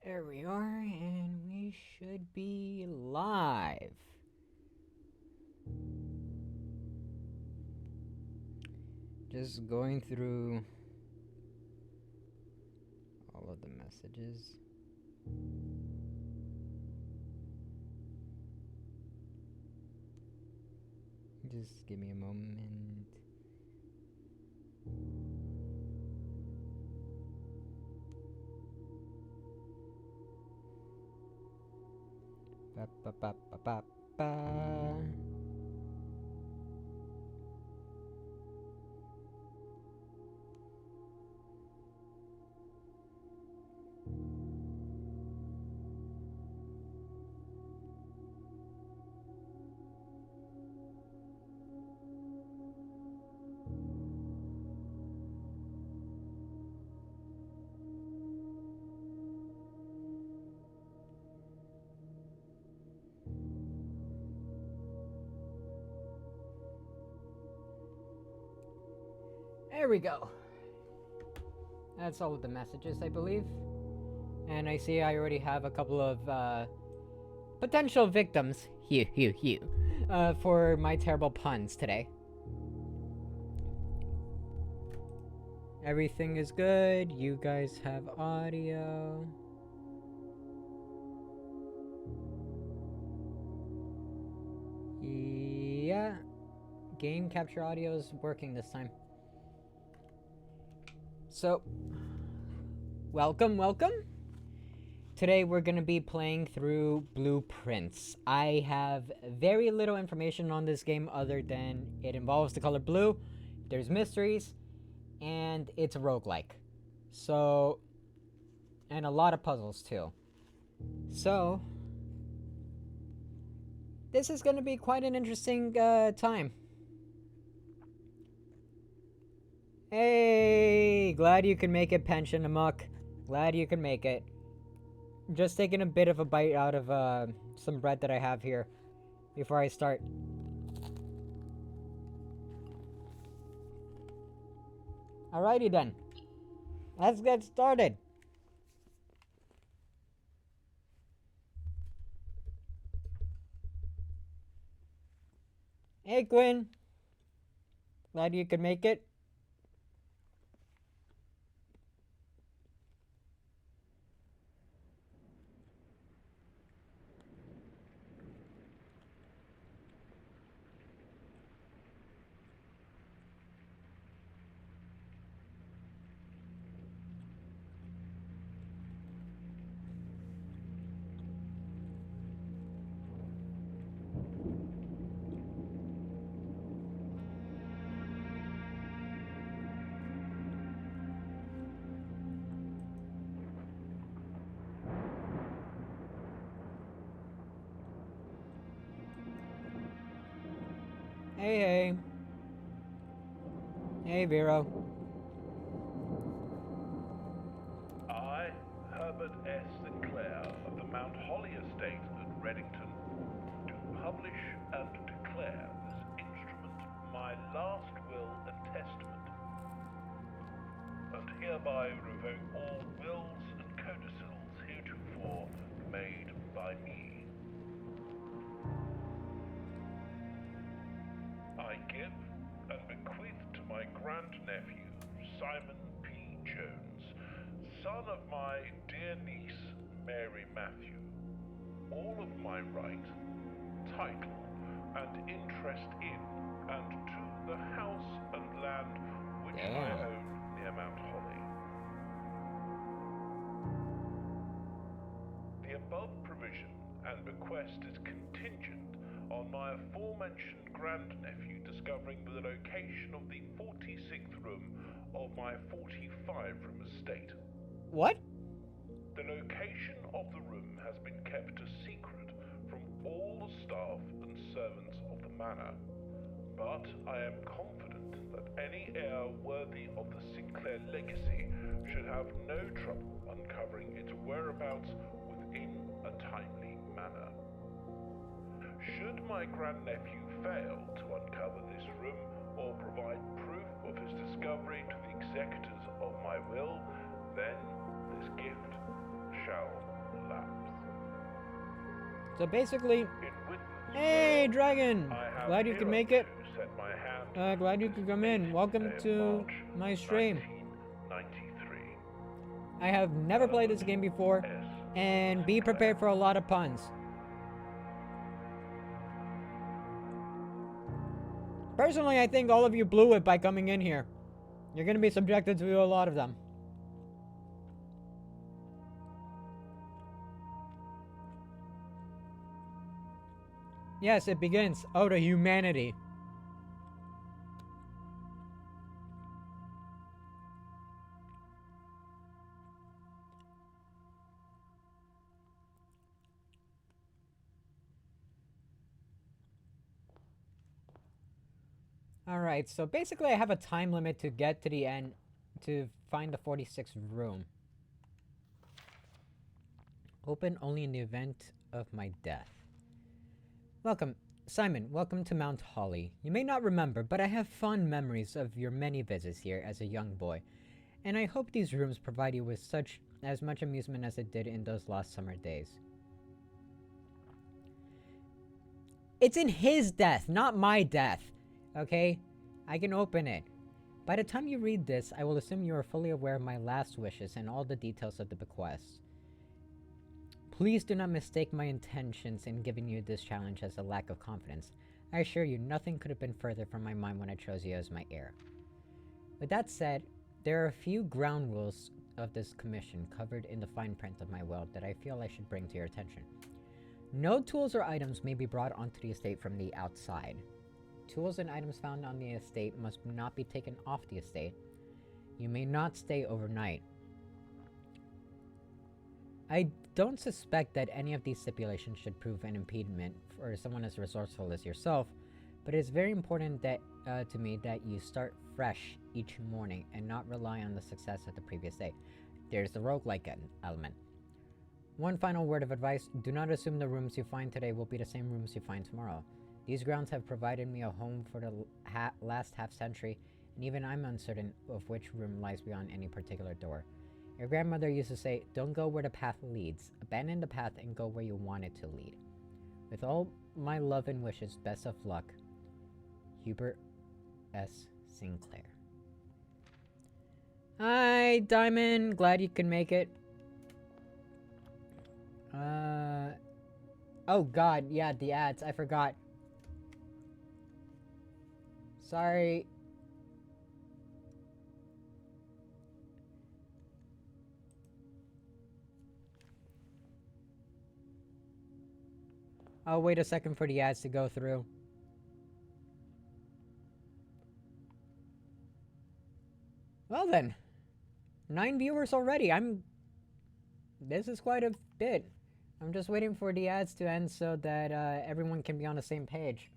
There we are, and we should be live. Just going through all of the messages. Just give me a moment. Ba ba ba ba ba ba. There we go. That's all of the messages, I believe. And I see I already have a couple of potential victims, for my terrible puns today. Everything is good. You guys have audio. Yeah. Game capture audio is working this time. So, welcome. Today we're going to be playing through Blueprints. I have very little information on this game other than it involves the color blue, there's mysteries, and it's a roguelike. So, and a lot of puzzles too. So, this is going to be quite an interesting time. Hey, glad you can make it, Pension Amok. Glad you can make it. Just taking a bit of a bite out of some bread that I have here before I start. Alrighty then. Let's get started. Hey, Quinn. Glad you could make it. Hey. Hey, Vero. I, Herbert S. Sinclair of the Mount Holly Estate at Reddington, do publish and declare this instrument my last will and testament, and hereby revoke all wills and codicils heretofore made by me. I give and bequeath to my grandnephew, Simon P. Jones, son of my dear niece, Mary Matthew, all of my right, title, and interest in and to the house and land which I own near Mount Holly. The above provision and bequest is contingent on my aforementioned grandnephew discovering the location of the 46th room of my 45-room estate. What? The location of the room has been kept a secret from all the staff and servants of the manor, but I am confident that any heir worthy of the Sinclair legacy should have no trouble uncovering its whereabouts within a timely manner. Should my grandnephew fail to uncover this room or provide proof of his discovery to the executors of my will, then this gift shall collapse. So basically, In Witten's hey, will, dragon! I have Glad you could make it. hereunto set my hand Glad you could come in. Welcome day of to March my stream. 1993. I have never played this game before, and be prepared for a lot of puns. Personally, I think all of you blew it by coming in here. You're gonna be subjected to a lot of them. Yes, it begins. Oh, to humanity. Alright, so basically I have a time limit to get to the end to find the 46th room. Open only in the event of my death. Welcome, Simon, welcome to Mount Holly. You may not remember, but I have fond memories of your many visits here as a young boy, and I hope these rooms provide you with as much amusement as it did in those lost summer days. It's in his death, not my death. Okay? I can open it. By the time you read this, I will assume you are fully aware of my last wishes and all the details of the bequest. Please do not mistake my intentions in giving you this challenge as a lack of confidence. I assure you, nothing could have been further from my mind when I chose you as my heir. With that said, there are a few ground rules of this commission covered in the fine print of my will that I feel I should bring to your attention. No tools or items may be brought onto the estate from the outside. Tools and items found on the estate must not be taken off the estate. You may not stay overnight. I don't suspect that any of these stipulations should prove an impediment for someone as resourceful as yourself, but it is very important that to me that you start fresh each morning and not rely on the success of the previous day. There's the roguelike element. One final word of advice, do not assume the rooms you find today will be the same rooms you find tomorrow. These grounds have provided me a home for the last half-century, and even I'm uncertain of which room lies beyond any particular door. Your grandmother used to say, don't go where the path leads, abandon the path and go where you want it to lead. With all my love and wishes, best of luck, Hubert S. Sinclair. Hi, Diamond, glad you could make it. Oh god, yeah, the ads, I forgot. Sorry. I'll wait a second for the ads to go through. Well then. 9 viewers already. This is quite a bit. I'm just waiting for the ads to end so that everyone can be on the same page.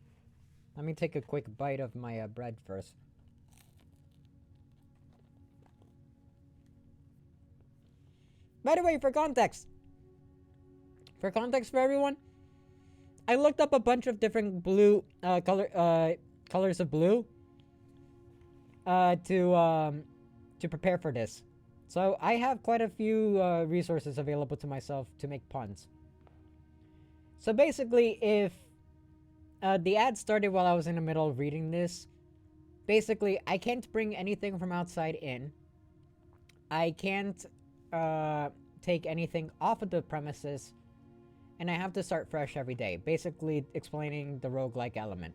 Let me take a quick bite of my bread first. By the way, for context for everyone, I looked up a bunch of different blue colors of blue to prepare for this. So I have quite a few resources available to myself to make puns. So basically, if the ad started while I was in the middle of reading this, basically I can't bring anything from outside in. I can't take anything off of the premises, and I have to start fresh every day, basically explaining the roguelike element.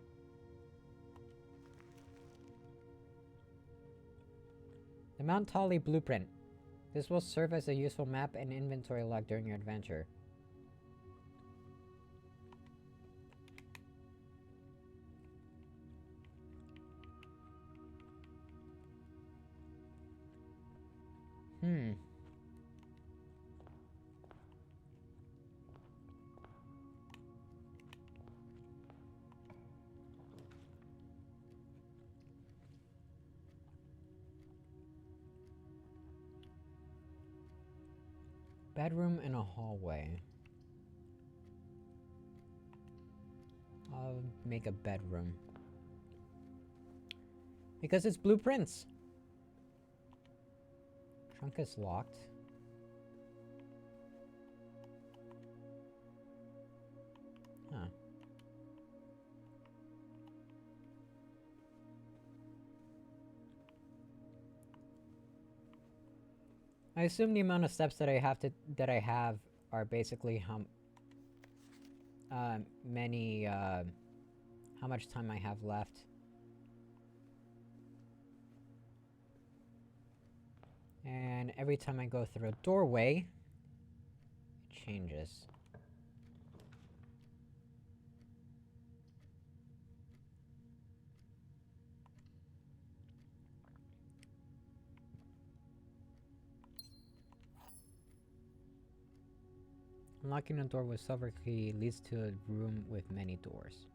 The Mount Holly blueprint. This will serve as a useful map and inventory log during your adventure. Bedroom and a hallway. I'll make a bedroom. Because it's blueprints. Trunk is locked. I assume the amount of steps that I have are basically many how much time I have left. And every time I go through a doorway, it changes. Unlocking a door with silver key leads to a room with many doors.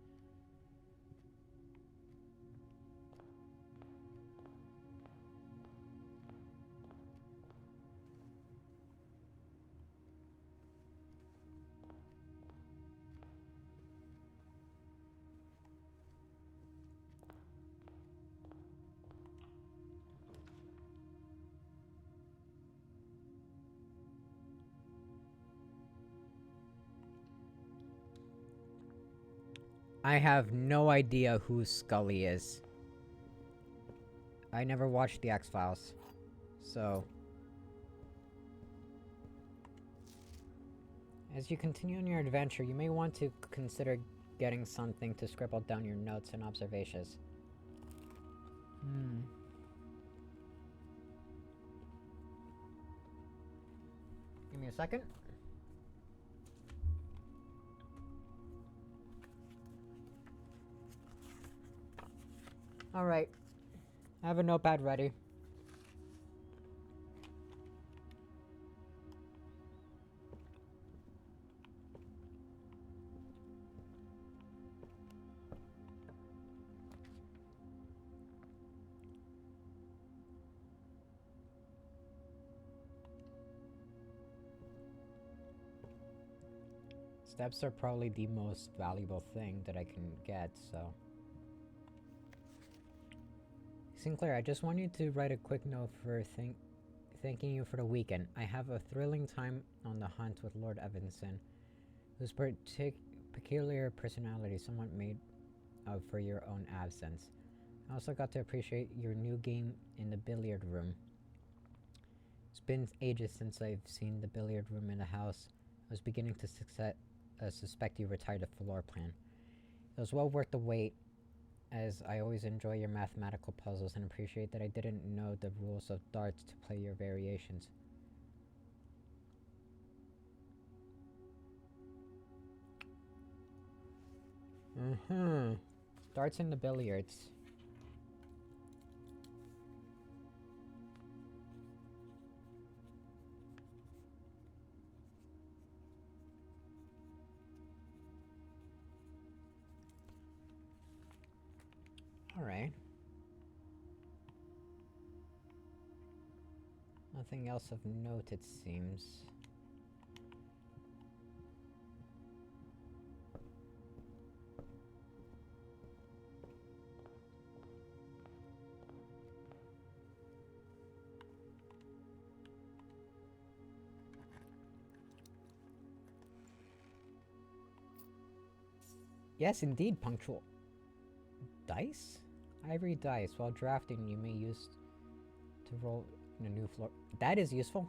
I have no idea who Scully is. I never watched the X-Files, so... As you continue on your adventure, you may want to consider getting something to scribble down your notes and observations. Give me a second. Alright. I have a notepad ready. Steps are probably the most valuable thing that I can get, so... Sinclair, I just wanted to write a quick note for thanking you for the weekend. I have a thrilling time on the hunt with Lord Evanson, whose peculiar personality somewhat made up for your own absence. I also got to appreciate your new game in the billiard room. It's been ages since I've seen the billiard room in the house. I was beginning to suspect you retired the floor plan. It was well worth the wait, as I always enjoy your mathematical puzzles and appreciate that I didn't know the rules of darts to play your variations. Darts and the billiards. Alright. Nothing else of note, it seems. Yes, indeed, punctual. Dice? Ivory dice. While drafting, you may use to roll in a new floor. That is useful.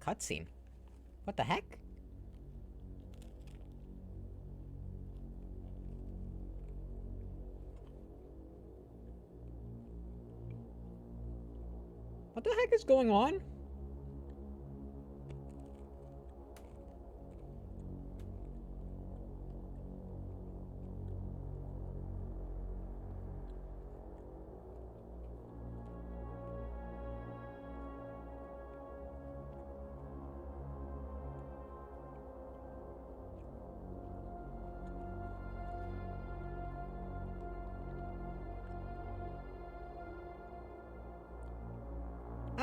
Cutscene? What the heck? What the heck is going on?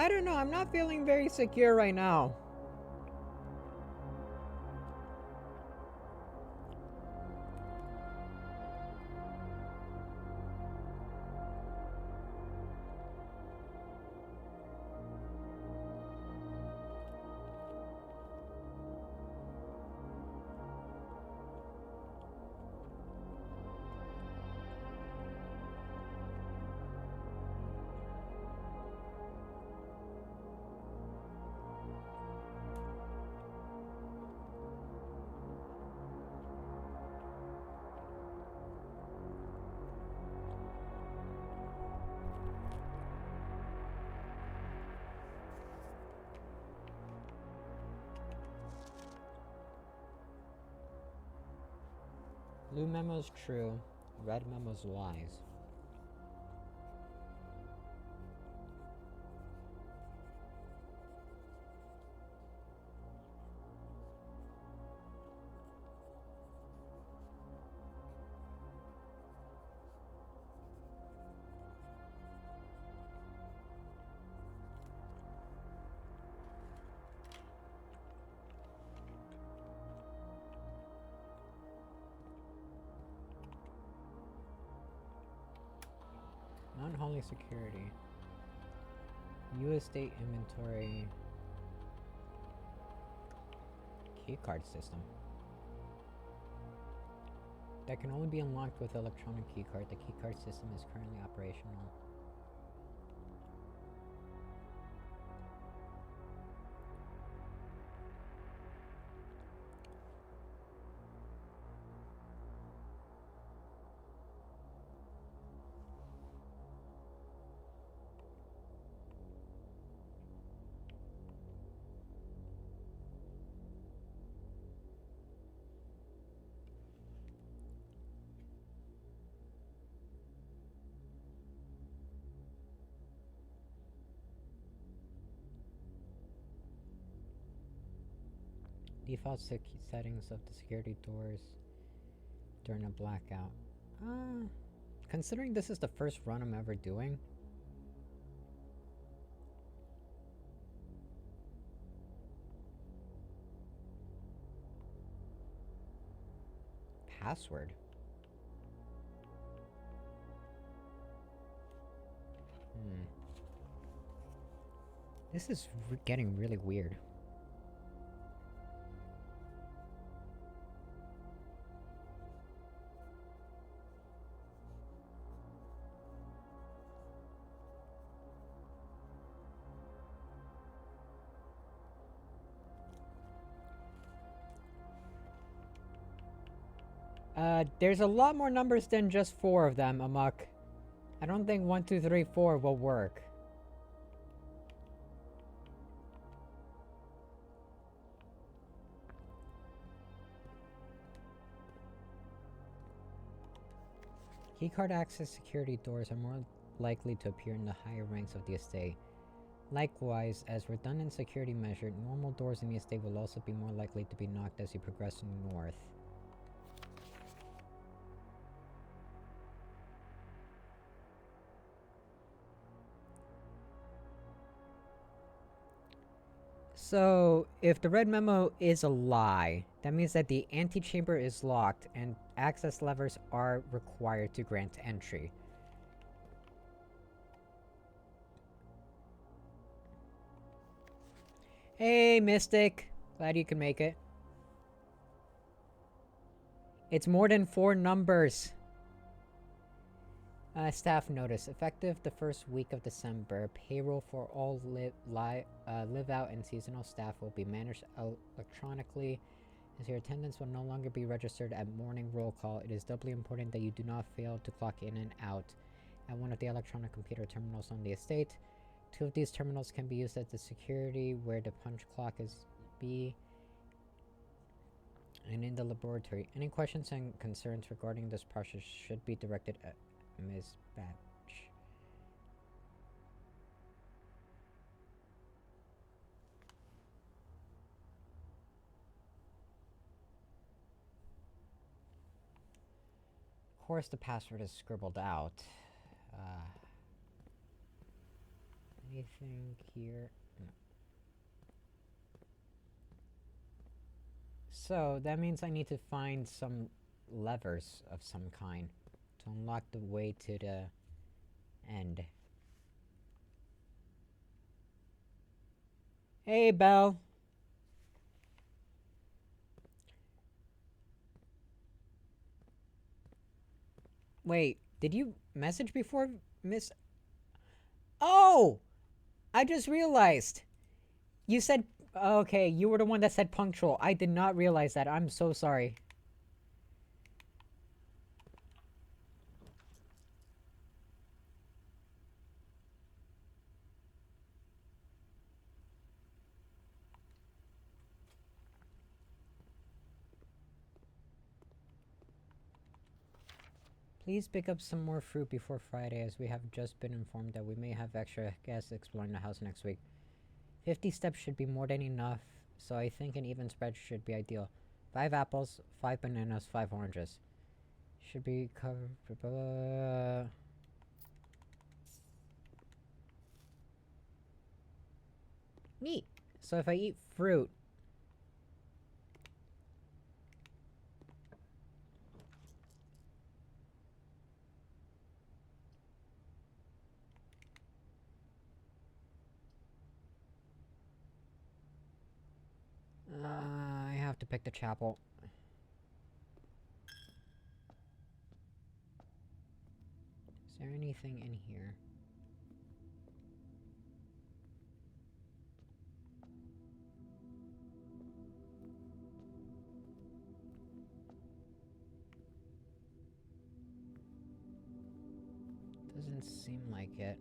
I don't know. I'm not feeling very secure right now. Blue memo's true, red memo's lies. Unholy security. U.S. state inventory. Keycard system. That can only be unlocked with electronic keycard. The keycard system is currently operational. Default settings of the security doors during a blackout. Considering this is the first run I'm ever doing. Password. This is getting really weird. There's a lot more numbers than just 4 of them, Amok. I don't think 1, 2, 3, 4 will work. Keycard access security doors are more likely to appear in the higher ranks of the estate. Likewise, as redundant security measure, normal doors in the estate will also be more likely to be knocked as you progress north. So, if the red memo is a lie, that means that the antechamber is locked and access levers are required to grant entry. Hey, Mystic. Glad you can make it. It's more than 4 numbers. Staff notice. Effective the first week of December, payroll for all live-out and seasonal staff will be managed electronically. As your attendance will no longer be registered at morning roll call, it is doubly important that you do not fail to clock in and out at one of the electronic computer terminals on the estate. 2 of these terminals can be used as the security, where the punch clock is B, and in the laboratory. Any questions and concerns regarding this process should be directed at Ms. Batch. Of course, the password is scribbled out. Anything here? No. So, that means I need to find some levers of some kind to unlock the way to the end. Hey, Belle. Wait, did you message before, Miss? Oh! I just realized. You said. Okay, you were the one that said punctual. I did not realize that. I'm so sorry. Please pick up some more fruit before Friday, as we have just been informed that we may have extra guests exploring the house next week. 50 steps should be more than enough, so I think an even spread should be ideal. 5 apples, 5 bananas, 5 oranges. Should be covered. Neat. So if I eat fruit. I have to pick the chapel. Is there anything in here? Doesn't seem like it.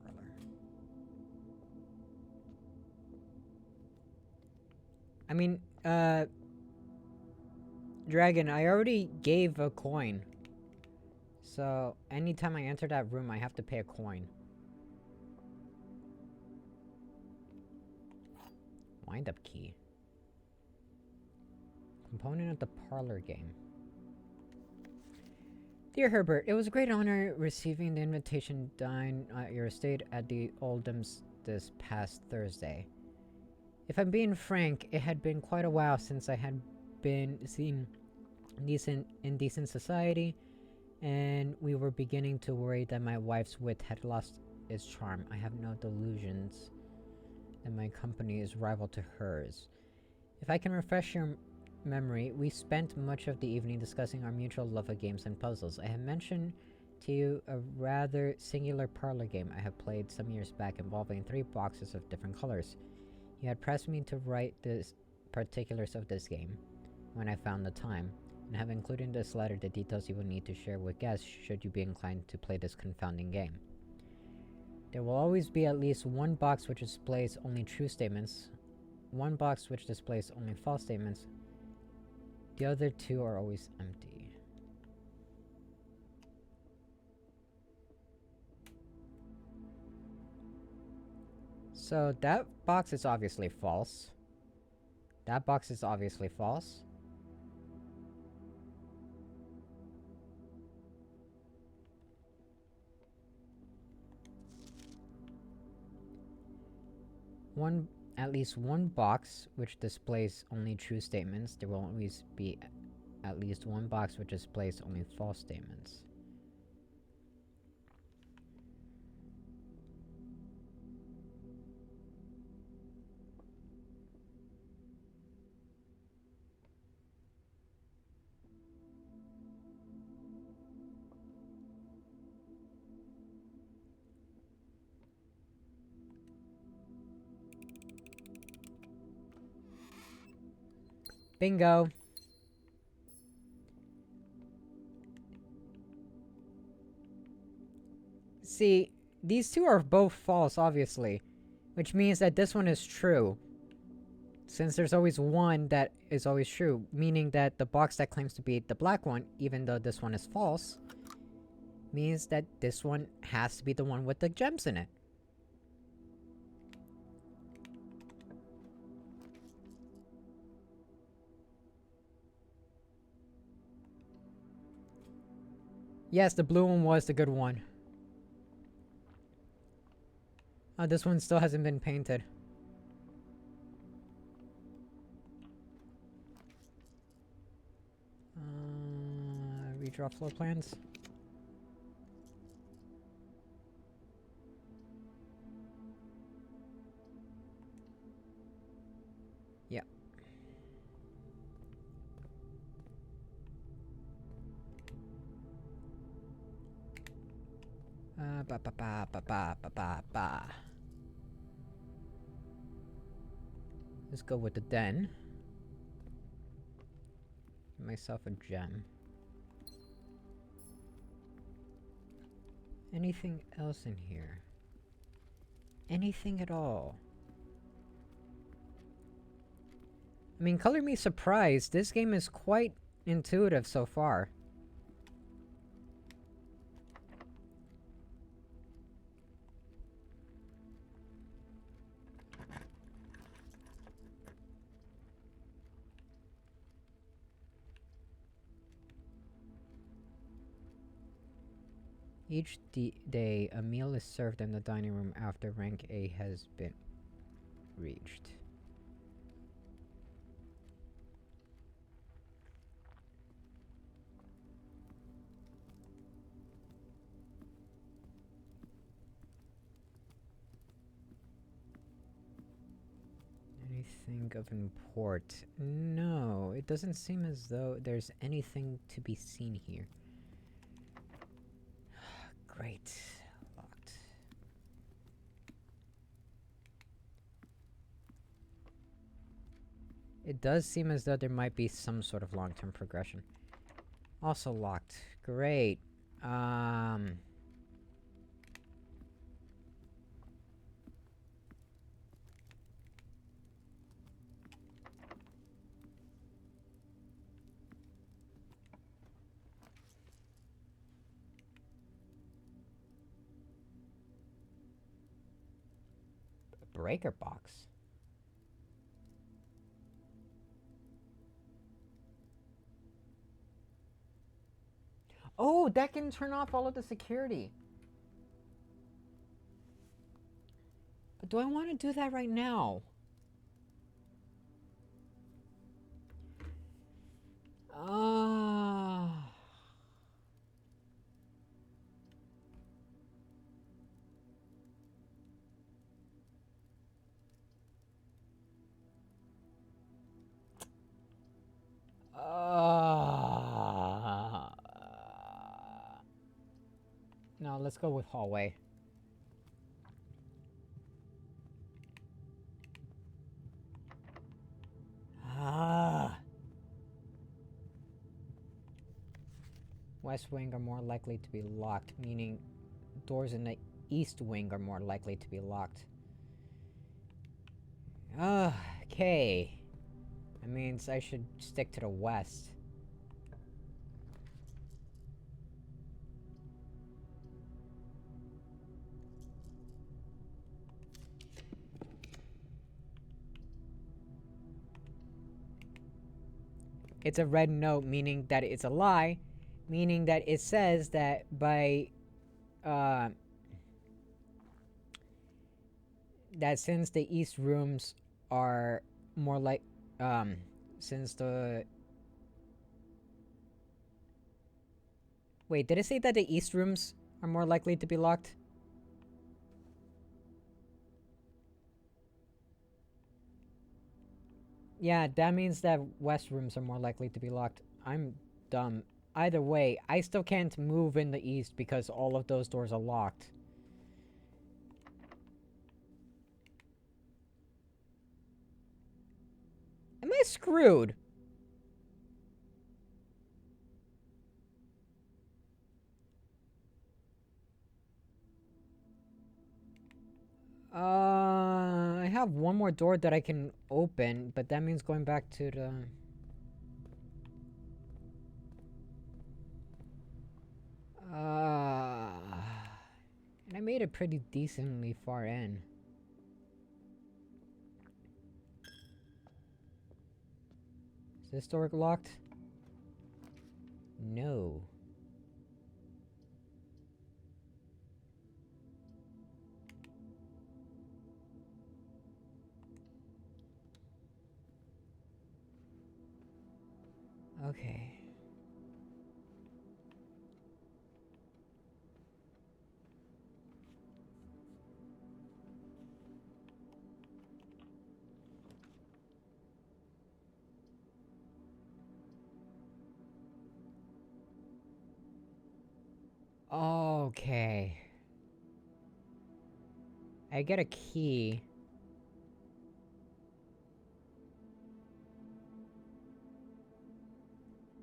Parlor. I mean, Dragon, I already gave a coin. So, anytime I enter that room, I have to pay a coin. Wind-up key. Component of the parlor game. Dear Herbert, it was a great honor receiving the invitation to dine at your estate at the Oldhams this past Thursday. If I'm being frank, it had been quite a while since I had been seen in decent society, and we were beginning to worry that my wife's wit had lost its charm. I have no delusions that my company is rival to hers. If I can refresh your memory, we spent much of the evening discussing our mutual love of games and puzzles. I have mentioned to you a rather singular parlor game I have played some years back involving 3 boxes of different colors. You had pressed me to write the particulars of this game when I found the time, and have included in this letter the details you will need to share with guests should you be inclined to play this confounding game. There will always be at least one box which displays only true statements, one box which displays only false statements. The other 2 are always empty. So that box is obviously false. That box is obviously false. At least one box which displays only true statements. There will always be at least one box which displays only false statements. Bingo! See, these 2 are both false, obviously, which means that this one is true. Since there's always one that is always true, meaning that the box that claims to be the black one, even though this one is false, means that this one has to be the one with the gems in it. Yes, the blue one was the good one. Oh, this one still hasn't been painted. Redraw floor plans. Yep. Ba ba ba ba ba ba ba ba. Let's go with the den. Get myself a gem. Anything else in here? Anything at all? I mean, color me surprised. This game is quite intuitive so far. Each day, a meal is served in the dining room after rank A has been reached. Anything of import? No, it doesn't seem as though there's anything to be seen here. Great. Locked. It does seem as though there might be some sort of long-term progression. Also locked. Great. Breaker box. Oh, that can turn off all of the security. But do I want to do that right now? No, let's go with hallway. West wing are more likely to be locked, meaning doors in the east wing are more likely to be locked. Okay. That means I should stick to the west. It's a red note, meaning that it's a lie, meaning that it says that by, that since the east rooms are more like, since the... Wait, did it say that the east rooms are more likely to be locked? Yeah, that means that west rooms are more likely to be locked. I'm dumb. Either way, I still can't move in the east because all of those doors are locked. Am I screwed? I have one more door that I can open, but that means going back to the... And I made it pretty decently far in. Is this door locked? No. Okay. Okay. I get a key.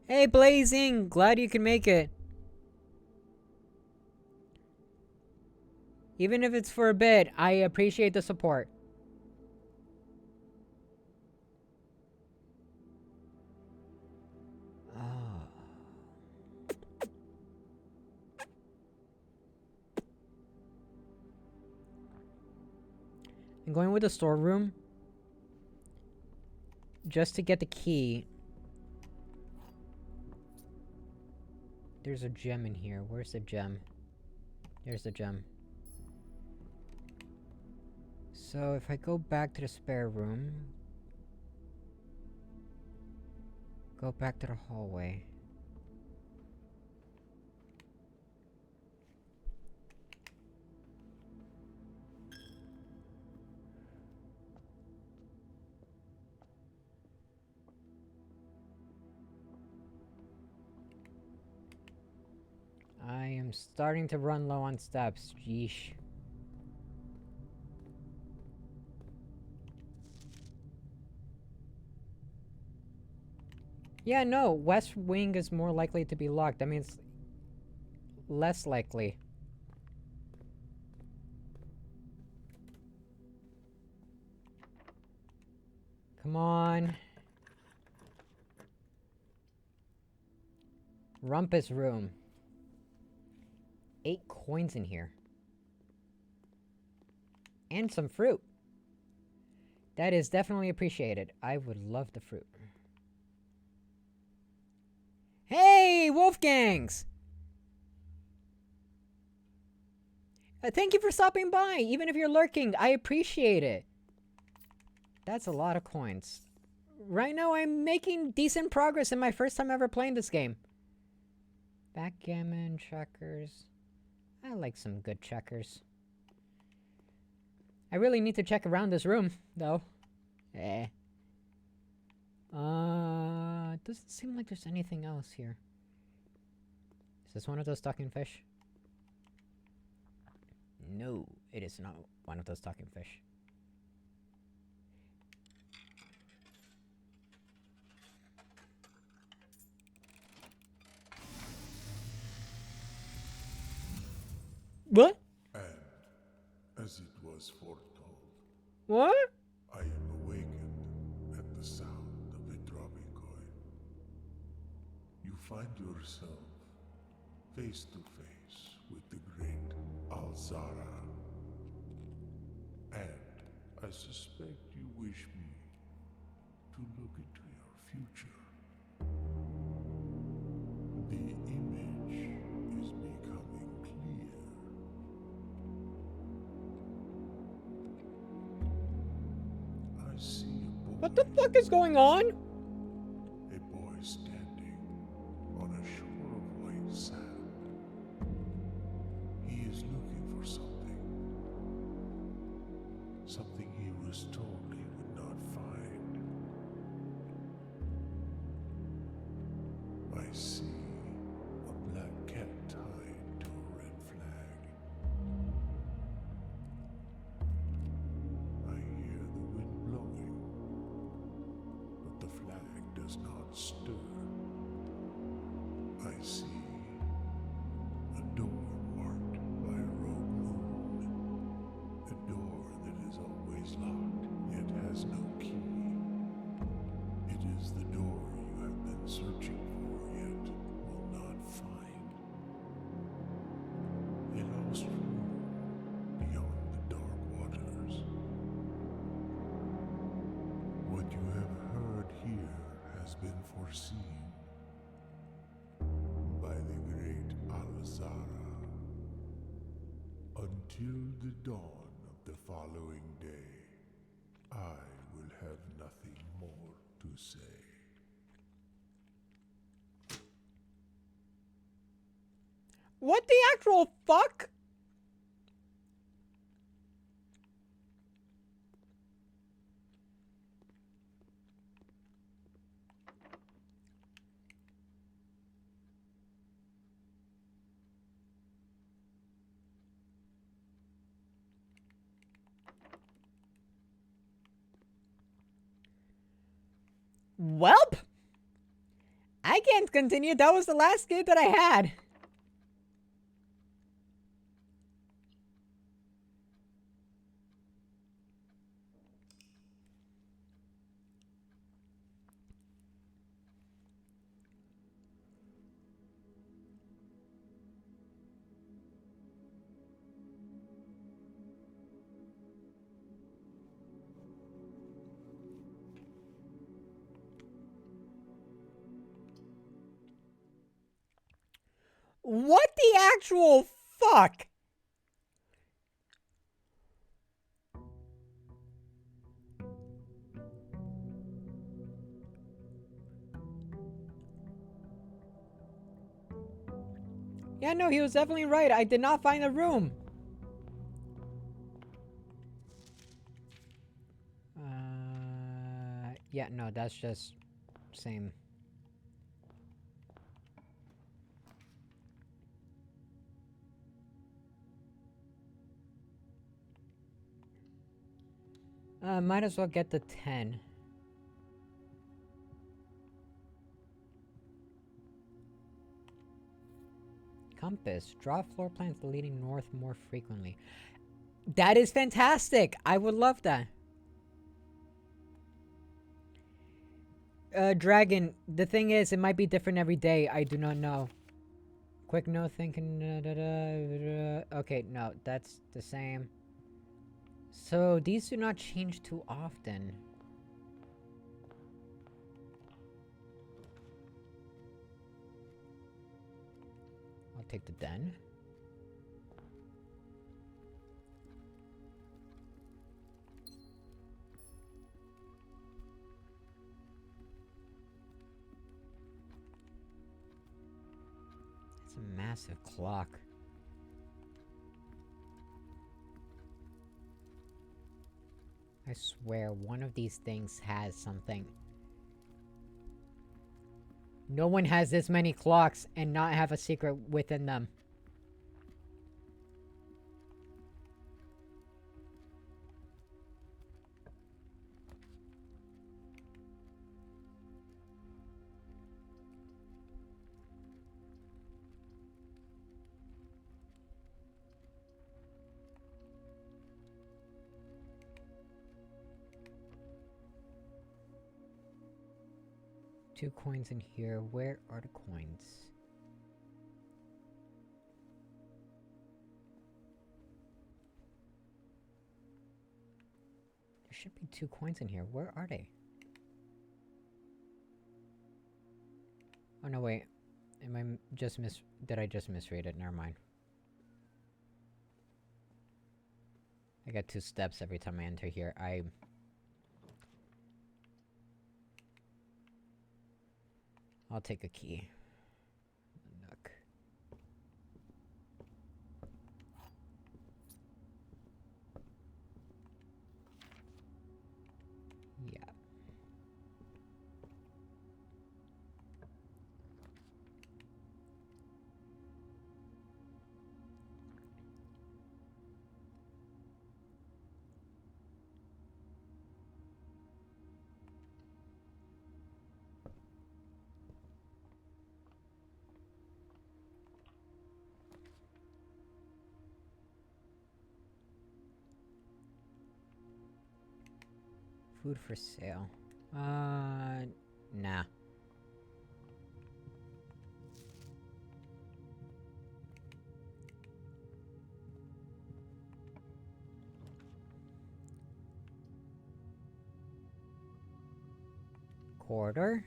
Hey, Blazing! Glad you can make it. Even if it's for a bit, I appreciate the support. Oh. I'm going with the storeroom. Just to get the key. There's a gem in here. Where's the gem? There's the gem. So if I go back to the spare room... Go back to the hallway. I am starting to run low on steps. Yeesh. Yeah, no, West Wing is more likely to be locked. I mean, it's less likely. Come on. Rumpus room. 8 coins in here. And some fruit. That is definitely appreciated. I would love the fruit. Hey, Wolfgangs! Thank you for stopping by, even if you're lurking. I appreciate it. That's a lot of coins. Right now, I'm making decent progress in my first time ever playing this game. Backgammon, checkers. I like some good checkers. I really need to check around this room, though. It doesn't seem like there's anything else here. Is this one of those talking fish? No, it is not one of those talking fish. What? And, as it was foretold, What? I am awakened at the sound of a dropping coin. You find yourself face to face with the great Alzara. And I suspect you wish me to look into your future. The image is becoming clear. I see a boy. What the fuck is going on? A boy standing on a shore of white sand. He is looking for something. Something he was told he would not find. I see a black cat tied to a red flag. I hear the wind blowing, but the flag does not stir. I see a door marked by a rogue moon. A door that is always locked, yet has no key. It is the door you have been searching for, yet will not find. A lost room beyond the dark waters. What you have heard here has been foreseen by the great Alzara. Until the dawn of the following day, I will have nothing more to say. What the actual fuck? Welp! I can't continue. That was the last game that I had. What the actual fuck? Yeah, no, he was definitely right. I did not find a room. Yeah, no, that's just same. Might as well get the 10. Compass. Draw floor plans leading north more frequently. That is fantastic! I would love that. Dragon, the thing is, it might be different every day. I do not know. Quick no thinking. Okay, no, that's the same. So, these do not change too often. I'll take the den. It's a massive clock. I swear, one of these things has something. No one has this many clocks and not have a secret within them. Two coins in here. Where are the coins? There should be two coins in here. Where are they? Oh no, wait. Am I just did I just misread it? Never mind. I got 2 steps every time I enter here. I'll take a key. Nook. Yeah. Food for sale. Nah. Quarter.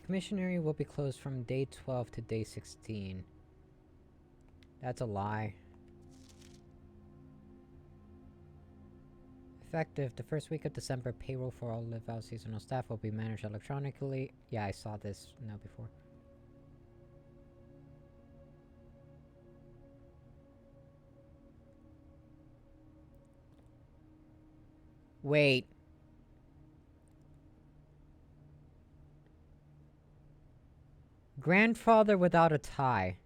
Commission area will be closed from day 12 to day 16. That's a lie. Effective the first week of December, payroll for all live-out seasonal staff will be managed electronically. Yeah, I saw this now before. Wait. Grandfather without a tie.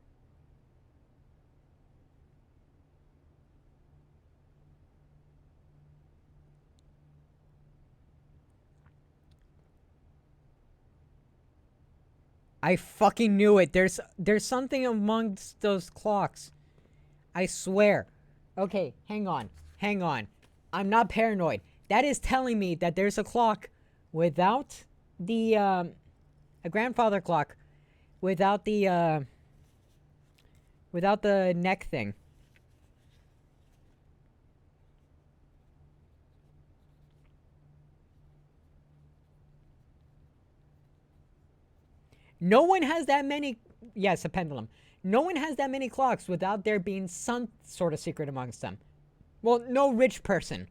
I fucking knew it. There's something amongst those clocks. I swear. Okay, hang on. Hang on. I'm not paranoid. That is telling me that there's a clock without the a grandfather clock without the neck thing. No one has that many. Yes, a pendulum. No one has that many clocks without there being some sort of secret amongst them. Well, no rich person.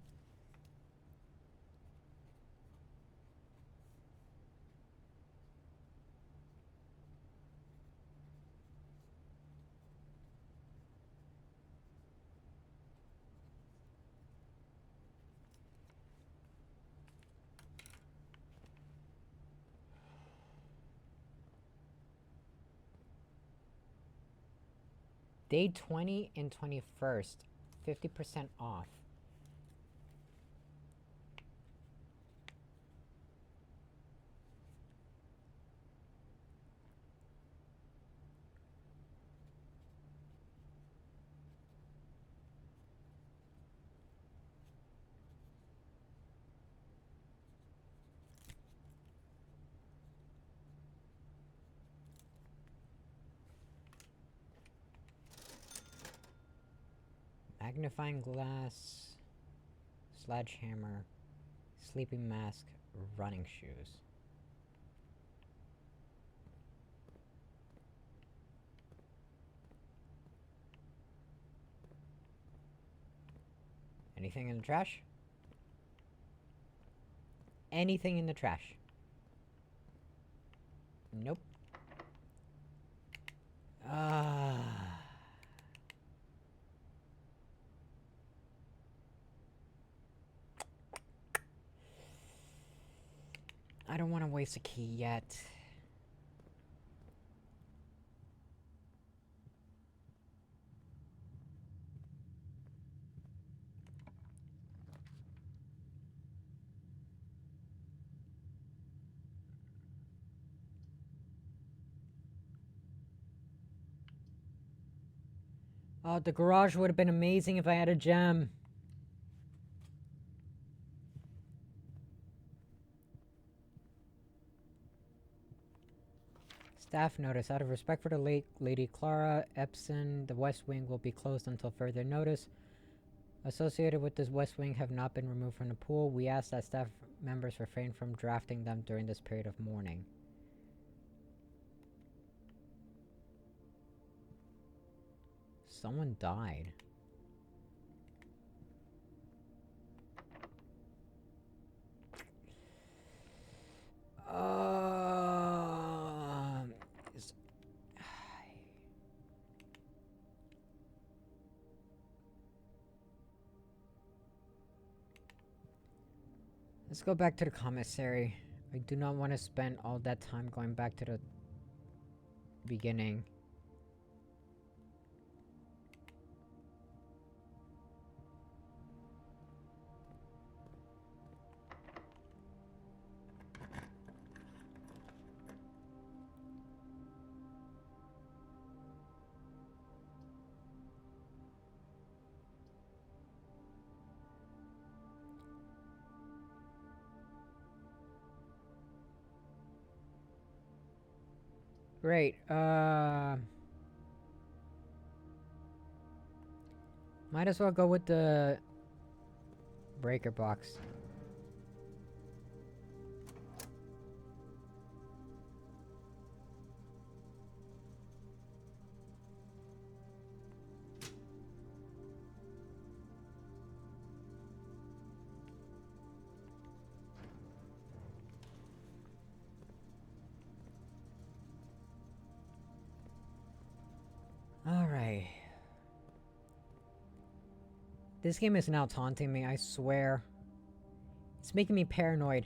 Day 20 and 21st, 50% off. Magnifying glass, sledgehammer, sleeping mask, running shoes. Anything in the trash? Anything in the trash? Nope. I don't want to waste a key yet. Oh, the garage would have been amazing if I had a gem. Staff notice. Out of respect for the late Lady Clara Epson, the West Wing will be closed until further notice. Associated with this West Wing have not been removed from the pool. We ask that staff members refrain from drafting them during this period of mourning. Someone died. Is- Let's go back to the commissary. I do not want to spend all that time going back to the beginning. Great, might as well go with the breaker box. Alright. This game is now taunting me, I swear. It's making me paranoid.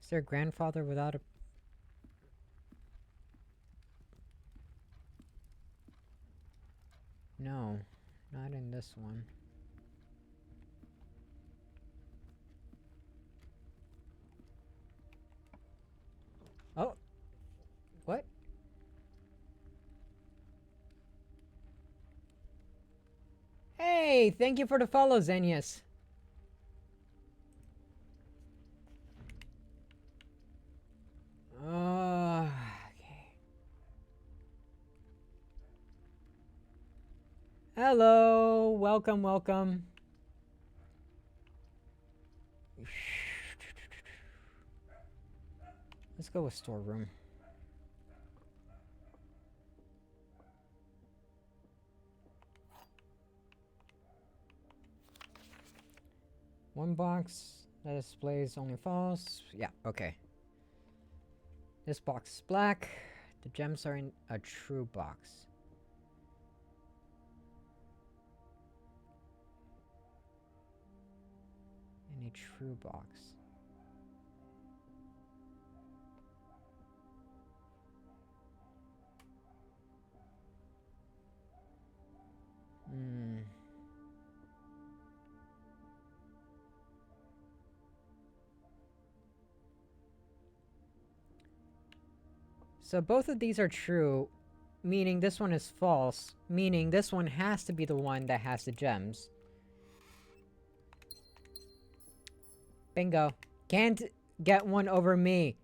Is there a grandfather without a... No, not in this one. Oh! What? Hey! Thank you for the follow, Xenius! Okay. Hello! Welcome, welcome. Let's go with storeroom. One box that displays only false. Yeah, okay. This box is black. The gems are in a true box. In a true box. Hmm. So both of these are true, meaning this one is false, meaning this one has to be the one that has the gems. Bingo. Can't get one over me.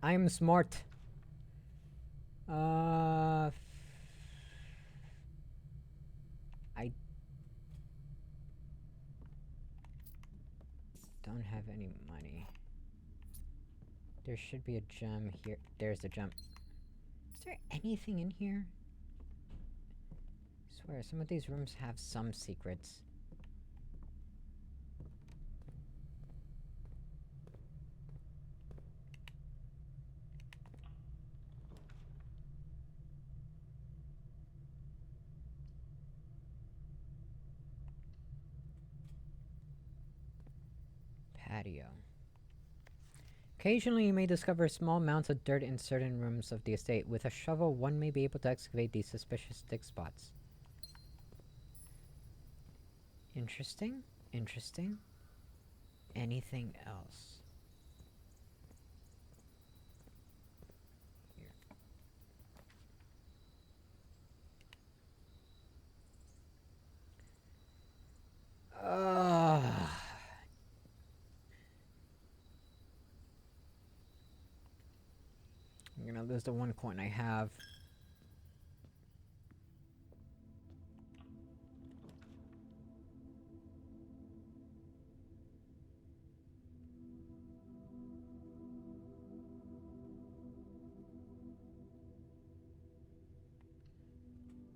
I'm smart. I don't have any money. There should be a gem here. There's the gem. Is there anything in here? I swear, some of these rooms have some secrets. Patio. Occasionally you may discover small mounds of dirt in certain rooms of the estate. With a shovel, one may be able to excavate these suspicious dig spots. Interesting. Interesting. Anything else? Here. I'm gonna lose the one coin I have.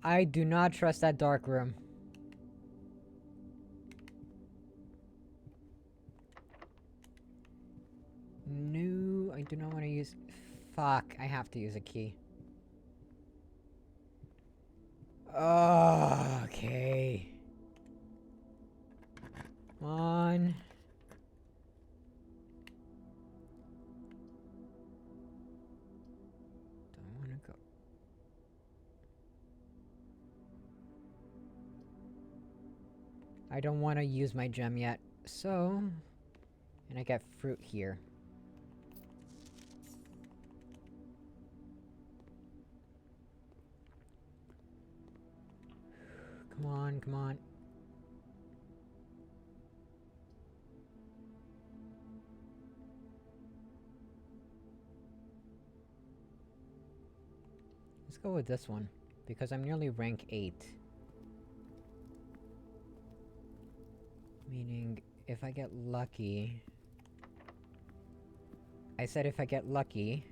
I do not trust that dark room. No, I do not want to use... Fuck, I have to use a key. Okay. Come on. Don't want to go. I don't want to use my gem yet, so... And I get fruit here. Come on, come on. go with this one, because I'm nearly rank 8. Meaning, if I get lucky... I said if I get lucky...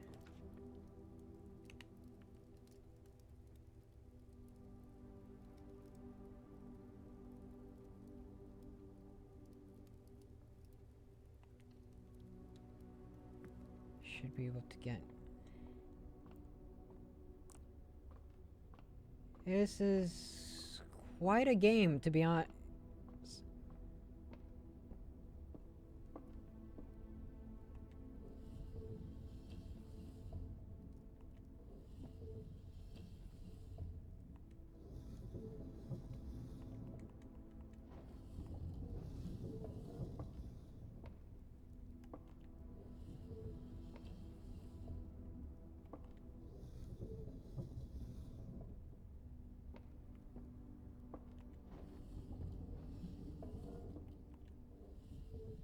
should be able to get... This is... quite a game, to be honest.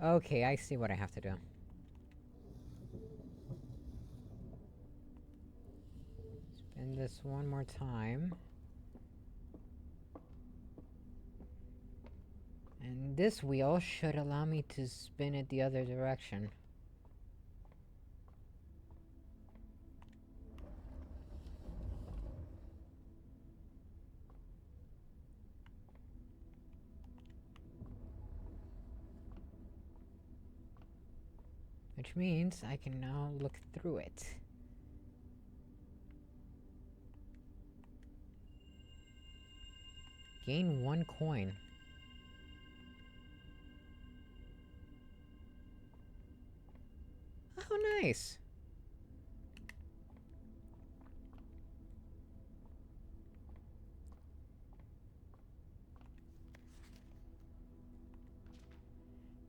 Okay, I see what I have to do. Spin this one more time. And this wheel should allow me to spin it the other direction. Which means I can now look through it. Gain 1 coin. Oh, nice!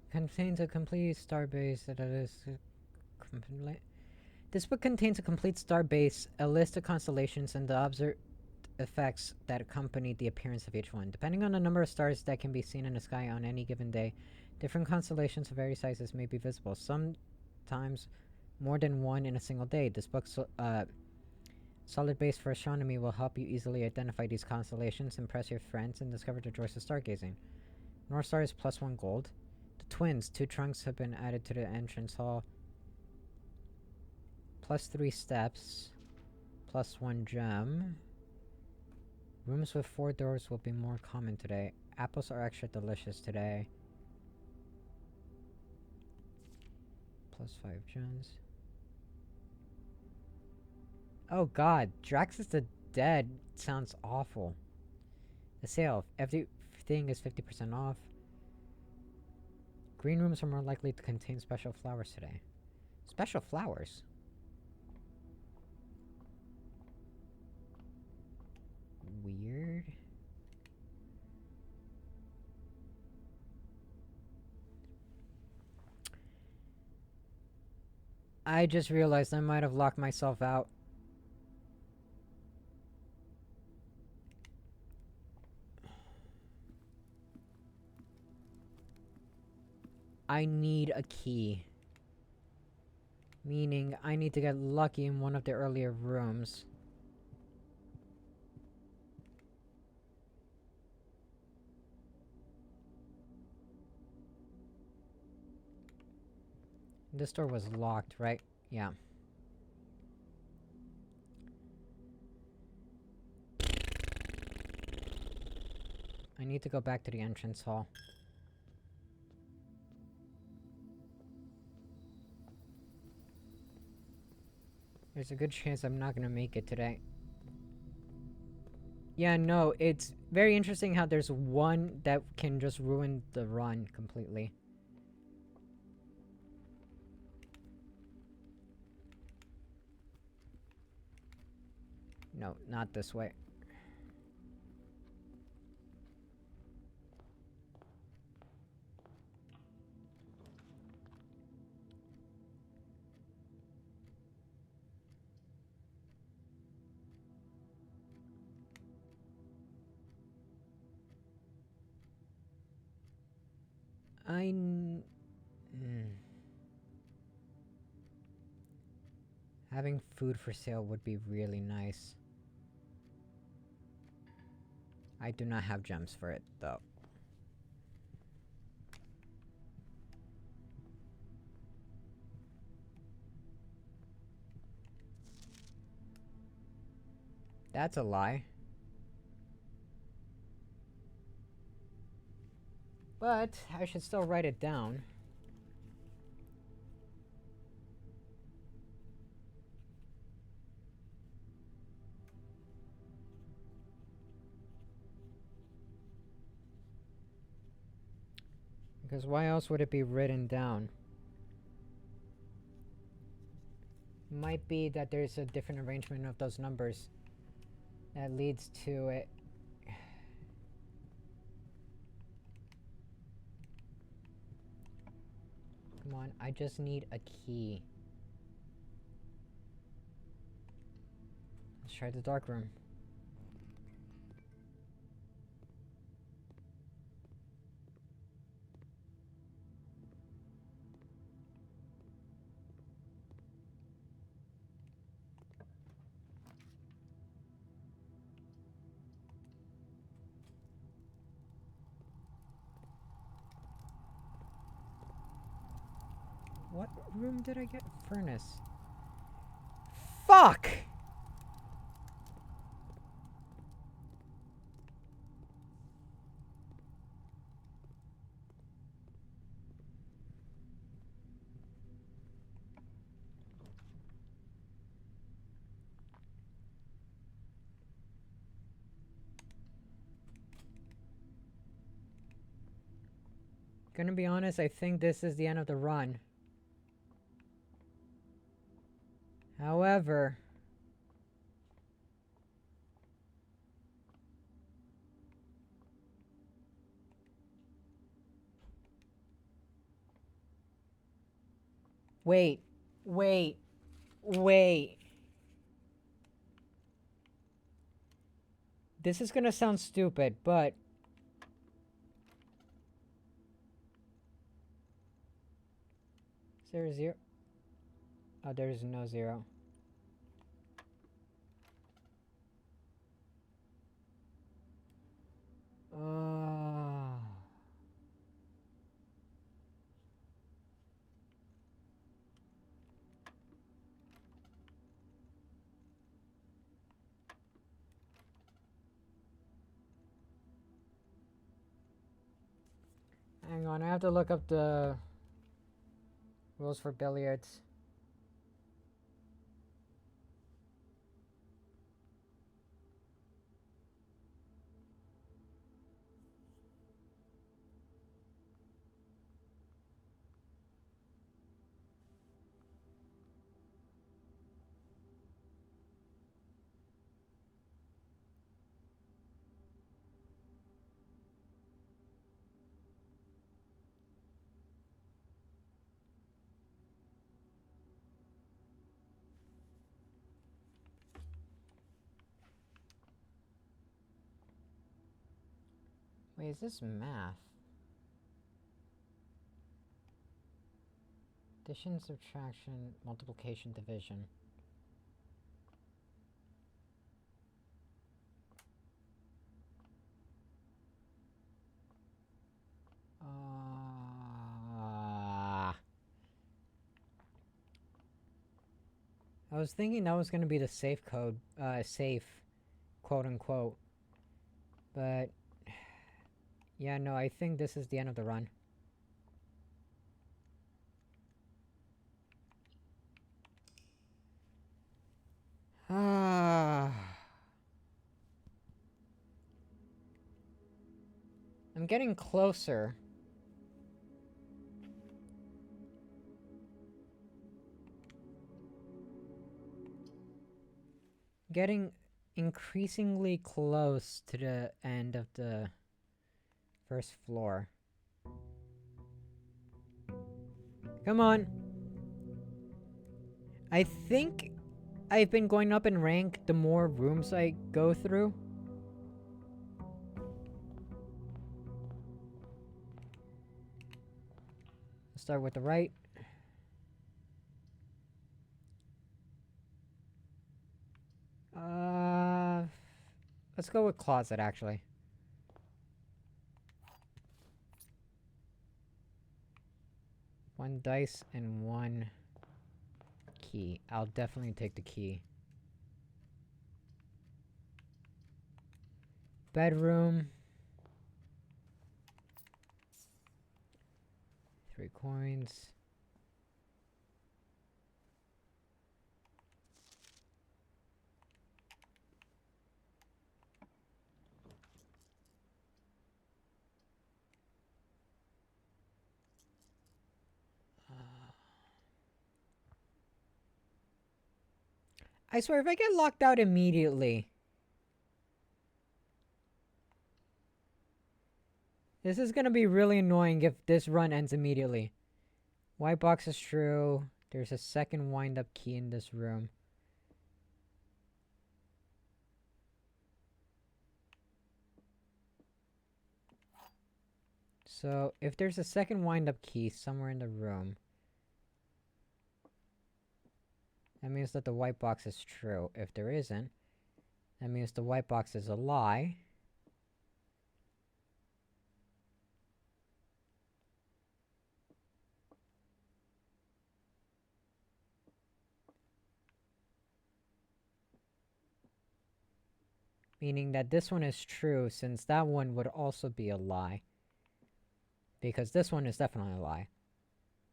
Contains a complete star base that is complete. This book contains a complete star base, a list of constellations, and the observed effects that accompany the appearance of each one. Depending on the number of stars that can be seen in the sky on any given day, different constellations of various sizes may be visible. Sometimes more than one in a single day. This book's solid base for astronomy will help you easily identify these constellations, impress your friends, and discover the joys of stargazing. North Star is +1 gold. The twins, 2 trunks have been added to the entrance hall. +3 steps. +1 gem. Rooms with 4 doors will be more common today. Apples are extra delicious today. +5 gems. Oh god, Drax is the Dead sounds awful. The sale. Everything is 50% off. Green rooms are more likely to contain special flowers today. Special flowers? Weird. I just realized I might have locked myself out. I need a key. Meaning, I need to get lucky in one of the earlier rooms. This door was locked, right? Yeah. I need to go back to the entrance hall. There's a good chance I'm not gonna make it today. Yeah, no, it's very interesting how there's one that can just ruin the run completely. No, not this way. Having food for sale would be really nice. I do not have gems for it, though. That's a lie. But I should still write it down. Because why else would it be written down? Might be that there's a different arrangement of those numbers that leads to it. Come on, I just need a key. Let's try the dark room. What room did I get? Furnace. Fuck! Gonna be honest, I think this is the end of the run. However, wait. This is gonna sound stupid, but is there a zero? Oh, there's no zero. Hang on, I have to look up the rules for billiards. Wait, is this math? Addition, subtraction, multiplication, division. I was thinking that was gonna be the safe code, safe, quote unquote. But, yeah, no, I think this is the end of the run. I'm getting closer. Getting increasingly close to the end of the first floor. Come on. I think I've been going up in rank the more rooms I go through. Let's start with the right. Let's go with closet, actually. 1 dice and 1 key. I'll definitely take the key. Bedroom. 3 coins. I swear, if I get locked out immediately... This is gonna be really annoying if this run ends immediately. White box is true. There's a second wind-up key in this room. So, if there's a second wind-up key somewhere in the room... that means that the white box is true. If there isn't, that means the white box is a lie. Meaning that this one is true, since that one would also be a lie. Because this one is definitely a lie.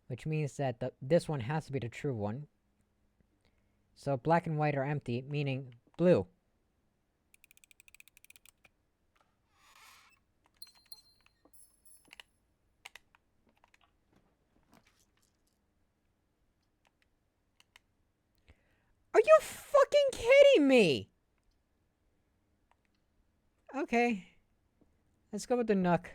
Which means that this one has to be the true one. So black and white are empty, meaning blue. Are you fucking kidding me? Okay. Let's go with the Nook.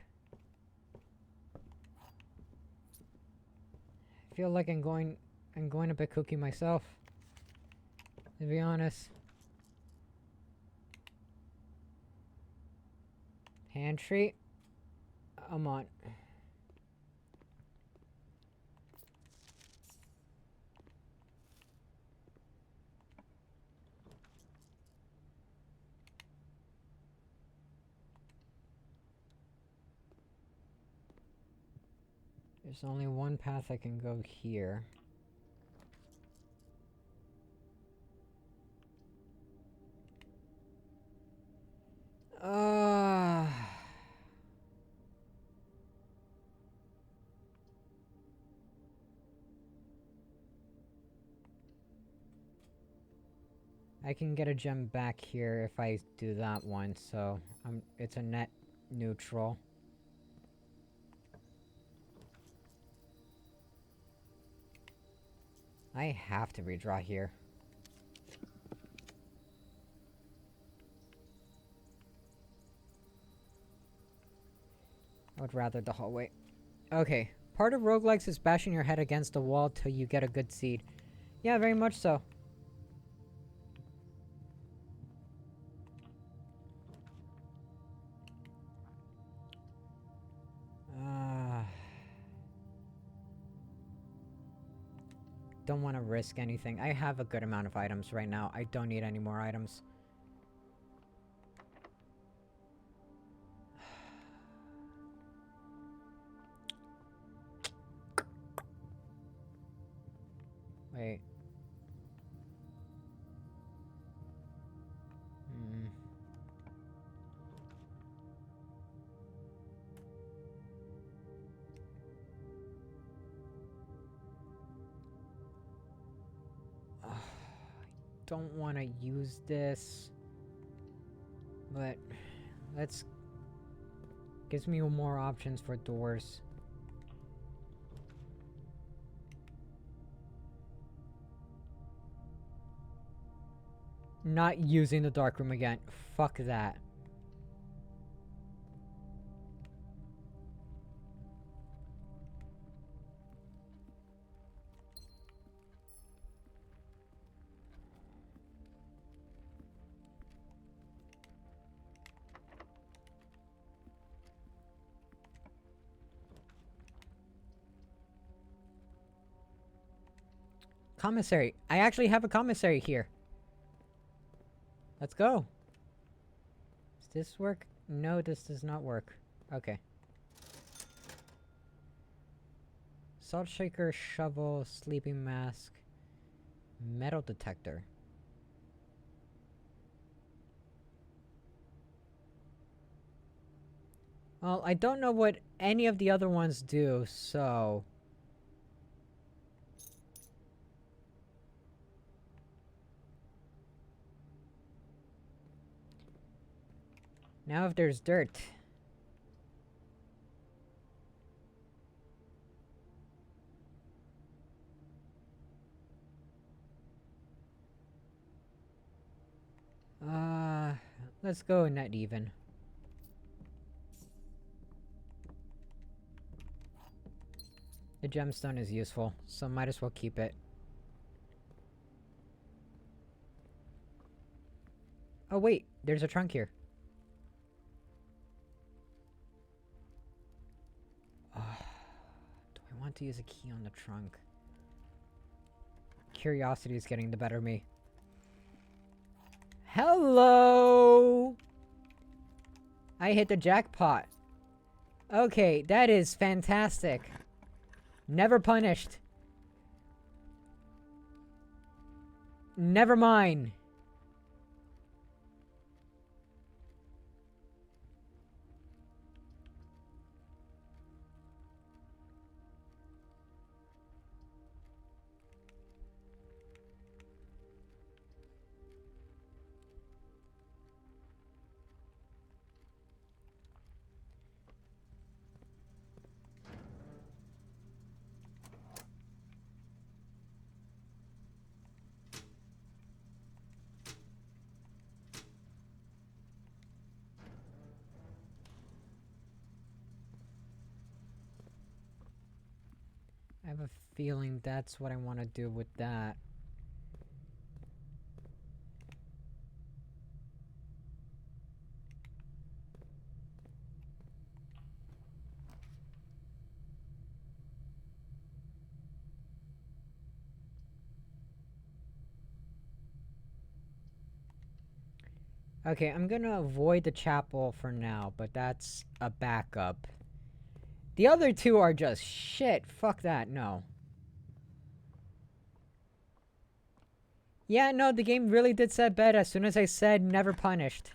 I feel like I'm going a bit kooky myself. To be honest. Pantry. Come on. There's only one path I can go here. I can get a gem back here if I do that one, so it's a net neutral. I have to redraw here. I would rather the hallway. Okay. Part of roguelikes is bashing your head against the wall till you get a good seed. Yeah, very much so. Don't want to risk anything. I have a good amount of items right now. I don't need any more items. Wait. Don't want to use this, but let's gives me more options for doors. Not using the dark room again. Fuck that. Commissary. I actually have a commissary here. Let's go. Does this work? No, this does not work. Okay. Salt shaker, shovel, sleeping mask, metal detector. Well, I don't know what any of the other ones do, so... Now if there's dirt... let's go net even. The gemstone is useful, so might as well keep it. Oh wait, there's a trunk here. Do I want to use a key on the trunk? Curiosity is getting the better of me. Hello! I hit the jackpot. Okay, that is fantastic. Never punished. Never mind. I have a feeling that's what I want to do with that. Okay, I'm gonna avoid the chapel for now, but that's a backup. The other two are just shit. Fuck that, no. Yeah, no, the game really did set bed as soon as I said never punished.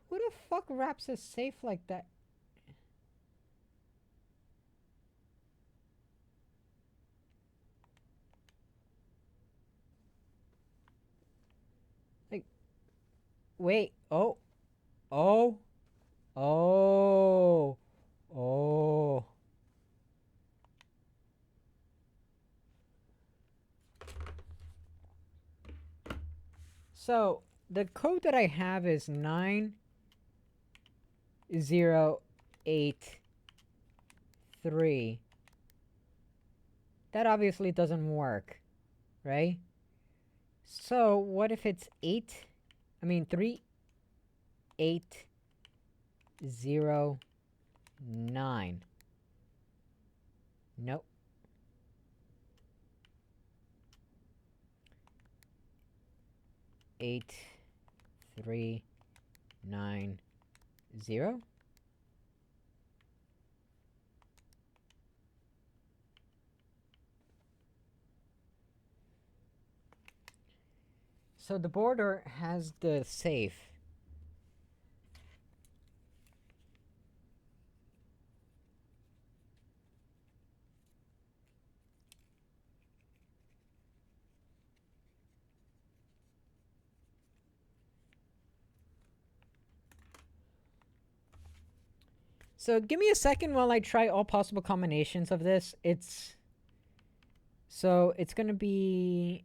Who the fuck wraps a safe like that? Like, wait, oh, oh, oh, oh. So, the code that I have is 9083. That obviously doesn't work, right? So, what if it's 3809? Nope. 8390. So the border has the safe. So give me a second while I try all possible combinations of this. So it's gonna be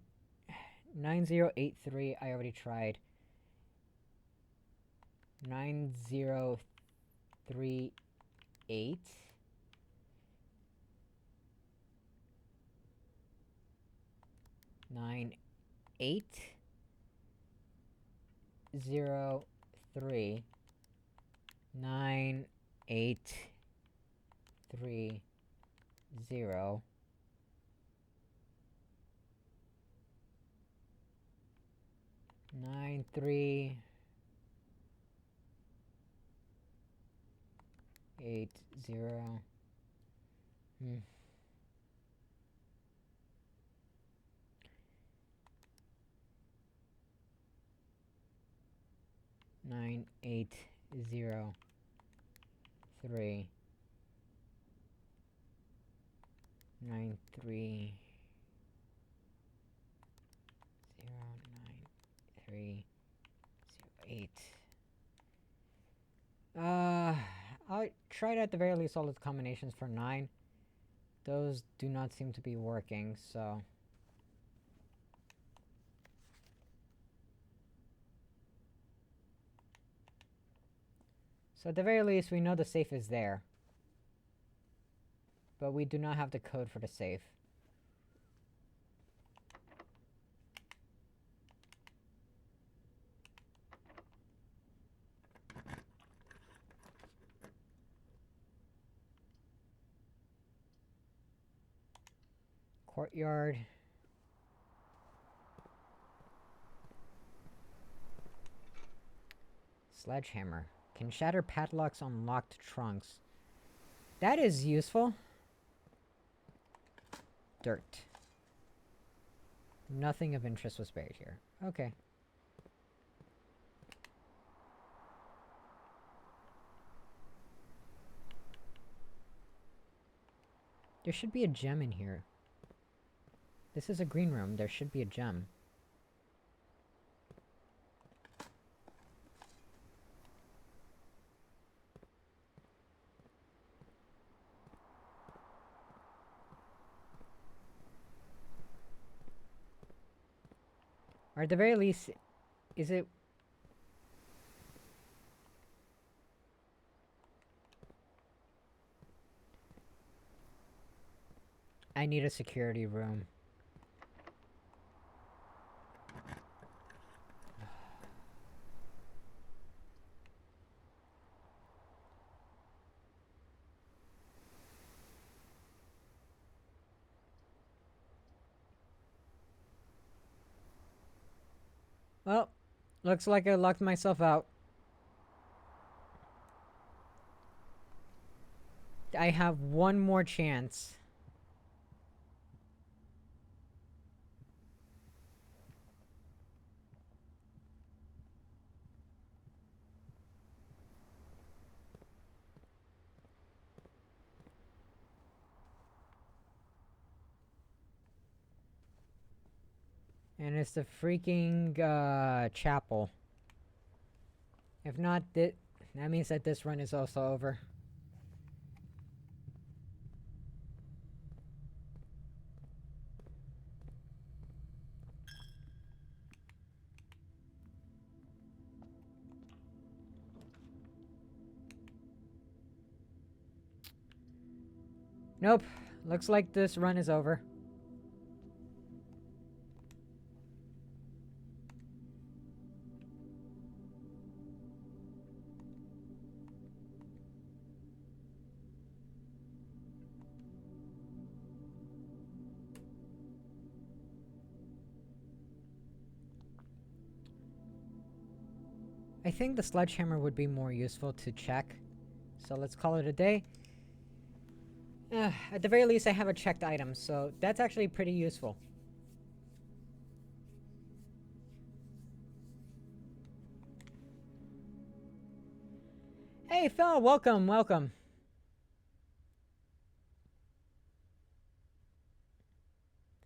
9083. I already tried. 9038. 9-8-0-3 9-8-3-0 9-3-8-0. Hmm. 9-8-0-3 9-3-0-9-3-0-8. I'll try it at the very least all the combinations for 9. Those do not seem to be working, so... So at the very least, we know the safe is there. But we do not have the code for the safe. Courtyard. Sledgehammer. Can shatter padlocks on locked trunks. That is useful. Dirt. Nothing of interest was buried here. Okay. There should be a gem in here. This is a green room. There should be a gem. Or at the very least, is it... I need a security room. Well, looks like I locked myself out. I have one more chance. And it's the freaking, chapel. If not, that means that this run is also over. Nope. Looks like this run is over. I think the sledgehammer would be more useful to check. So let's call it a day. At the very least, I have a checked item, so that's actually pretty useful. Hey, Phil, welcome, welcome.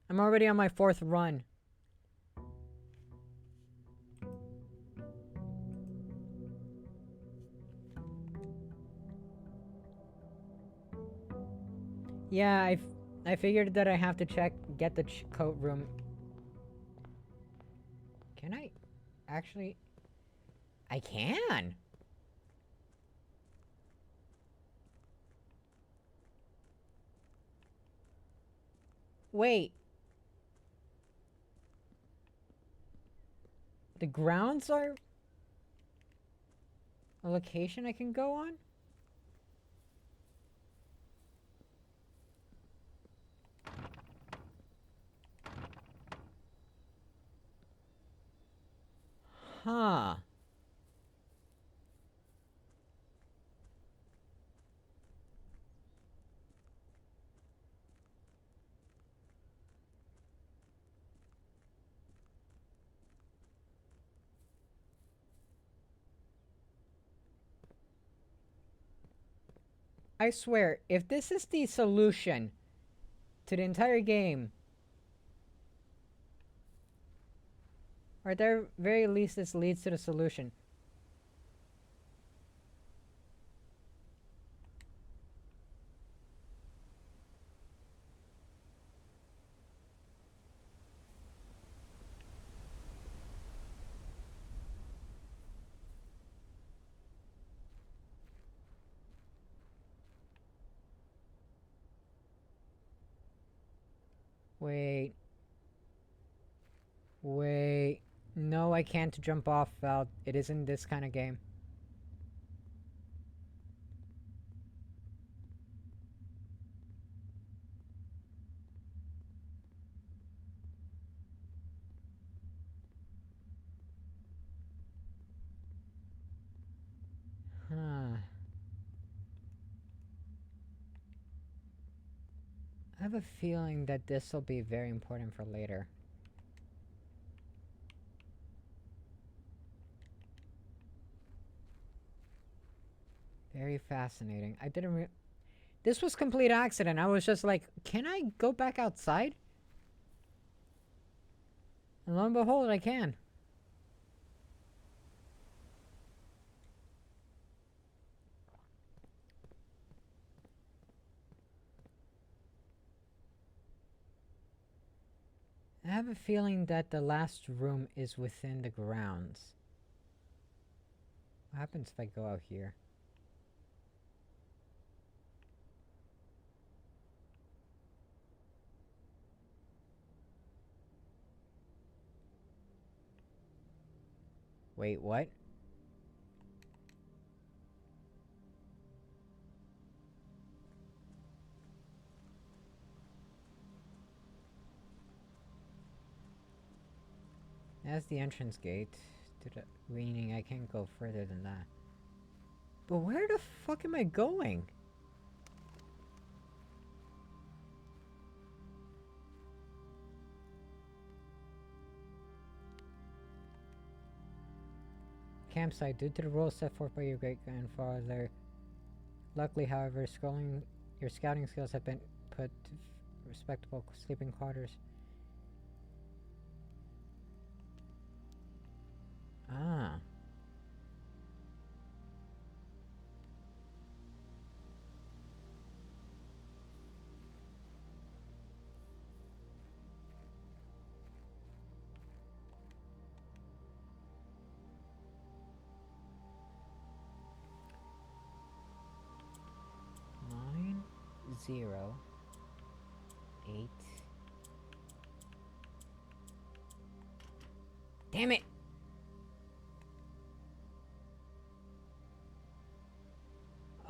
I'm already on my 4th run. Yeah, I figured that I have to get the coat room. Can I actually? I can. Wait. The grounds are a location I can go on? Huh. I swear, if this is the solution to the entire game, or at the very least this leads to the solution. Wait. Wait. No, I can't jump off, Val. It isn't this kind of game. Huh. I have a feeling that this will be very important for later. Very fascinating. I didn't This was complete accident. I was just like, can I go back outside? And lo and behold, I can. I have a feeling that the last room is within the grounds. What happens if I go out here? Wait, what? That's the entrance gate to the meaning I can't go further than that. But where the fuck am I going? Campsite. Due to the rules set forth by your great-grandfather. Luckily, however, your scouting skills have been put to respectable sleeping quarters. Ah. Nine, 0, 8. Damn it!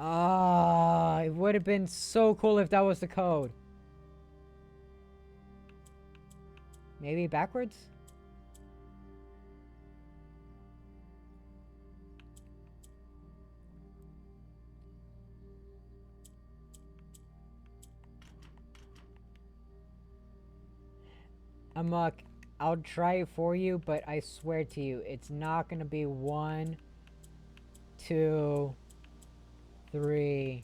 Ah, it would have been so cool if that was the code. Maybe backwards? Amok, I'll try it for you, but I swear to you, it's not gonna be 1, 2, 3,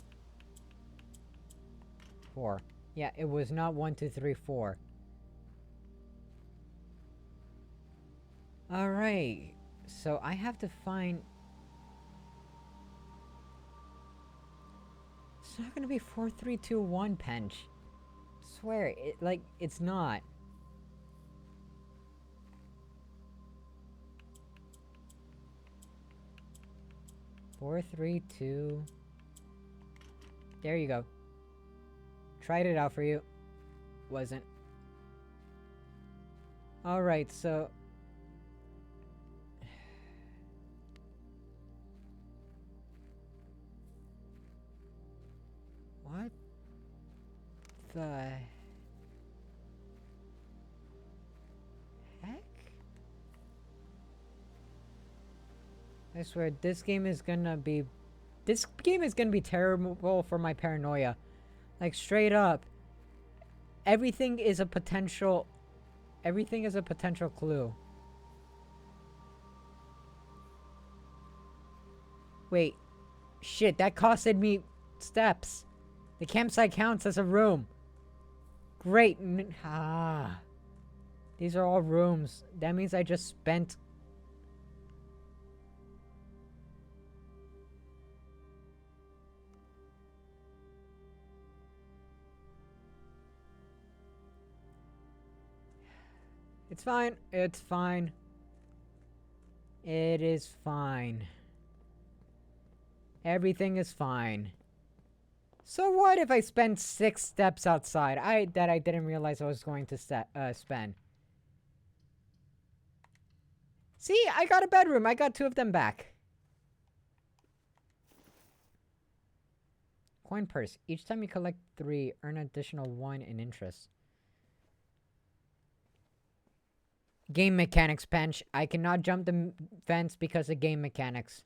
4. Yeah, it was not 1, 2, 3, 4. Alright, so I have to find... It's not gonna be 4, 3, 2, 1, Pench. Swear, it's not. Four, 3, 2. There you go. Tried it out for you. Wasn't. Alright, so... the heck? I swear, this game is gonna be terrible for my paranoia. Like, straight up. Everything is a potential clue. Wait. Shit, that costed me steps. The campsite counts as a room. Great. These are all rooms. That means I just spent... It's fine. It's fine. It is fine. Everything is fine. So what if I spend 6 steps outside? That I didn't realize I was going to spend. See, I got a bedroom. I got 2 of them back. Coin purse. Each time you collect 3, earn additional 1 in interest. Game mechanics, Pench. I cannot jump the fence because of game mechanics.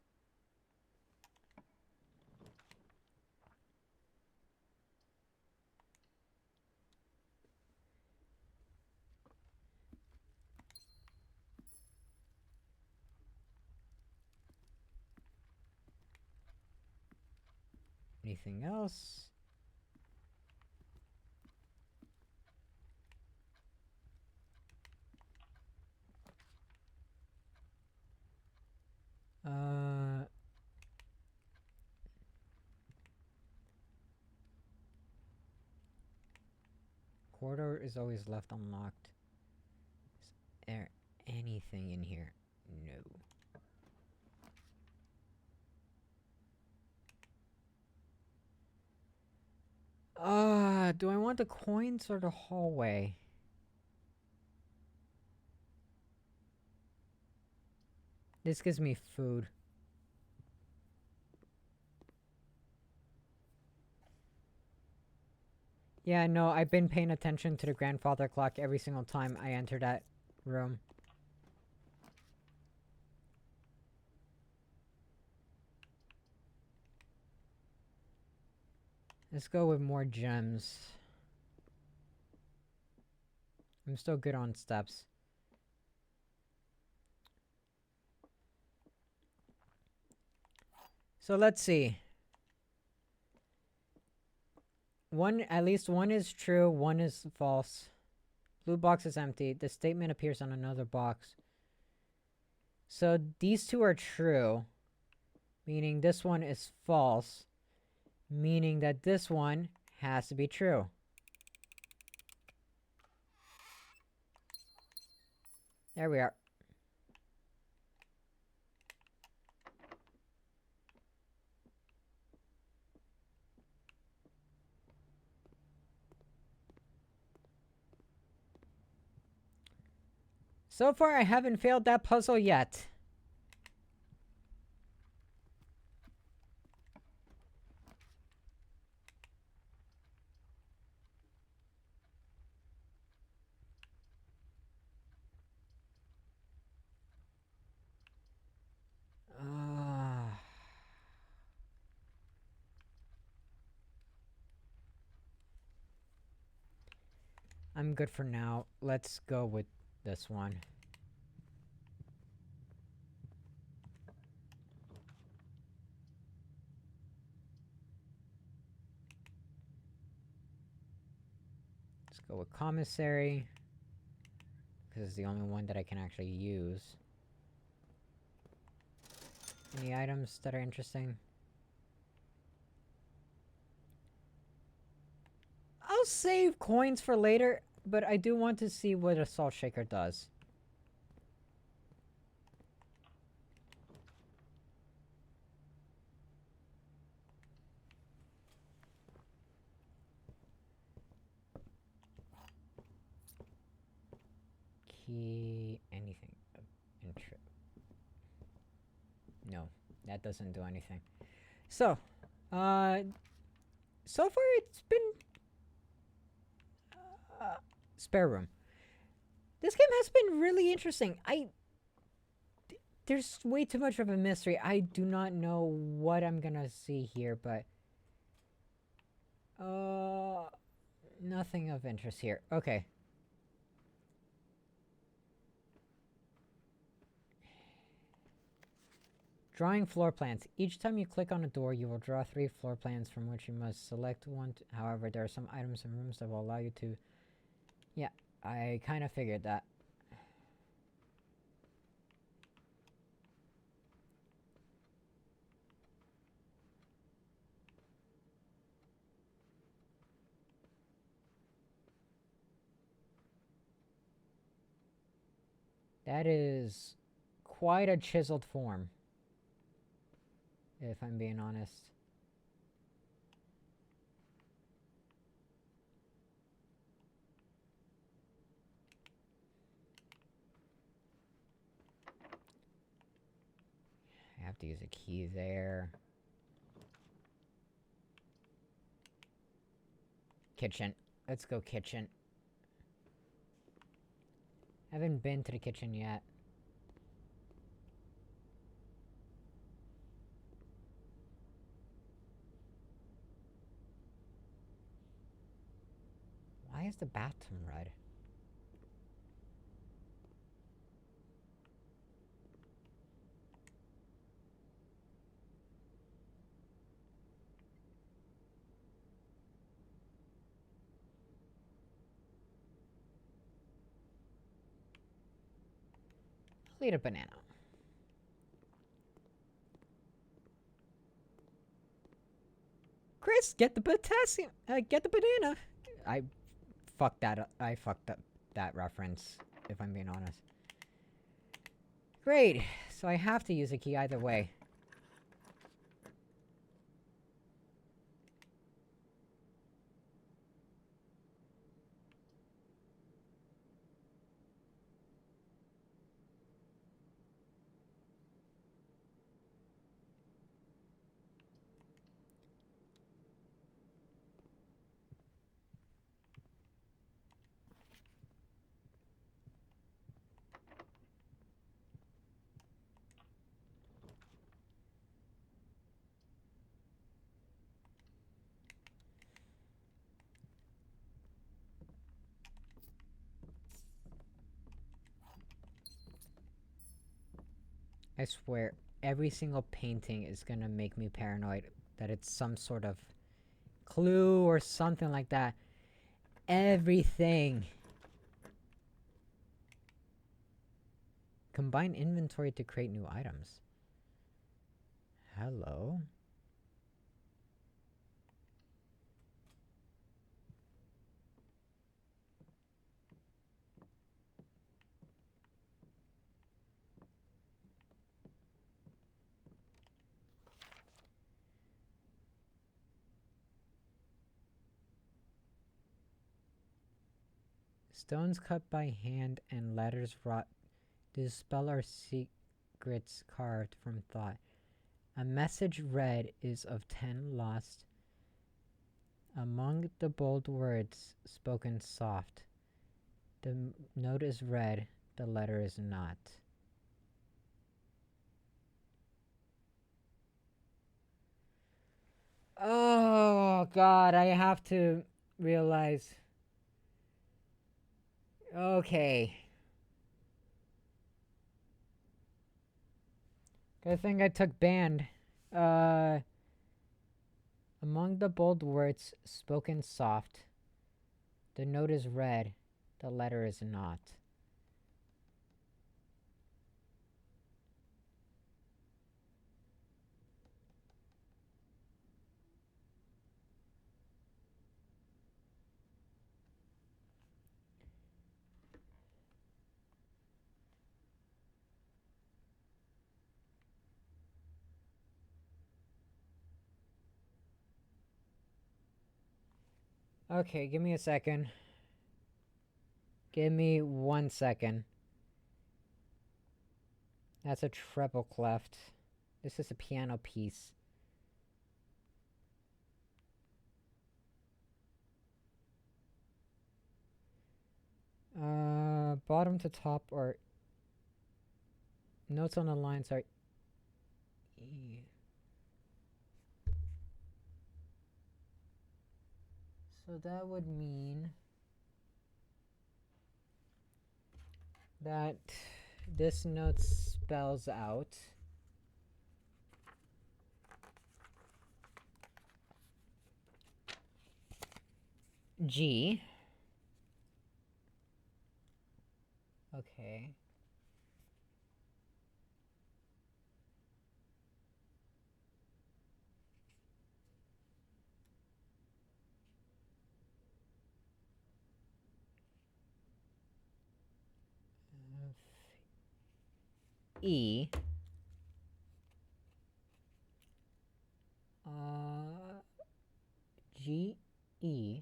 Anything else? Corridor is always left unlocked. Is there anything in here? No. Do I want the coins or the hallway? This gives me food. Yeah, no, I've been paying attention to the grandfather clock every single time I enter that room. Let's go with more gems. I'm still good on steps. So let's see. At least one is true, one is false. Blue box is empty. The statement appears on another box. So these 2 are true, meaning this one is false, meaning that this one has to be true. There we are. So far, I haven't failed that puzzle yet. I'm good for now. Let's go with this one. Let's go with commissary, because it's the only one that I can actually use. Any items that are interesting? I'll save coins for later, but I do want to see what a salt shaker does. Key... anything of interest. No, that doesn't do anything. So, so far it's been spare room. This game has been really interesting. There's way too much of a mystery. I do not know what I'm gonna see here, but nothing of interest here. Okay. Drawing floor plans. Each time you click on a door, you will draw 3 floor plans from which you must select one. However, there are some items and rooms that will allow you to... Yeah, I kind of figured that. That is quite a chiseled form, if I'm being honest. I have to use a key there. Kitchen. Let's go kitchen. Haven't been to the kitchen yet. Why is the bathroom red? I'll eat a banana. Chris, get the potassium. Get the banana. I fucked that up. I fucked up that reference, if I'm being honest. Great. So I have to use a key either way. I swear, every single painting is gonna make me paranoid that it's some sort of clue or something like that. Everything. Combine inventory to create new items. Hello? Stones cut by hand and letters wrought dispel our secrets carved from thought. A message read is of 10 lost. Among the bold words spoken soft. The note is read, the letter is not. Oh god, I have to realize. Okay. Good thing I took band. Among the bold words spoken soft. The note is read, the letter is not. Okay, give me a second. Give me 1 second. That's a treble clef. This is a piano piece. Bottom to top or notes on the lines are E. So that would mean that this note spells out G. Okay. E. Uh, G. E.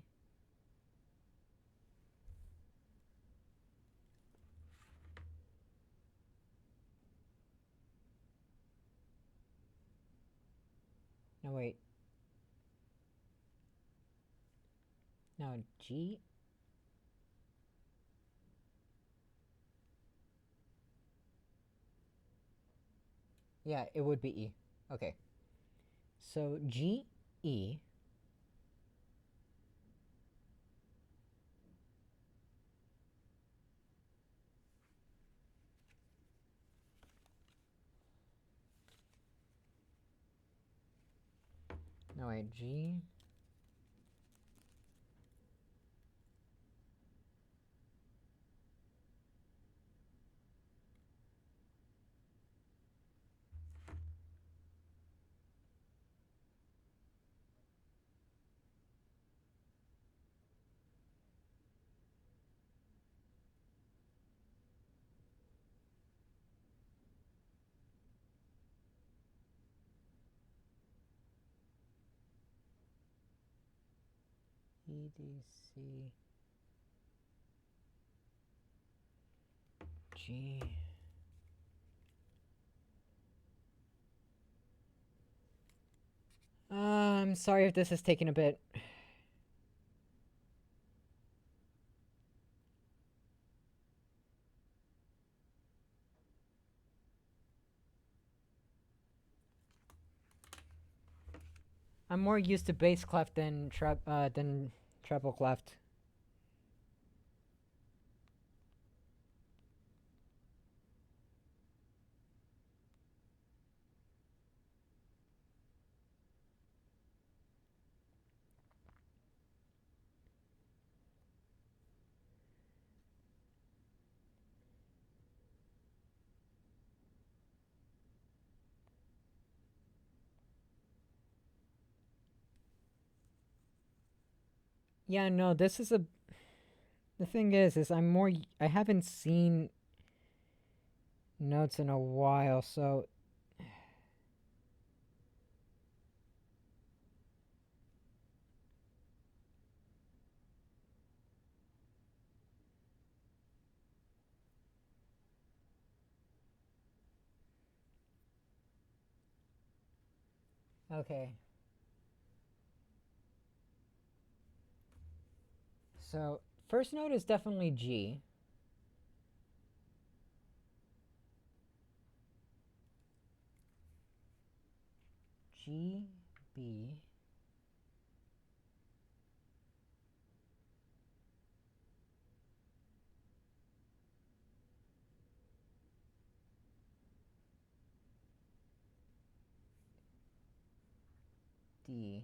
No, wait. No, G. Yeah, it would be E. Okay. So G. E. No, wait. G. E. D. C. G. I'm sorry if this is taking a bit. I'm more used to bass clef than treble clef. Yeah, no, this is a. The thing is I haven't seen notes in a while, so. Okay. So, first note is definitely G. G, B. D.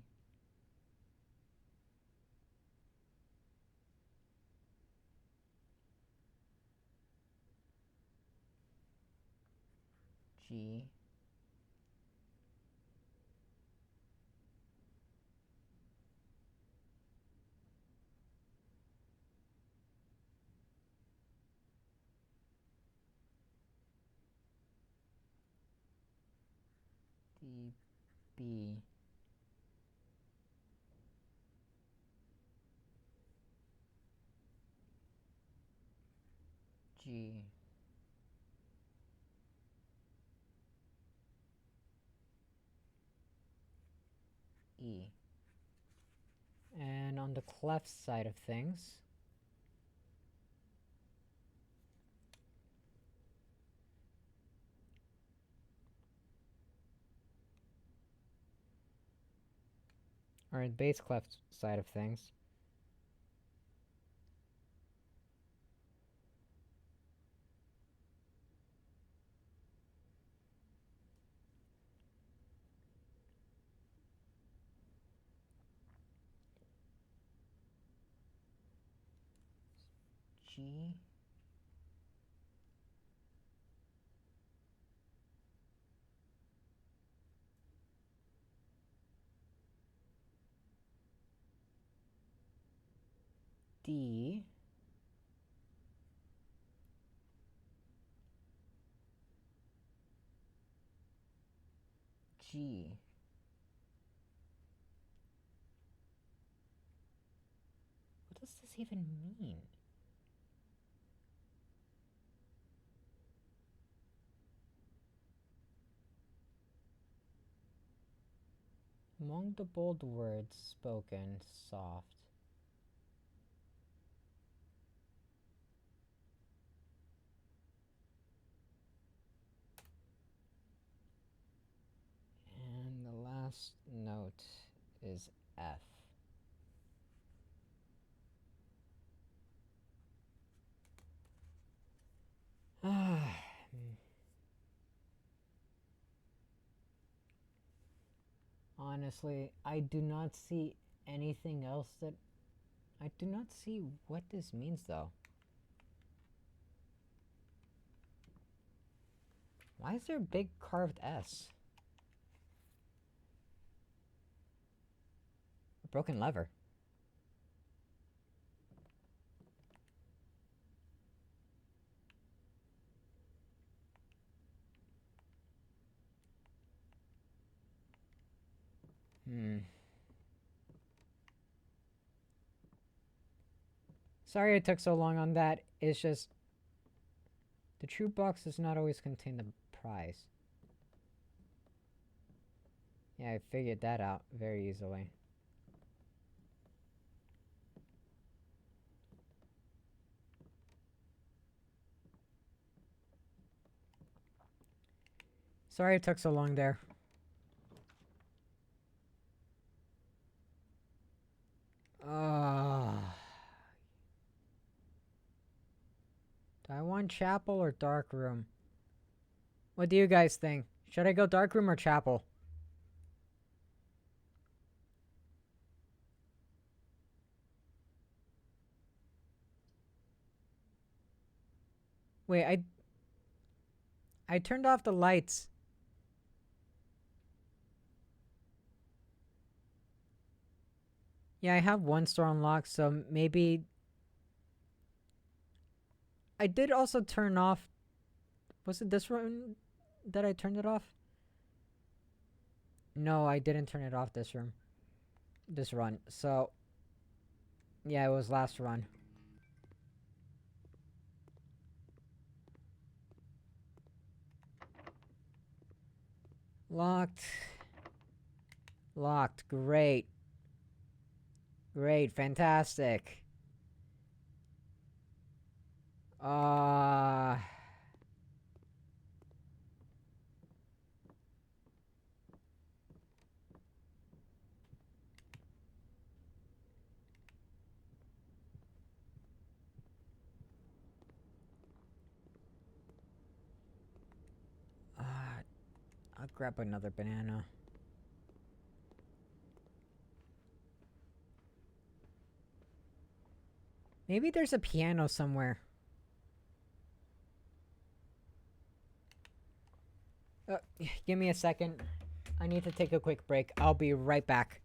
G. D. B. G. E. And on the clef side of things, Or bass clef side of things. G. D. G. What does this even mean? Among the bold words spoken, soft. And the last note is F. Honestly, I do not see anything else that... I do not see what this means, though. Why is there a big carved S? A broken lever. Sorry it took so long on that. It's just... the true box does not always contain the prize. Yeah, I figured that out very easily. Sorry it took so long there. Do I want chapel or dark room? What do you guys think? Should I go dark room or chapel? Wait, I turned off the lights. Yeah, I have one store unlocked, so maybe... I did also turn off... Was it this room that I turned it off? No, I didn't turn it off this room. This run. So... yeah, it was last run. Locked. Locked. Great. Great. Fantastic. I'll grab another banana. Maybe there's a piano somewhere. Give me a second. I need to take a quick break. I'll be right back.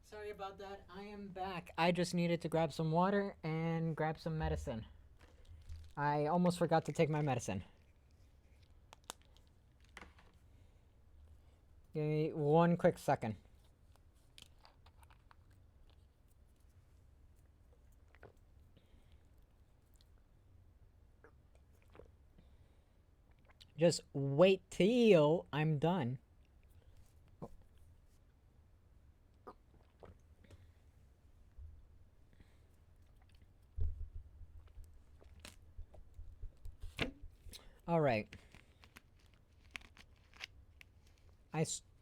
Sorry about that. I am back. I just needed to grab some water and grab some medicine. I almost forgot to take my medicine. Give me one quick second. Just wait till I'm done. All right.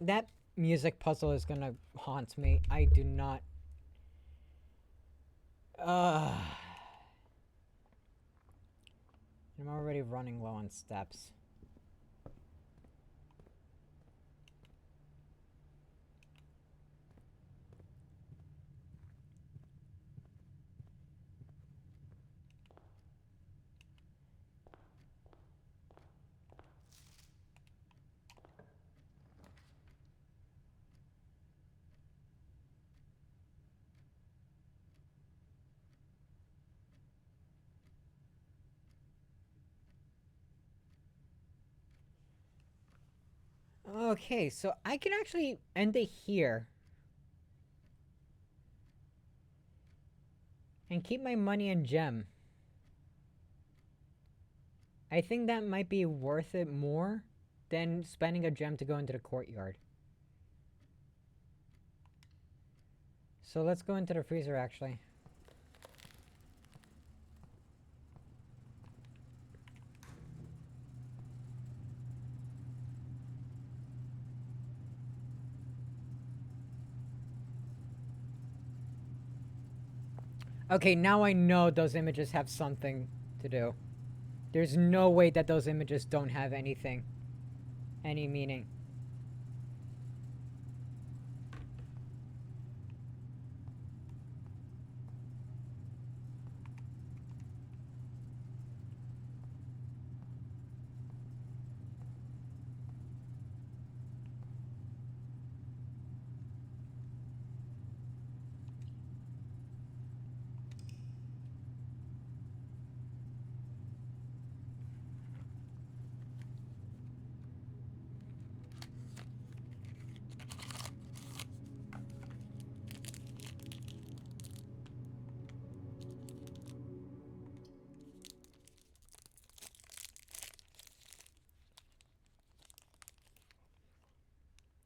That music puzzle is gonna haunt me. I do not. I'm already running low on steps. Okay, so I can actually end it here. And keep my money and gem. I think that might be worth it more than spending a gem to go into the courtyard. So let's go into the freezer actually. Okay, now I know those images have something to do. There's no way that those images don't have anything. Any meaning.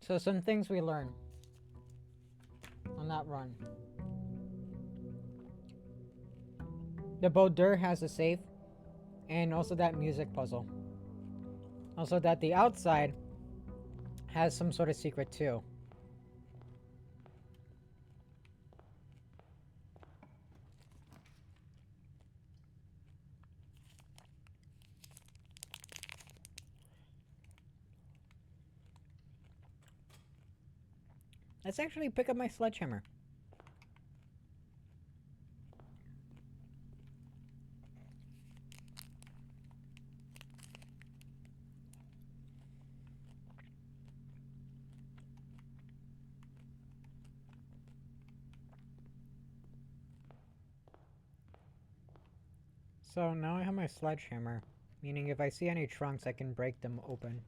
So some things we learn on that run. The Baudur has a safe, and also that music puzzle. Also that the outside has some sort of secret too. Let's actually pick up my sledgehammer. So now I have my sledgehammer, meaning if I see any trunks, I can break them open.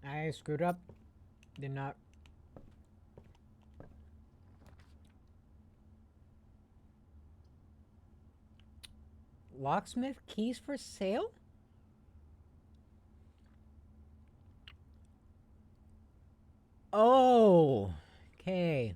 I screwed up. Did not. Locksmith keys for sale? Oh, okay.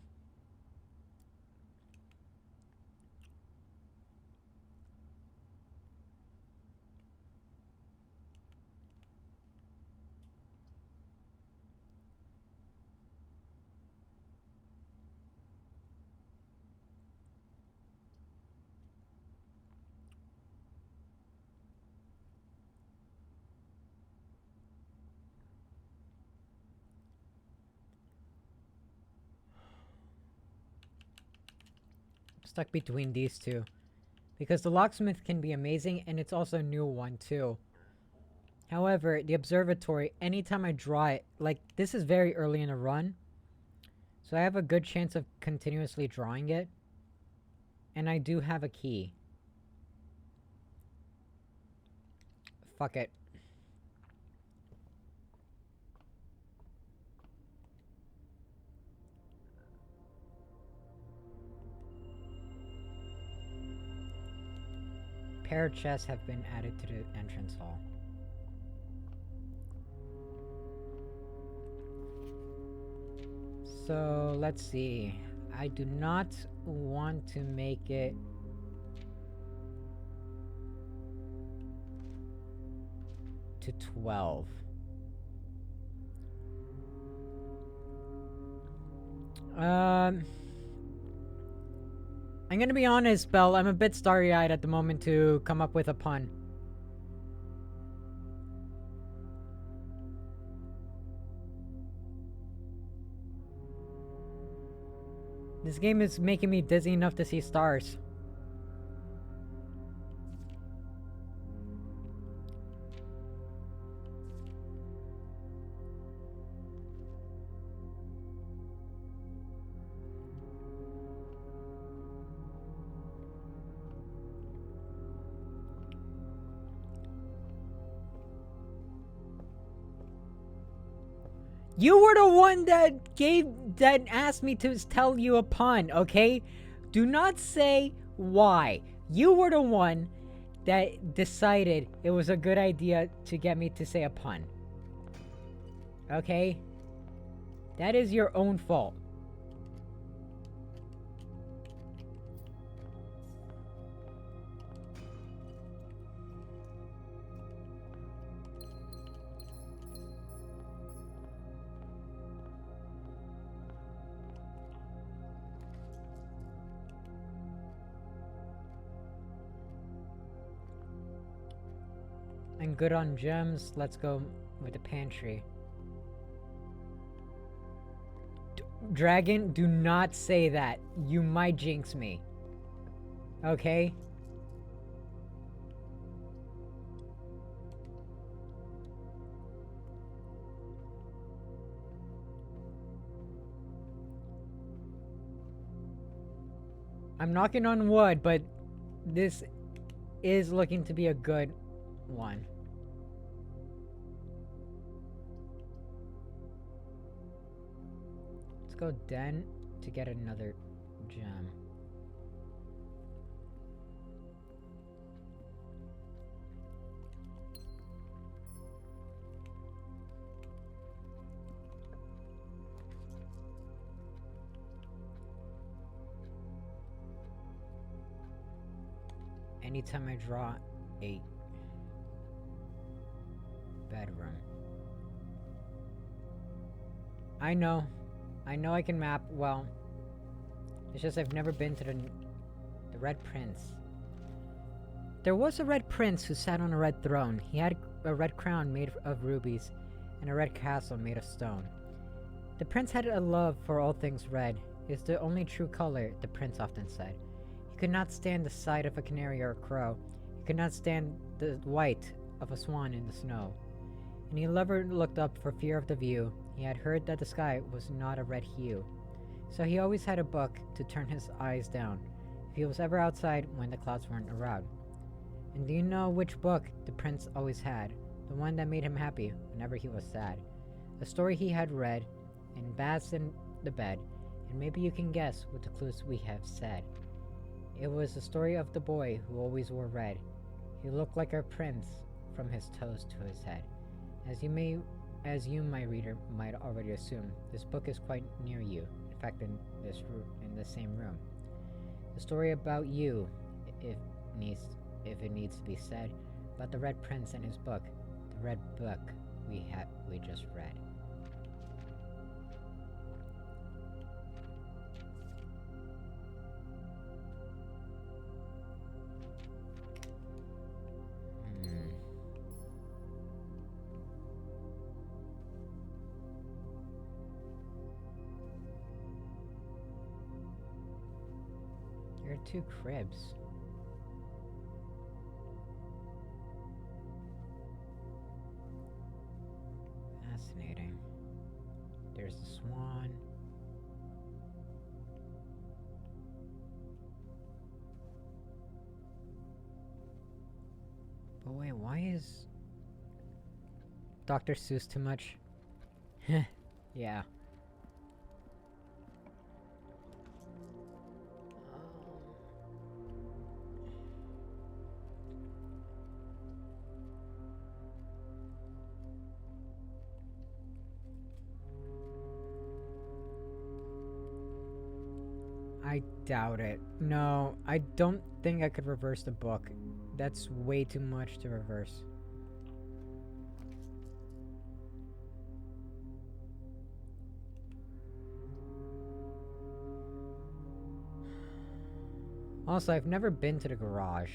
Stuck between these two. Because the locksmith can be amazing, and it's also a new one too. However, the observatory, anytime I draw it, like, this is very early in the run. So I have a good chance of continuously drawing it. And I do have a key. Fuck it. Pair of chests have been added to the entrance hall. So, let's see. I do not want to make it to 12. I'm gonna be honest, Belle. I'm a bit starry-eyed at the moment to come up with a pun. This game is making me dizzy enough to see stars. You were the one that asked me to tell you a pun, okay? Do not say why. You were the one that decided it was a good idea to get me to say a pun. Okay? That is your own fault. And good on gems, let's go with the pantry. Dragon, do not say that. You might jinx me. Okay? I'm knocking on wood, but this is looking to be a good one. Let's go den to get another gem. Anytime I draw a bedroom. I know I can map well. It's just I've never been to the Red Prince. There was a Red Prince who sat on a red throne. He had a red crown made of rubies and a red castle made of stone. The prince had a love for all things red. It is the only true color, the prince often said. He could not stand the sight of a canary or a crow. He could not stand the white of a swan in the snow. And he never looked up for fear of the view. He had heard that the sky was not a red hue. So he always had a book to turn his eyes down, if he was ever outside when the clouds weren't around. And do you know which book the prince always had? The one that made him happy whenever he was sad. A story he had read, and bathed in the bed, and maybe you can guess what the clues we have said. It was the story of the boy who always wore red. He looked like a prince from his toes to his head. As you, my reader, might already assume, this book is quite near you. In fact, in the same room. The story about you, if it needs to be said, about the Red Prince and his book, the Red Book we just read. There are 2 cribs. Fascinating. There's the swan. But wait, why is Dr. Seuss too much? Yeah. I doubt it. No, I don't think I could reverse the book. That's way too much to reverse. Also, I've never been to the garage.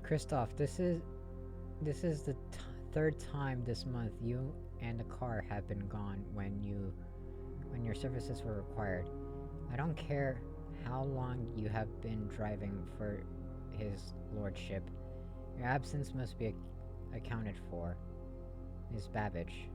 Christoph, this is the 3rd time this month you and the car have been gone when your services were required. I don't care how long you have been driving for his lordship. Your absence must be accounted for. Miss Babbage.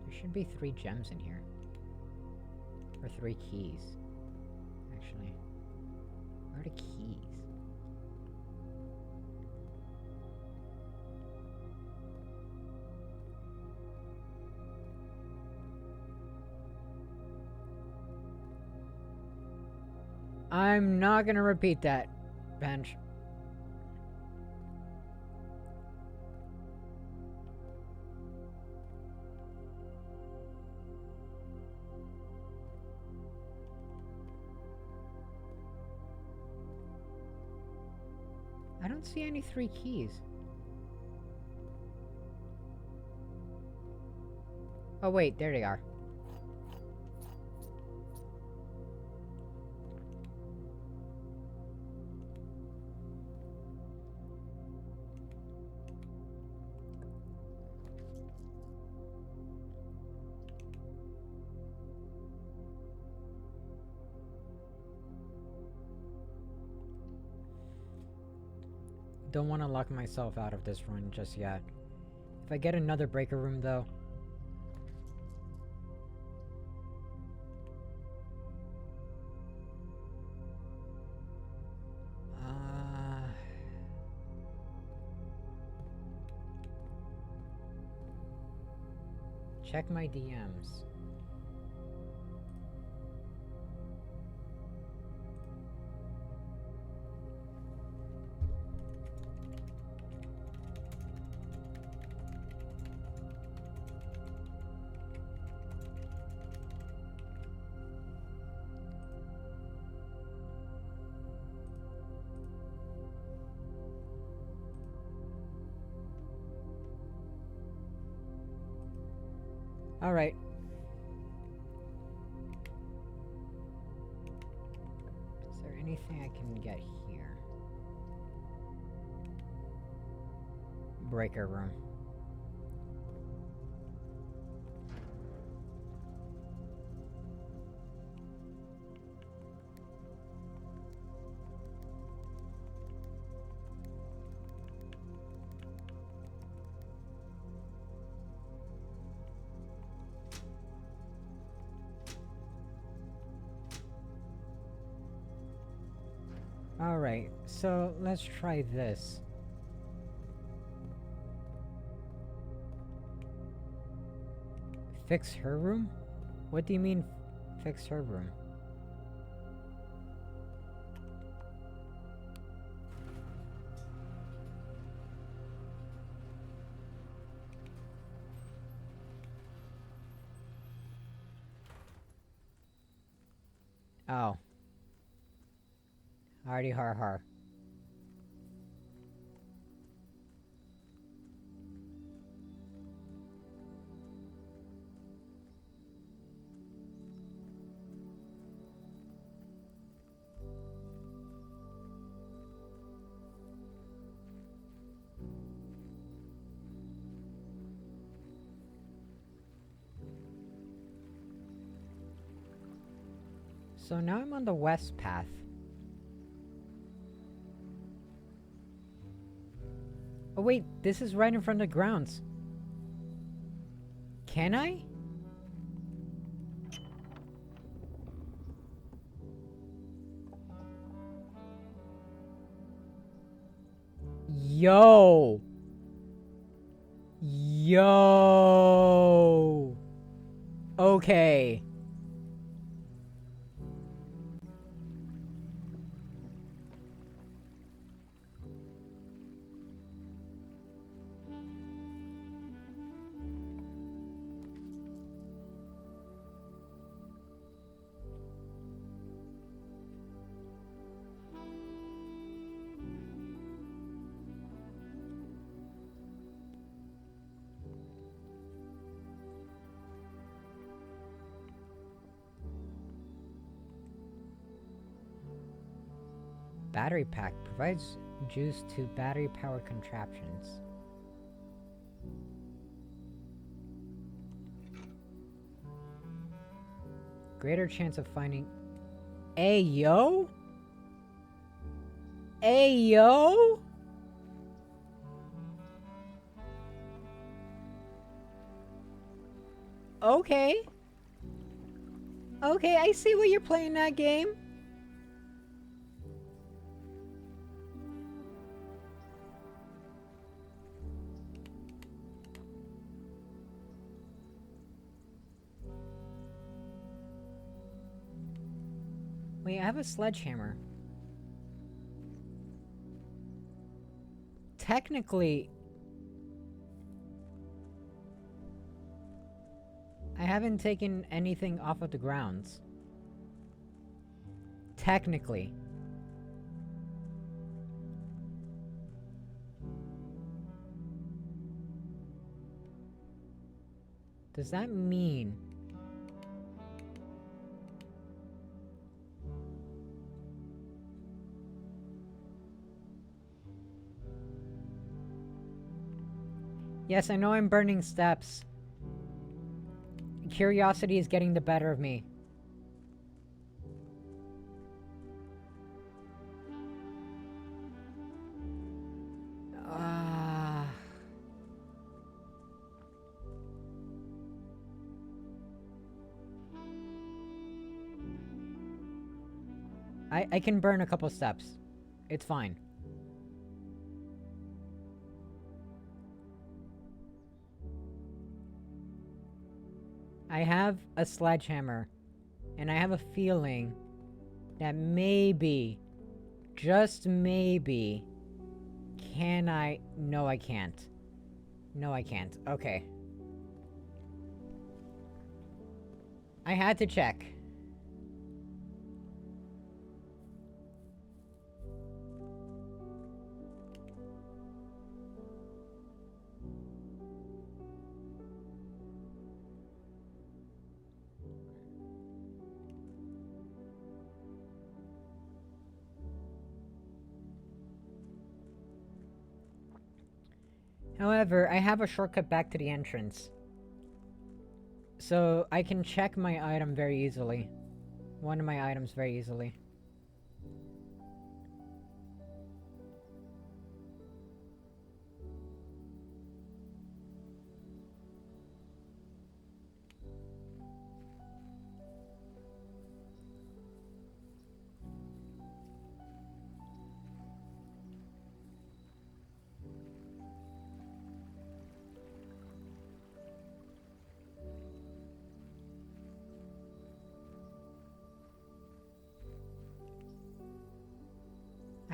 There should be 3 gems in here. Or 3 keys. Actually. Where are the keys? I'm not gonna repeat that, Bench. I don't see any 3 keys. Oh wait, there they are. Don't want to lock myself out of this run just yet. If I get another breaker room though... Check my DMs. Alright. Is there anything I can get here? Breaker room. Alright, so let's try this. Fix her room? What do you mean, fix her room? Oh. Hardy har har. So now I'm on the west path. Oh wait, this is right in front of the grounds. Can I? Yo! Yo! Okay. Battery pack provides juice to battery powered contraptions. Greater chance of finding. Ayo? Ayo? Okay. Okay, I see what you're playing that game. Wait, I have a sledgehammer. Technically, I haven't taken anything off of the grounds. Technically. Does that mean... Yes, I know I'm burning steps. Curiosity is getting the better of me. I can burn a couple steps. It's fine. I have a sledgehammer, and I have a feeling that maybe, just maybe, can I... No, I can't. No, I can't. Okay. I had to check. However, I have a shortcut back to the entrance. So, I can check my item very easily. One of my items very easily.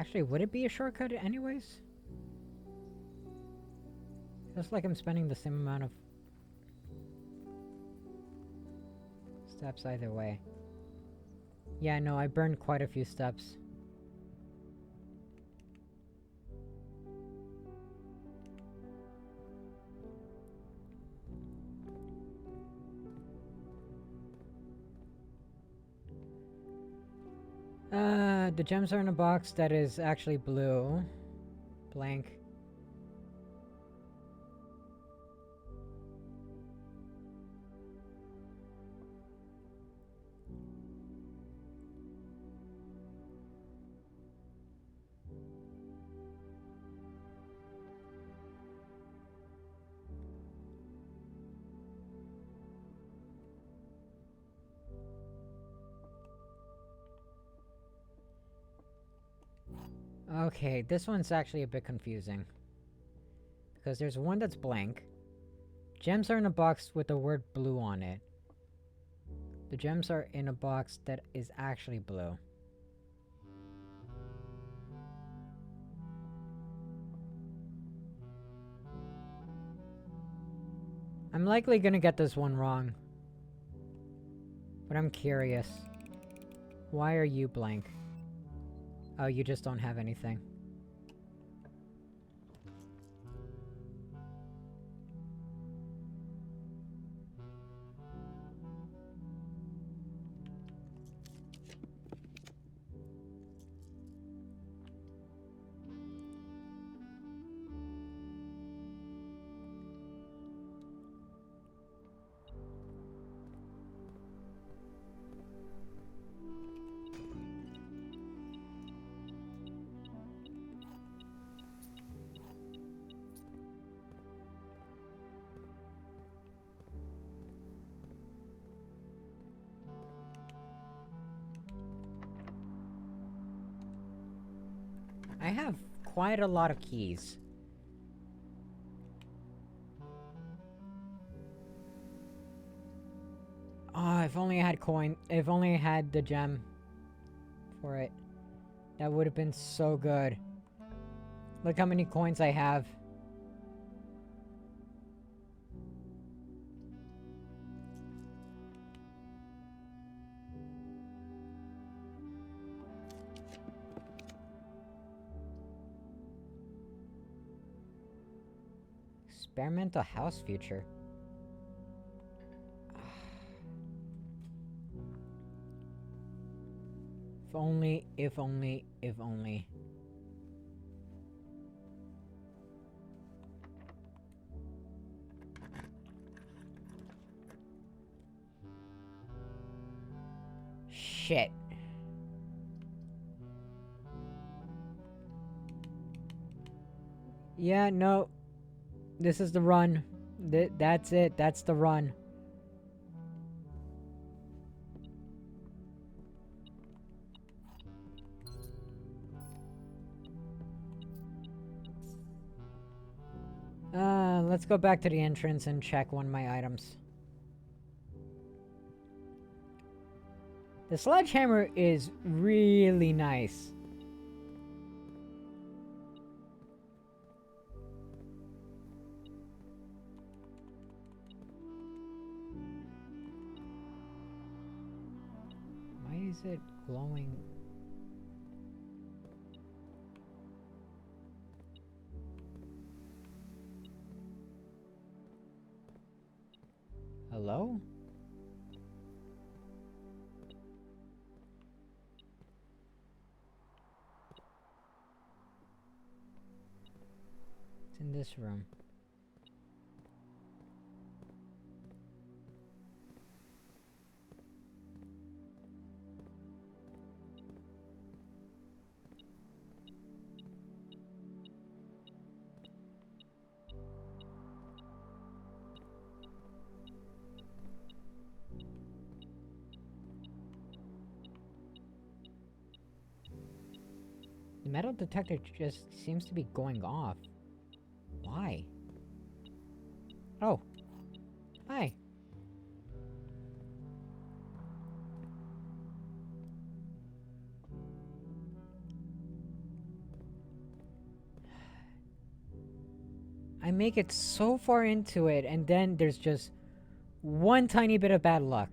Actually, would it be a shortcut anyways? Feels like I'm spending the same amount of steps either way. Yeah, no, I burned quite a few steps. The gems are in a box that is actually blue. Blank. Okay, this one's actually a bit confusing. Because there's one that's blank. Gems are in a box with the word blue on it. The gems are in a box that is actually blue. I'm likely gonna get this one wrong. But I'm curious. Why are you blank? Oh, you just don't have anything. I have quite a lot of keys. Oh, if only I had coin. If only I had the gem for it. That would have been so good. Look how many coins I have. Experimental house feature. If only, if only, if only. Shit. Yeah, no. This is the run. That's it. That's the run. Let's go back to the entrance and check one of my items. The sledgehammer is really nice. Why is it glowing? Hello? It's in this room. The metal detector just seems to be going off. Why? Oh. Hi. I make it so far into it, and then there's just one tiny bit of bad luck.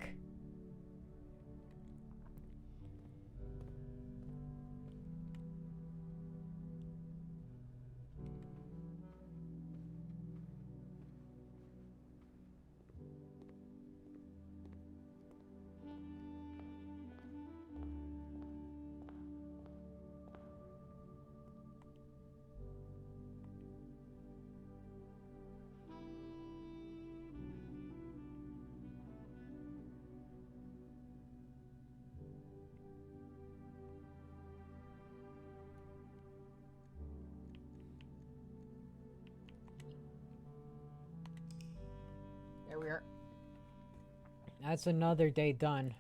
There we are. That's another day done.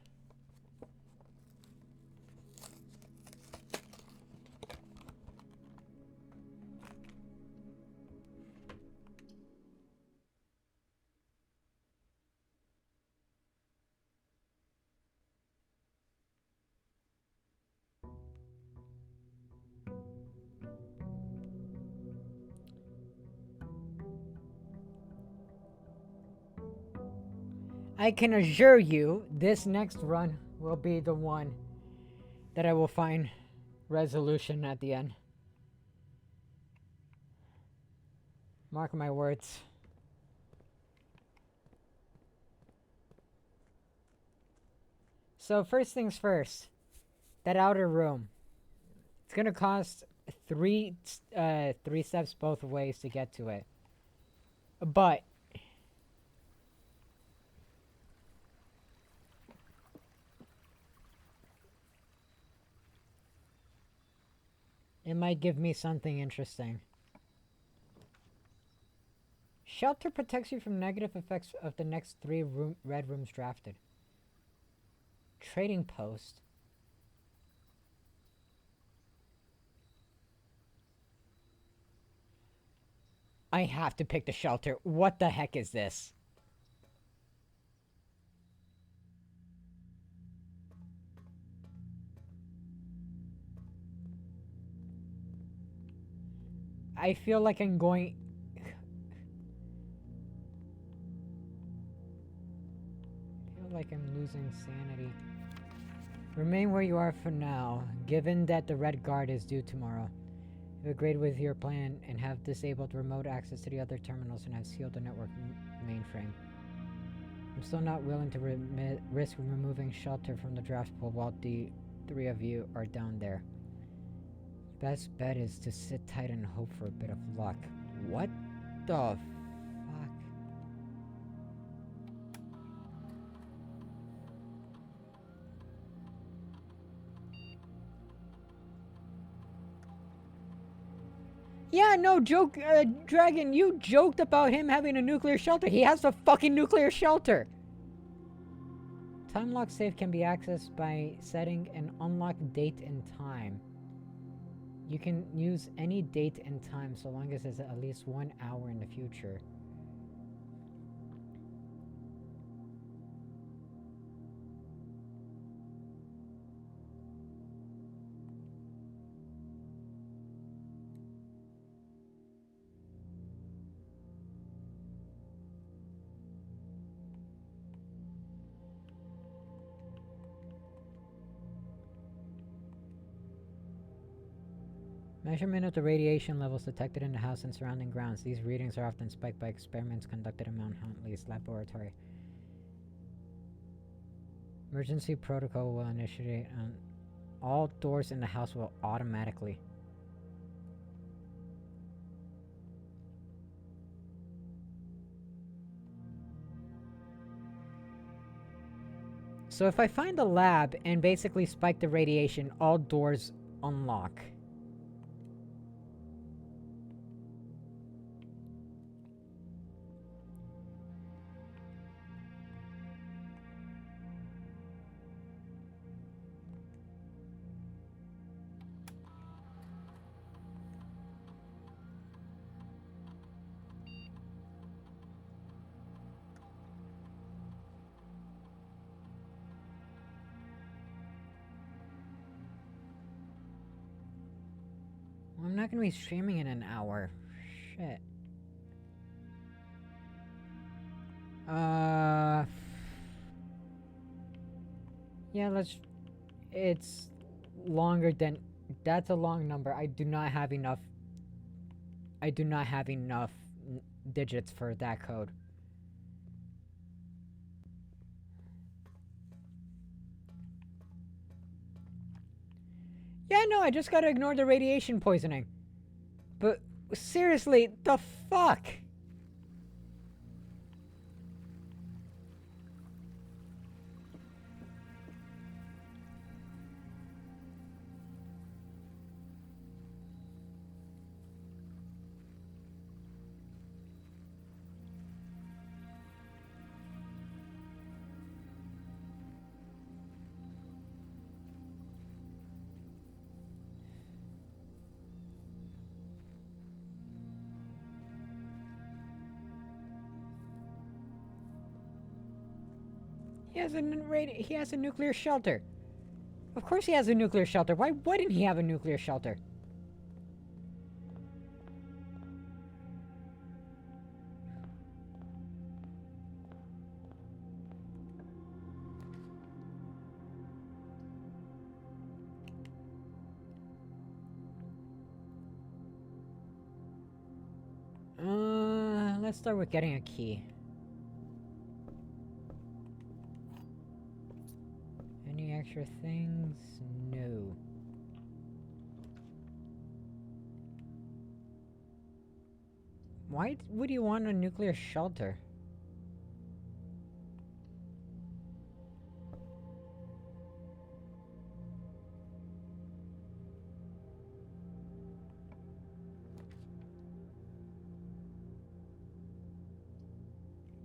I can assure you, this next run will be the one that I will find resolution at the end. Mark my words. So first things first, that outer room. It's gonna cost three steps both ways to get to it. But it might give me something interesting. Shelter protects you from negative effects of the next three red rooms drafted. Trading post. I have to pick the shelter. What the heck is this? I feel like I'm going... I feel like I'm losing sanity. Remain where you are for now, given that the Red Guard is due tomorrow. You've agreed with your plan and have disabled remote access to the other terminals and have sealed the network mainframe. I'm still not willing to risk removing shelter from the draft pool while the three of you are down there. Best bet is to sit tight and hope for a bit of luck. What the fuck? Yeah, no joke, Dragon, you joked about him having a nuclear shelter. He has a fucking nuclear shelter! Time lock safe can be accessed by setting an unlock date and time. You can use any date and time so long as it's at least 1 hour in the future. Measurement of the radiation levels detected in the house and surrounding grounds. These readings are often spiked by experiments conducted in Mount Huntley's laboratory. Emergency protocol will initiate on all doors in the house will automatically. So if I find a lab and basically spike the radiation, all doors unlock. I'm not gonna be streaming in an hour. Shit. Uh. Yeah, let's. It's longer than. That's a long number. I do not have enough. I do not have enough digits for that code. Yeah, no, I just gotta ignore the radiation poisoning. But seriously, the fuck? He has a nuclear shelter. Of course he has a nuclear shelter. Why wouldn't he have a nuclear shelter? Let's start with getting a key. Any extra things? No. Why would you want a nuclear shelter?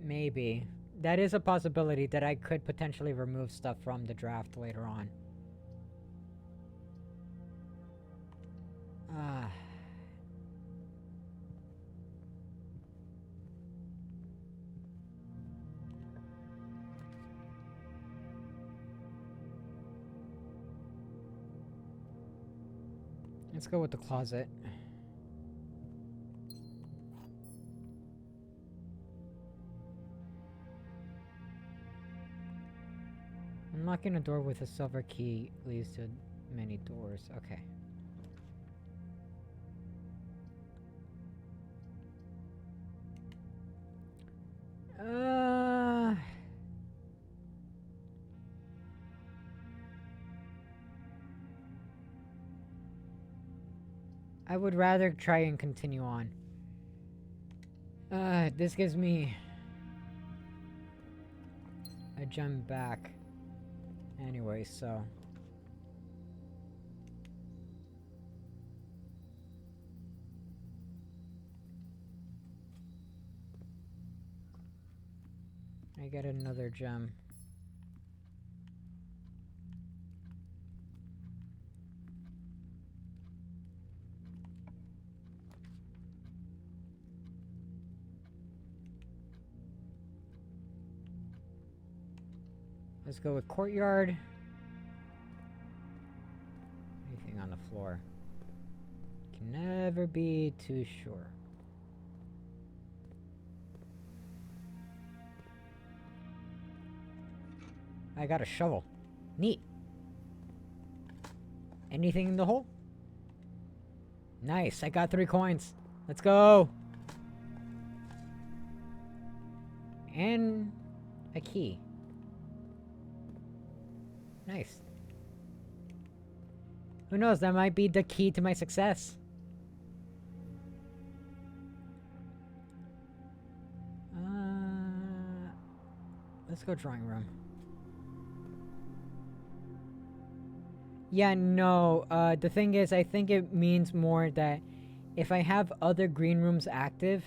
Maybe. That is a possibility that I could potentially remove stuff from the draft later on. Ah. Let's go with the closet. Unlocking a door with a silver key leads to many doors. Okay. I would rather try and continue on. This gives me a jump back. Anyway, so. I get another gem. Let's go with courtyard. Anything on the floor. Can never be too sure. I got a shovel. Neat. Anything in the hole? Nice, I got 3 coins. Let's go. And a key. Nice. Who knows, that might be the key to my success. Let's go drawing room. Yeah, no, the thing is, I think it means more that if I have other green rooms active,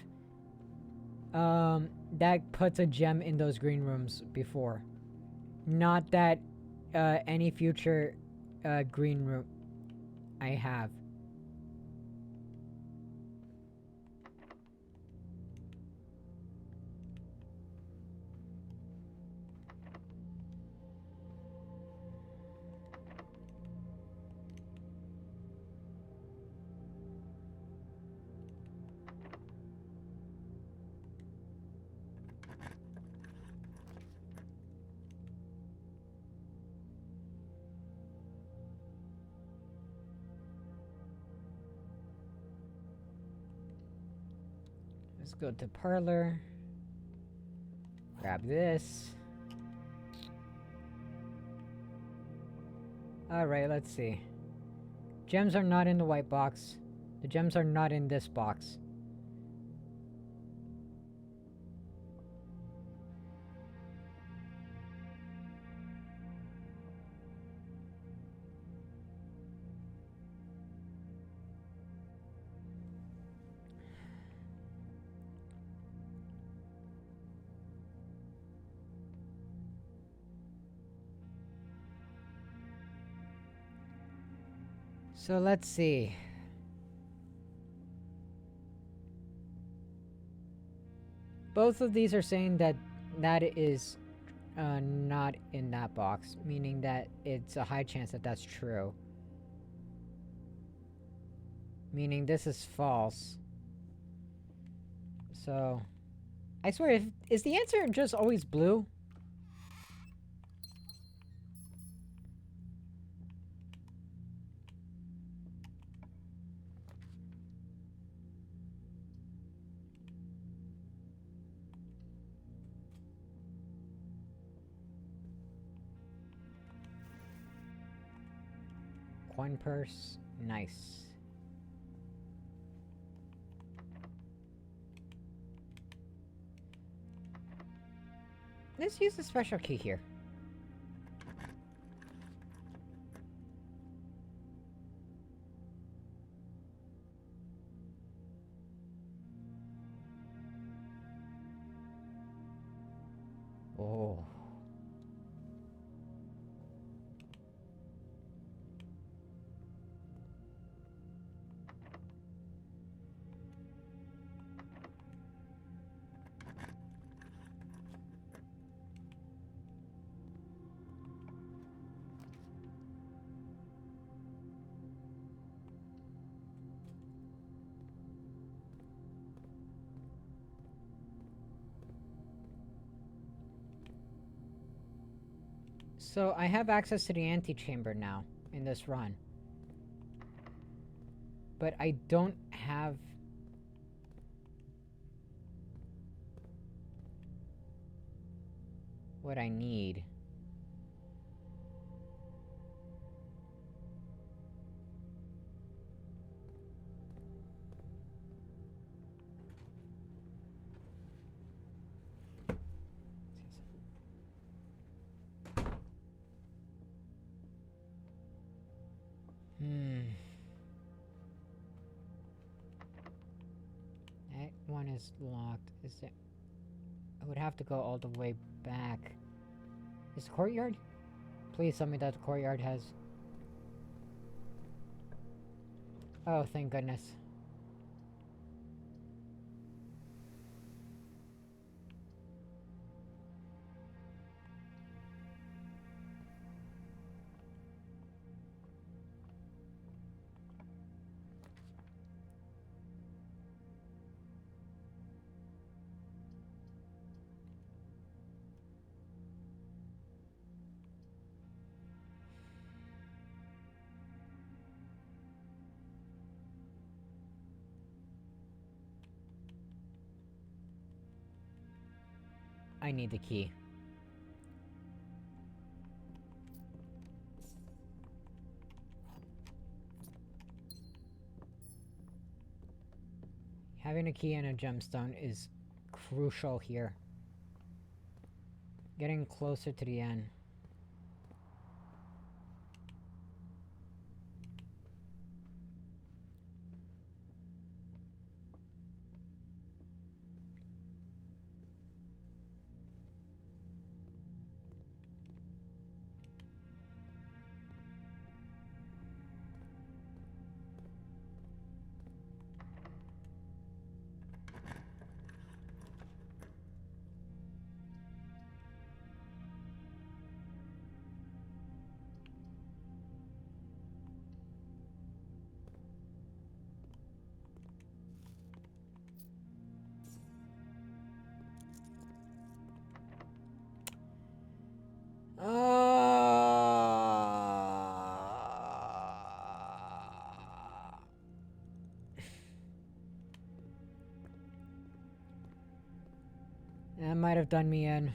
that puts a gem in those green rooms before. Not that any future green room I have. Let's go to parlor. Grab this. Alright, let's see. Gems are not in the white box. The gems are not in this box. So let's see. Both of these are saying that that is not in that box, meaning that it's a high chance that that's true. Meaning this is false. So, I swear, is the answer just always blue? Coin purse, nice. Let's use the special key here. Oh. So I have access to the antechamber now in this run. But I don't have what I need. That one is locked. Is it? I would have to go all the way back. Is the courtyard? Please tell me that the courtyard has... Oh, thank goodness. I need the key. Having a key and a gemstone is crucial here. Getting closer to the end. That might have done me in.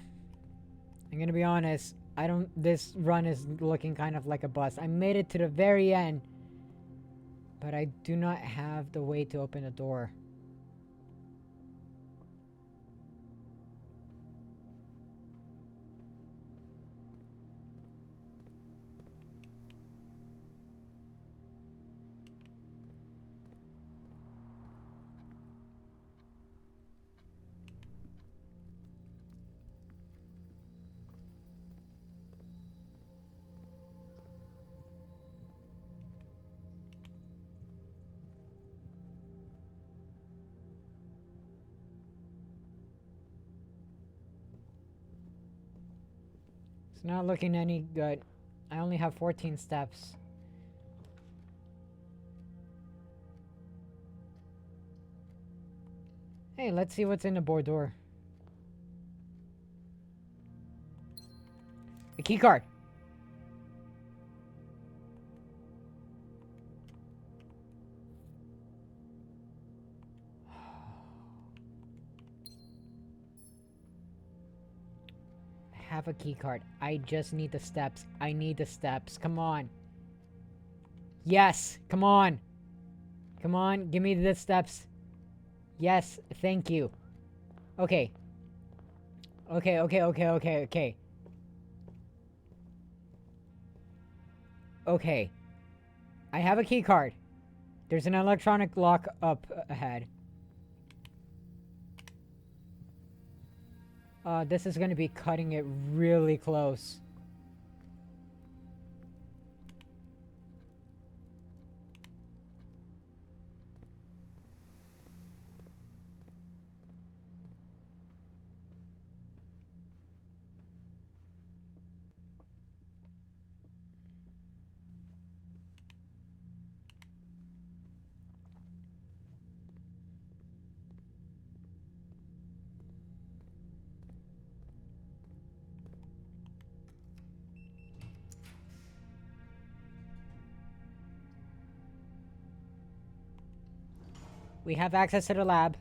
I'm gonna be honest. This run is looking kind of like a bust. I made it to the very end, but I do not have the way to open the door. It's not looking any good. I only have 14 steps. Hey, let's see what's in the board door. A key card. I have a key card. I just need the steps. I need the steps. Come on. Yes, come on. Come on, give me the steps. Yes, thank you. Okay. Okay. Okay. I have a key card. There's an electronic lock up ahead. This is gonna be cutting it really close. We have access to the lab.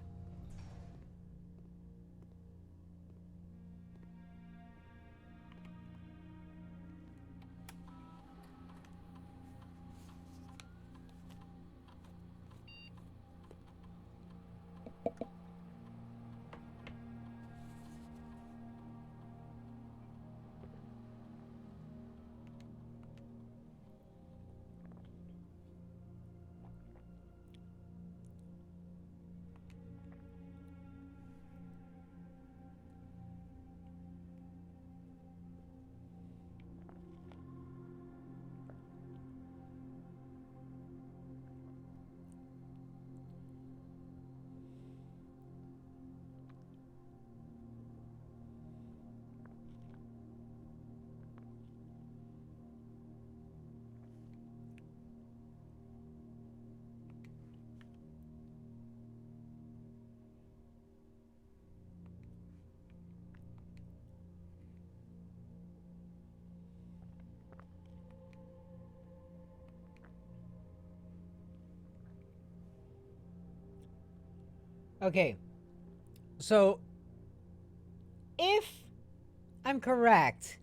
Okay. So, if I'm correct,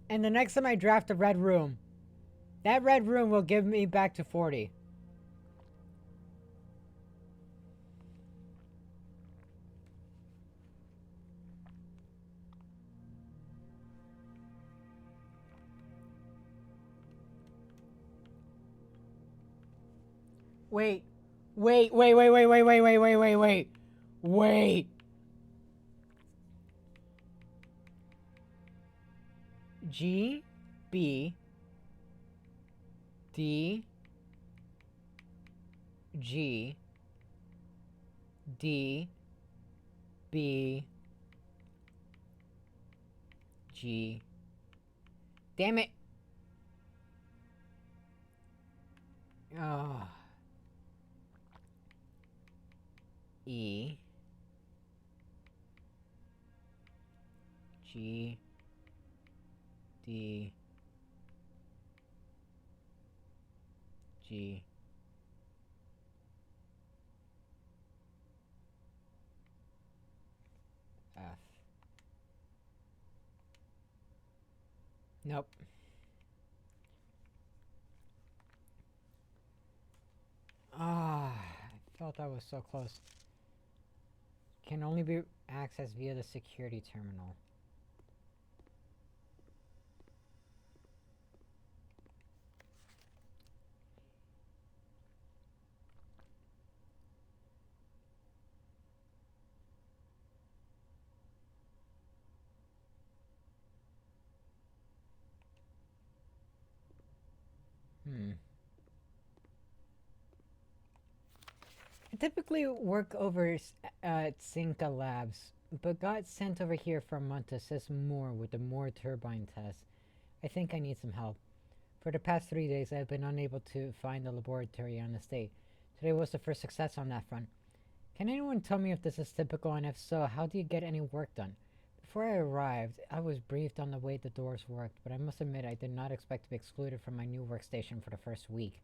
and the next time I draft a red room, that red room will give me back to 40. Wait. Wait. G, B, D, G, D, B, G. Damn it. Oh. E, G, D, G. Nope. Ah, I felt I was so close. Can only be accessed via the security terminal. I typically work over at Cinca Labs, but got sent over here for a month to assist more with the Moore turbine test. I think I need some help. For the past 3 days, I have been unable to find the laboratory on the state. Today was the first success on that front. Can anyone tell me if this is typical, and if so, how do you get any work done? Before I arrived, I was briefed on the way the doors worked, but I must admit I did not expect to be excluded from my new workstation for the first week.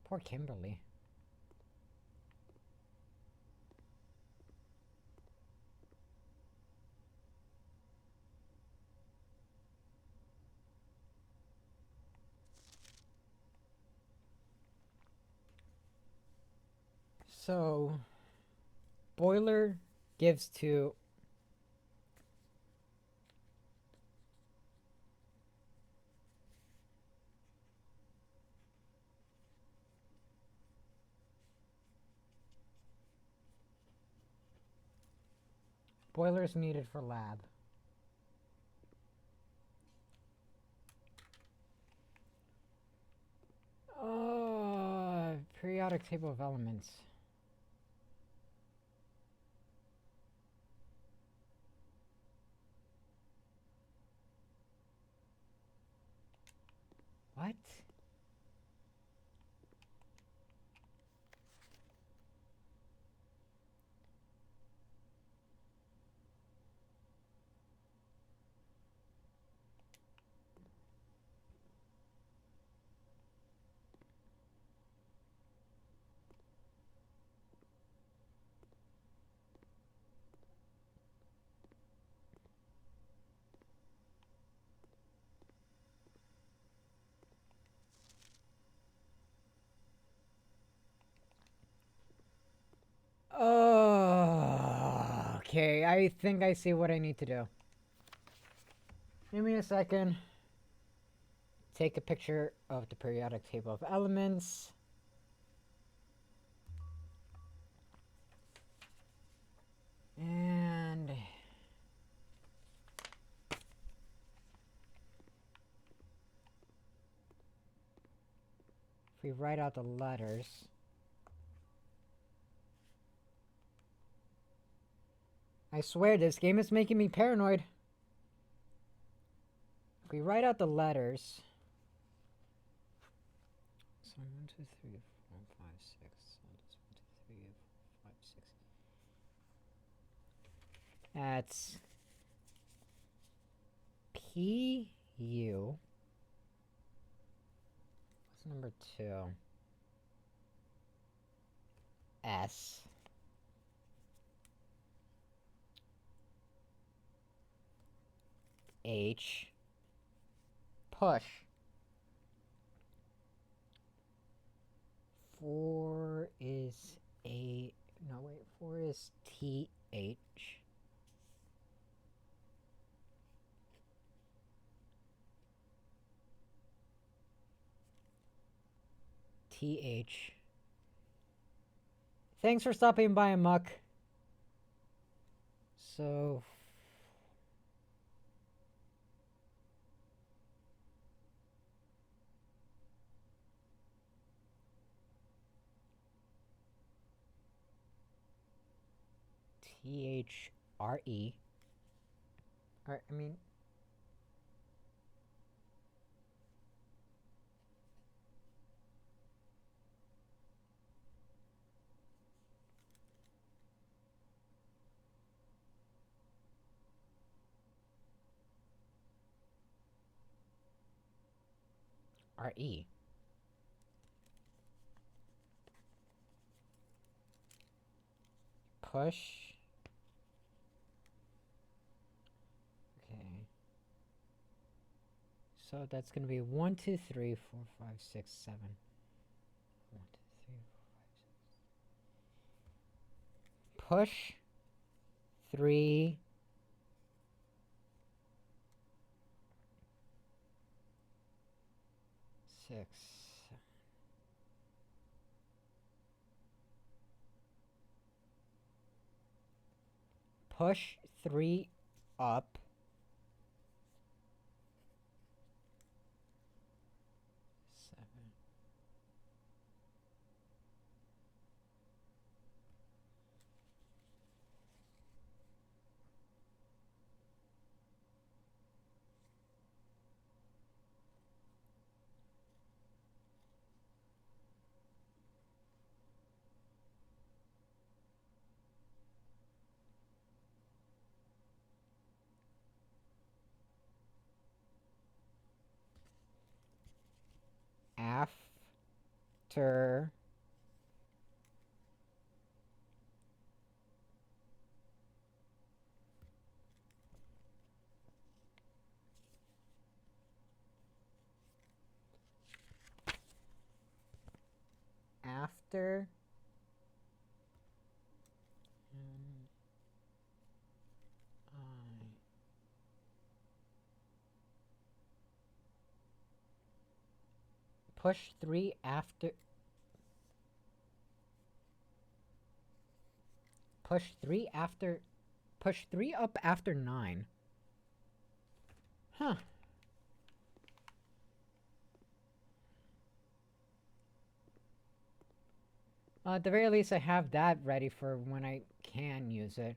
Poor Kimberly. So, boiler gives to boilers needed for lab. Periodic table of elements. What? Oh, okay. I think I see what I need to do. Give me a second. Take a picture of the periodic table of elements. And if we write out the letters. I swear this game is making me paranoid. If we write out the letters. So 1, 2, 3, 4, 5, 6. So that's 1, 2, 3, 4, 5, 6. That's P U. What's number 2? S. H. Push. 4 is A. No, wait. 4 is TH. TH. Thanks for stopping by, Muck. So. THRE. Or, I mean. RE. Push. Okay. So that's gonna be 1, 2, 3, 4, 5, 6, 7. 1, 2, 3, 4, 5, 6. Push 3. Six. Push 3 up. 7. After after push 3 after push 3 after push 3 up after 9. Huh. At the very least I have that ready for when I can use it.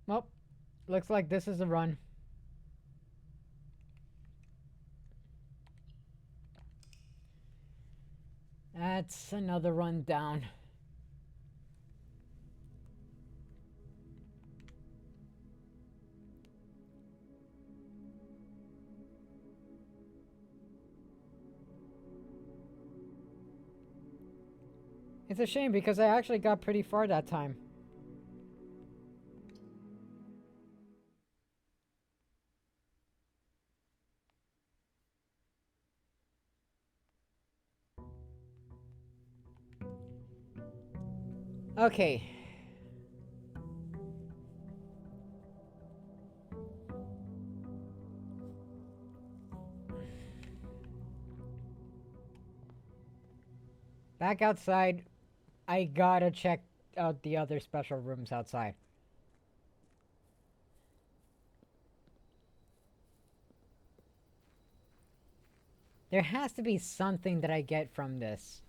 Well, looks like this is a run. That's another run down. It's a shame because I actually got pretty far that time. Okay. Back outside. I gotta check out the other special rooms outside. There has to be something that I get from this.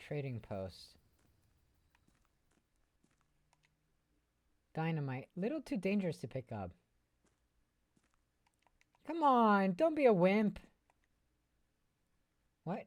Trading post. Dynamite. Little too dangerous to pick up. Come on, don't be a wimp. What?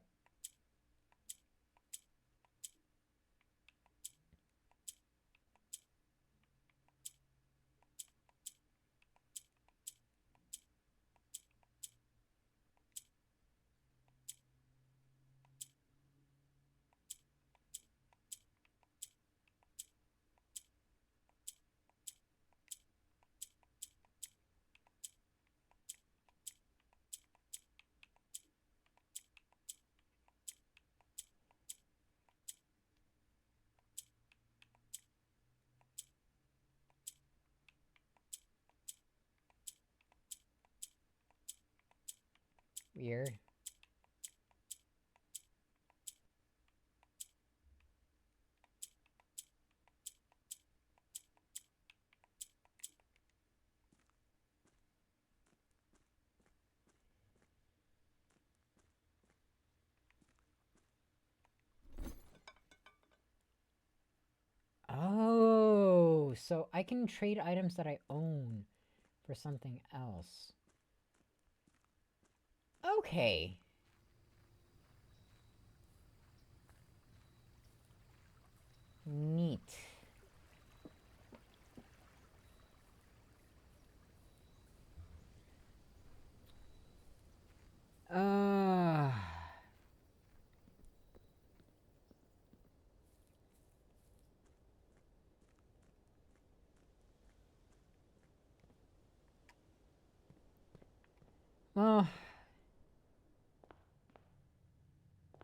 Weird. so I can trade items that I own for something else. Okay. Neat. Uh... Well...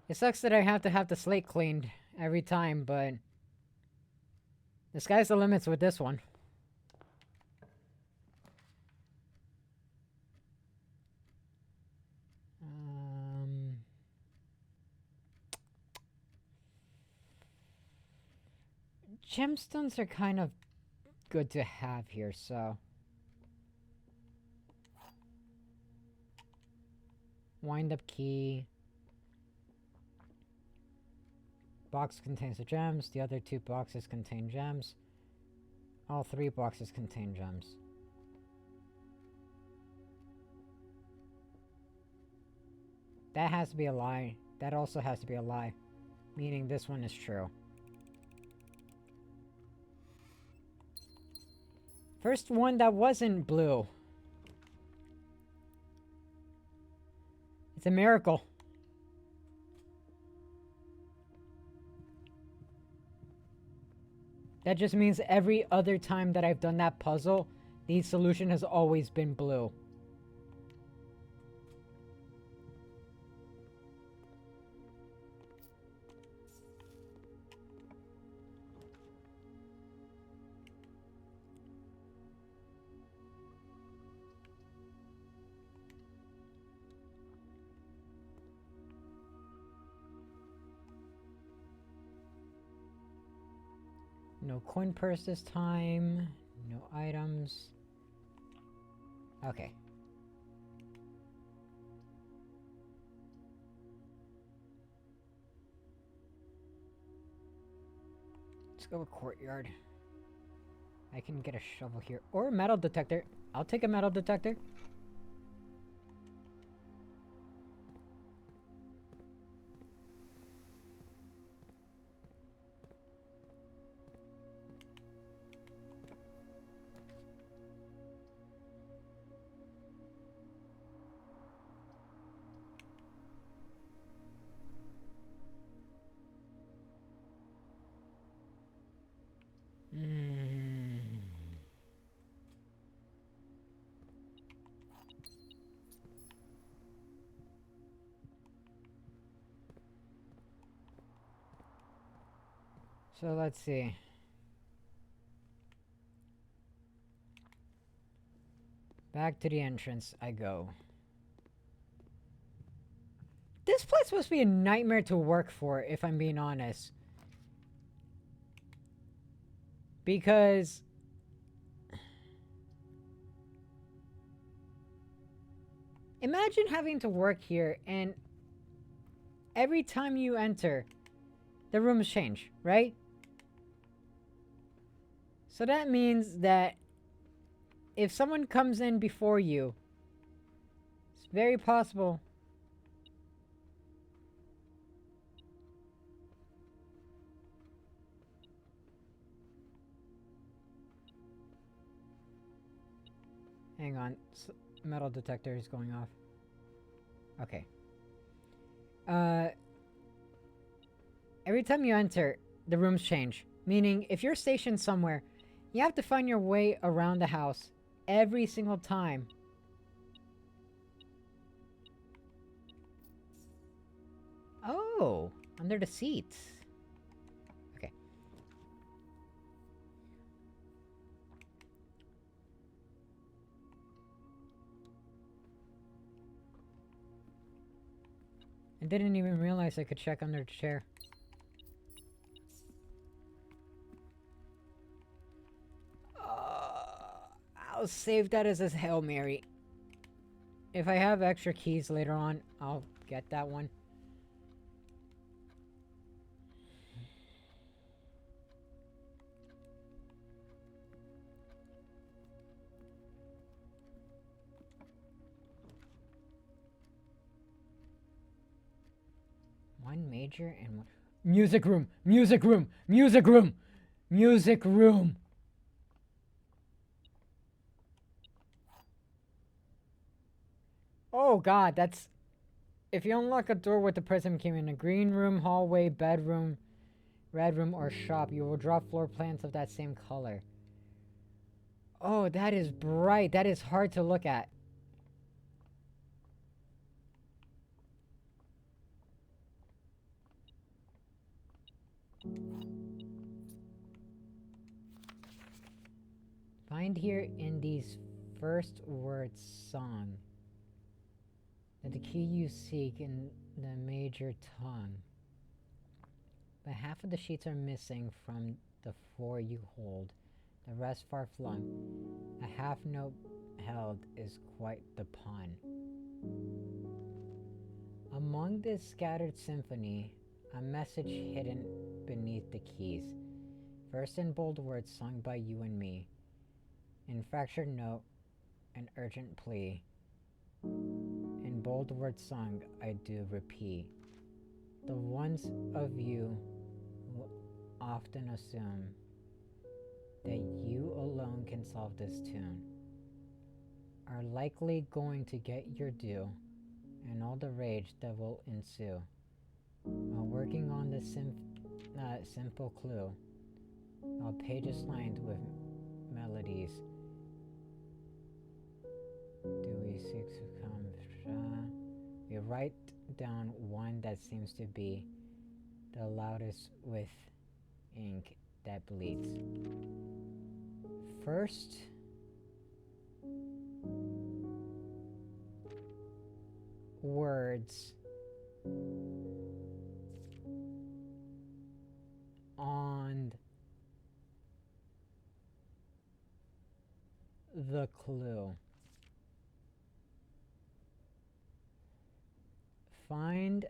It sucks that I have to have the slate cleaned every time, but... The sky's the limits with this one. Gemstones are kind of good to have here, so... Wind-up key. Box contains the gems. The other 2 boxes contain gems. All 3 boxes contain gems. That has to be a lie. That also has to be a lie. Meaning this one is true. First one that wasn't blue. It's a miracle. That just means every other time that I've done that puzzle, the solution has always been blue. No coin purse this time. No items. Okay. Let's go with courtyard. I can get a shovel here. Or a metal detector. I'll take a metal detector. So let's see. Back to the entrance I go. This place must be a nightmare to work for, if I'm being honest. Because... imagine having to work here and every time you enter, the rooms change, right? So that means that if someone comes in before you, it's very possible hang on, metal detector is going off. Okay. Every time you enter, the rooms change. Meaning, if you're stationed somewhere, you have to find your way around the house every single time. Oh, under the seats. Okay. I didn't even realize I could check under the chair. I'll save that as a Hail Mary. If I have extra keys later on, I'll get that one. One major and one... Music room! Music room! Music room! Music room! Oh god, that's... If you unlock a door with the prism key in a green room, hallway, bedroom, red room, or shop, you will draw floor plans of that same color. Oh, that is bright. That is hard to look at. Find here in these first words song that the key you seek in the major tongue. But half of the sheets are missing from the four you hold, the rest far flung. A half note held is quite the pun. Among this scattered symphony, a message hidden beneath the keys. First in bold words sung by you and me. In fractured note, an urgent plea. In bold words sung, I do repeat. The ones of you who often assume that you alone can solve this tune are likely going to get your due and all the rage that will ensue. While working on this simple clue, while pages lined with melodies, do we seek to come? We write down one that seems to be the loudest with ink that bleeds. First, words on the clue. Find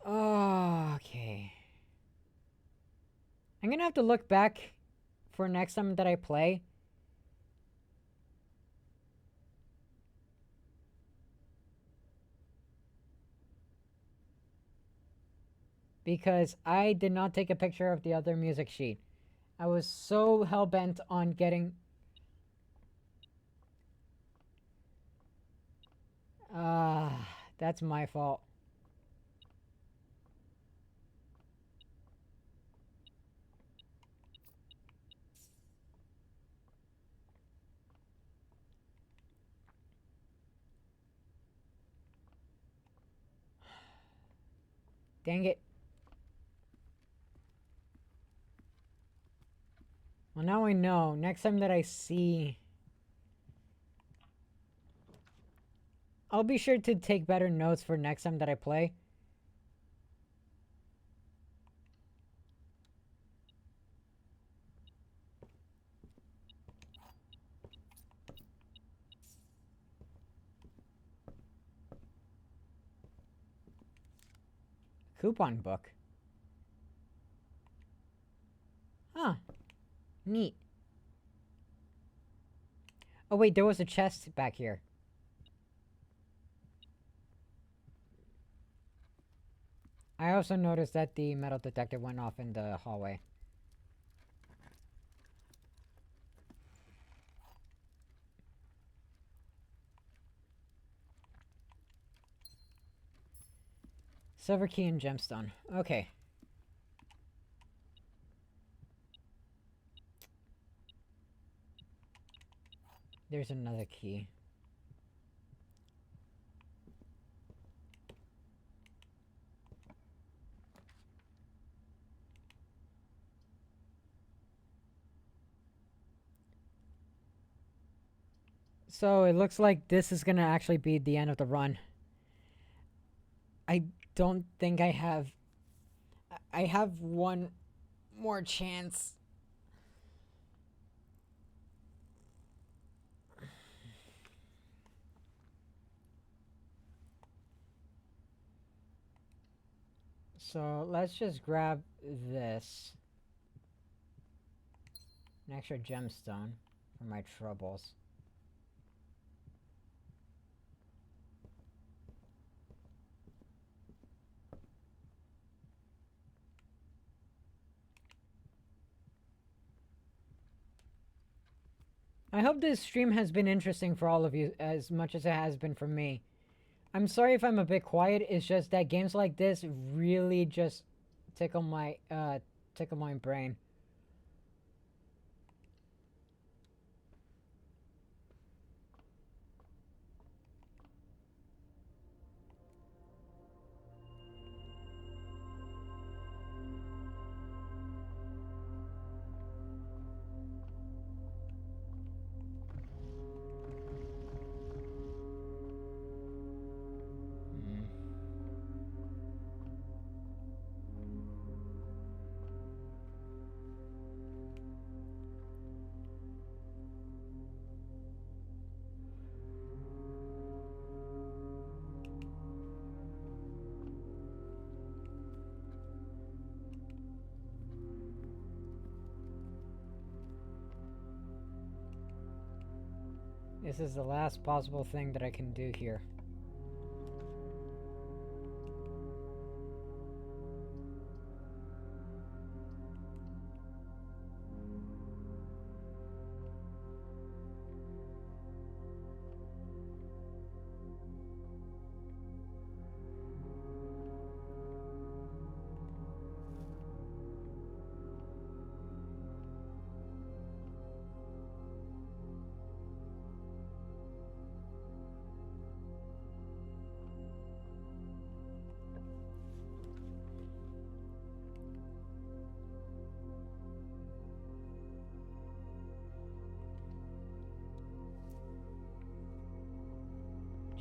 okay. I'm gonna have to look back for next time that I play. Because I did not take a picture of the other music sheet. I was so hell-bent on getting... that's my fault. Dang it. Well, now I know. Next time that I see... I'll be sure to take better notes for next time that I play. Coupon book. Huh. Neat. Oh wait, there was a chest back here. I also noticed that the metal detector went off in the hallway. Silver key and gemstone. Okay. There's another key. So it looks like this is gonna actually be the end of the run. I don't think I have... I have one more chance. So let's just grab this. An extra gemstone for my troubles. I hope this stream has been interesting for all of you as much as it has been for me. I'm sorry if I'm a bit quiet, it's just that games like this really just tickle my brain. This is the last possible thing that I can do here.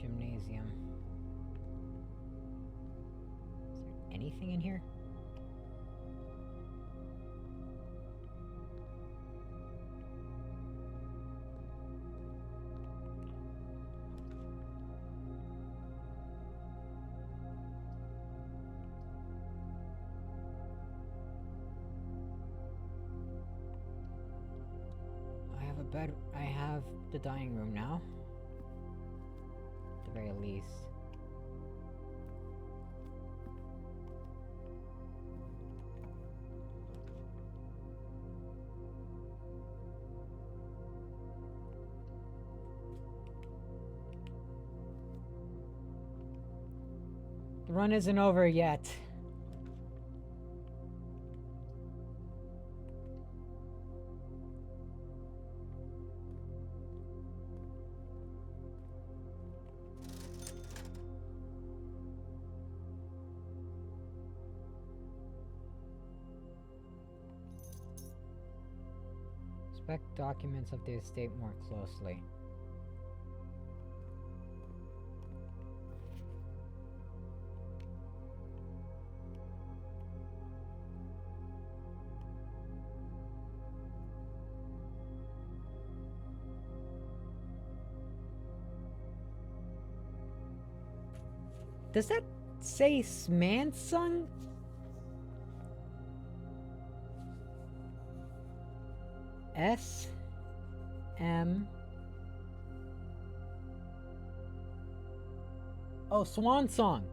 Gymnasium. Is there anything in here? I have a bed. I have the dining room now. At the very least. The run isn't over yet. Inspect documents of the estate more closely. Does that say Smansung? S M. Oh, Swan Song.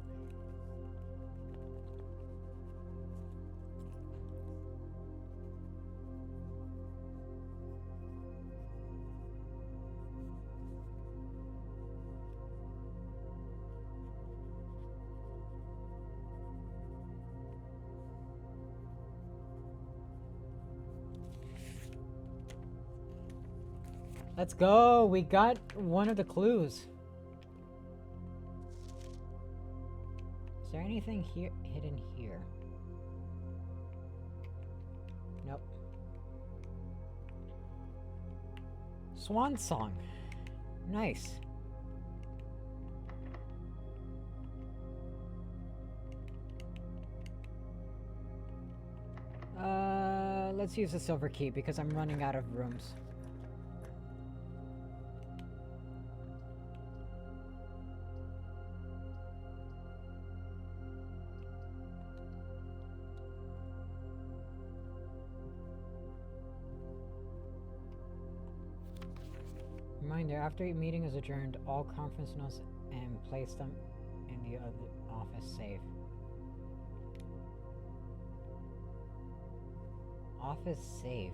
Let's go. We got one of the clues. Is there anything here hidden here? Nope. Swan Song. Nice. Let's use the silver key because I'm running out of rooms. reminder, after a meeting is adjourned, all conference notes and place them in the other office safe. Office safe.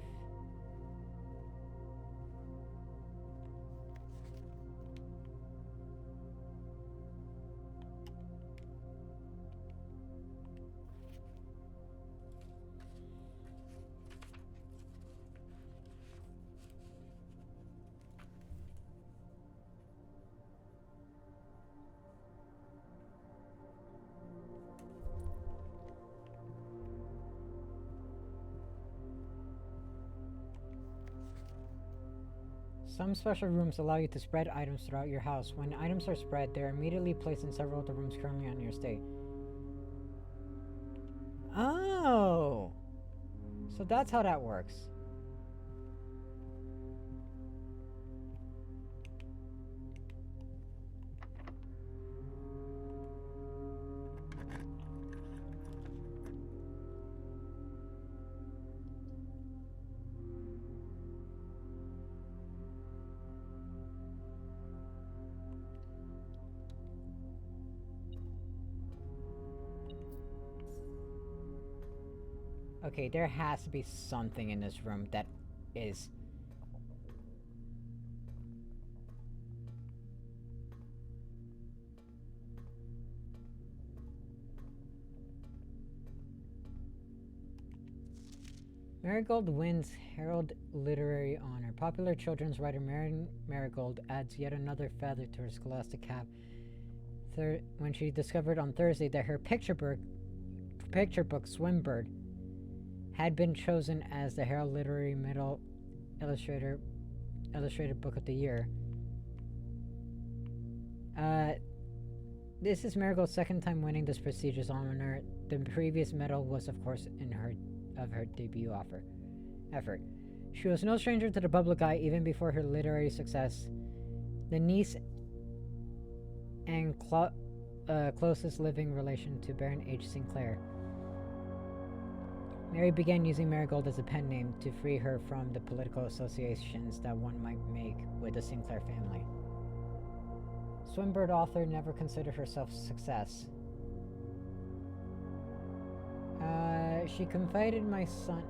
Some special rooms allow you to spread items throughout your house. When items are spread, they are immediately placed in several of the rooms currently on your estate. Oh! So that's how that works. Okay, there has to be something in this room that is... Marigold wins Herald Literary Honor. Popular children's writer Mary Marigold adds yet another feather to her scholastic cap when she discovered on Thursday that her picture book Swimbird had been chosen as the Herald Literary Middle Illustrated Book of the Year. This is Marigold's second time winning this prestigious honor. The previous medal was, of course, in her debut effort. She was no stranger to the public eye even before her literary success. The niece and closest living relation to Baron H. Sinclair. Mary began using Marigold as a pen name to free her from the political associations that one might make with the Sinclair family. Swimbird author never considered herself a success. She confided my son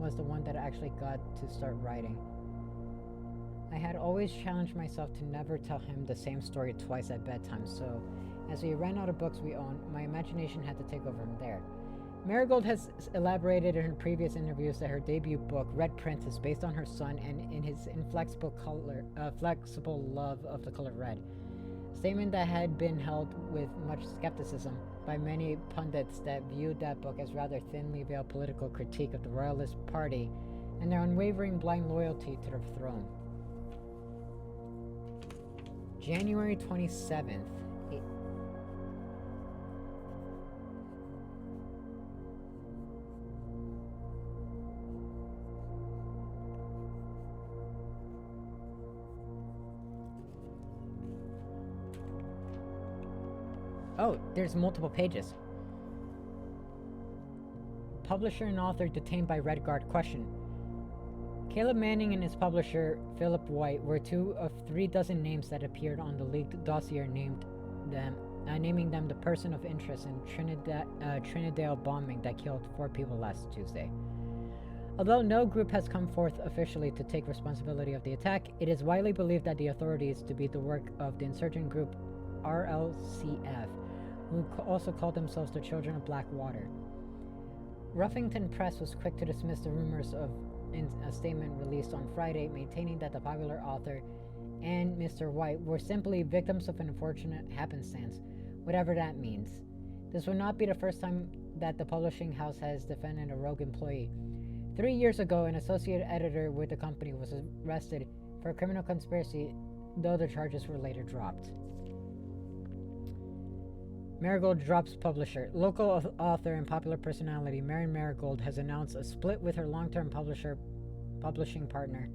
was the one that actually got to start writing. I had always challenged myself to never tell him the same story twice at bedtime, so as we ran out of books we owned, my imagination had to take over from there. Marigold has elaborated in her previous interviews that her debut book, Red Prince, is based on her son and in his inflexible flexible love of the color red. A statement that had been held with much skepticism by many pundits that viewed that book as rather thinly veiled political critique of the Royalist Party and their unwavering blind loyalty to the throne. January 27th. Oh, there's multiple pages. Publisher and author detained by Red Guard. Question. Caleb Manning and his publisher, Philip White, were 2 of 3 dozen names that appeared on the leaked dossier naming them the person of interest in Trinidad bombing that killed 4 people last Tuesday. Although no group has come forth officially to take responsibility of the attack, it is widely believed that the authorities to be the work of the insurgent group RLCF, who also called themselves the Children of Blackwater. Ruffington Press was quick to dismiss the rumors in a statement released on Friday, maintaining that the popular author and Mr. White were simply victims of an unfortunate happenstance, whatever that means. This would not be the first time that the publishing house has defended a rogue employee. 3 years ago, an associate editor with the company was arrested for a criminal conspiracy, though the charges were later dropped. Marigold drops publisher. Local author and popular personality Mary Marigold has announced a split with her long-term publishing partner,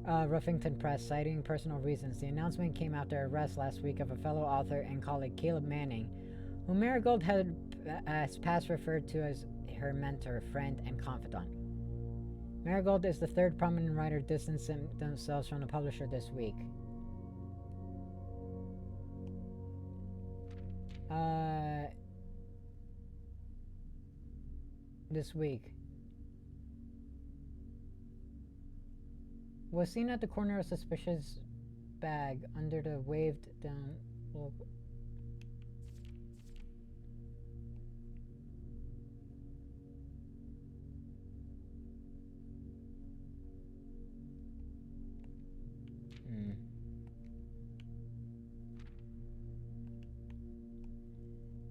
Ruffington Press, citing personal reasons. The announcement came after arrest last week of a fellow author and colleague, Caleb Manning, whom Marigold has past referred to as her mentor, friend, and confidant. Marigold is the third prominent writer distancing themselves from the publisher this week. This week. Was seen at the corner of a suspicious bag under the waved down logo.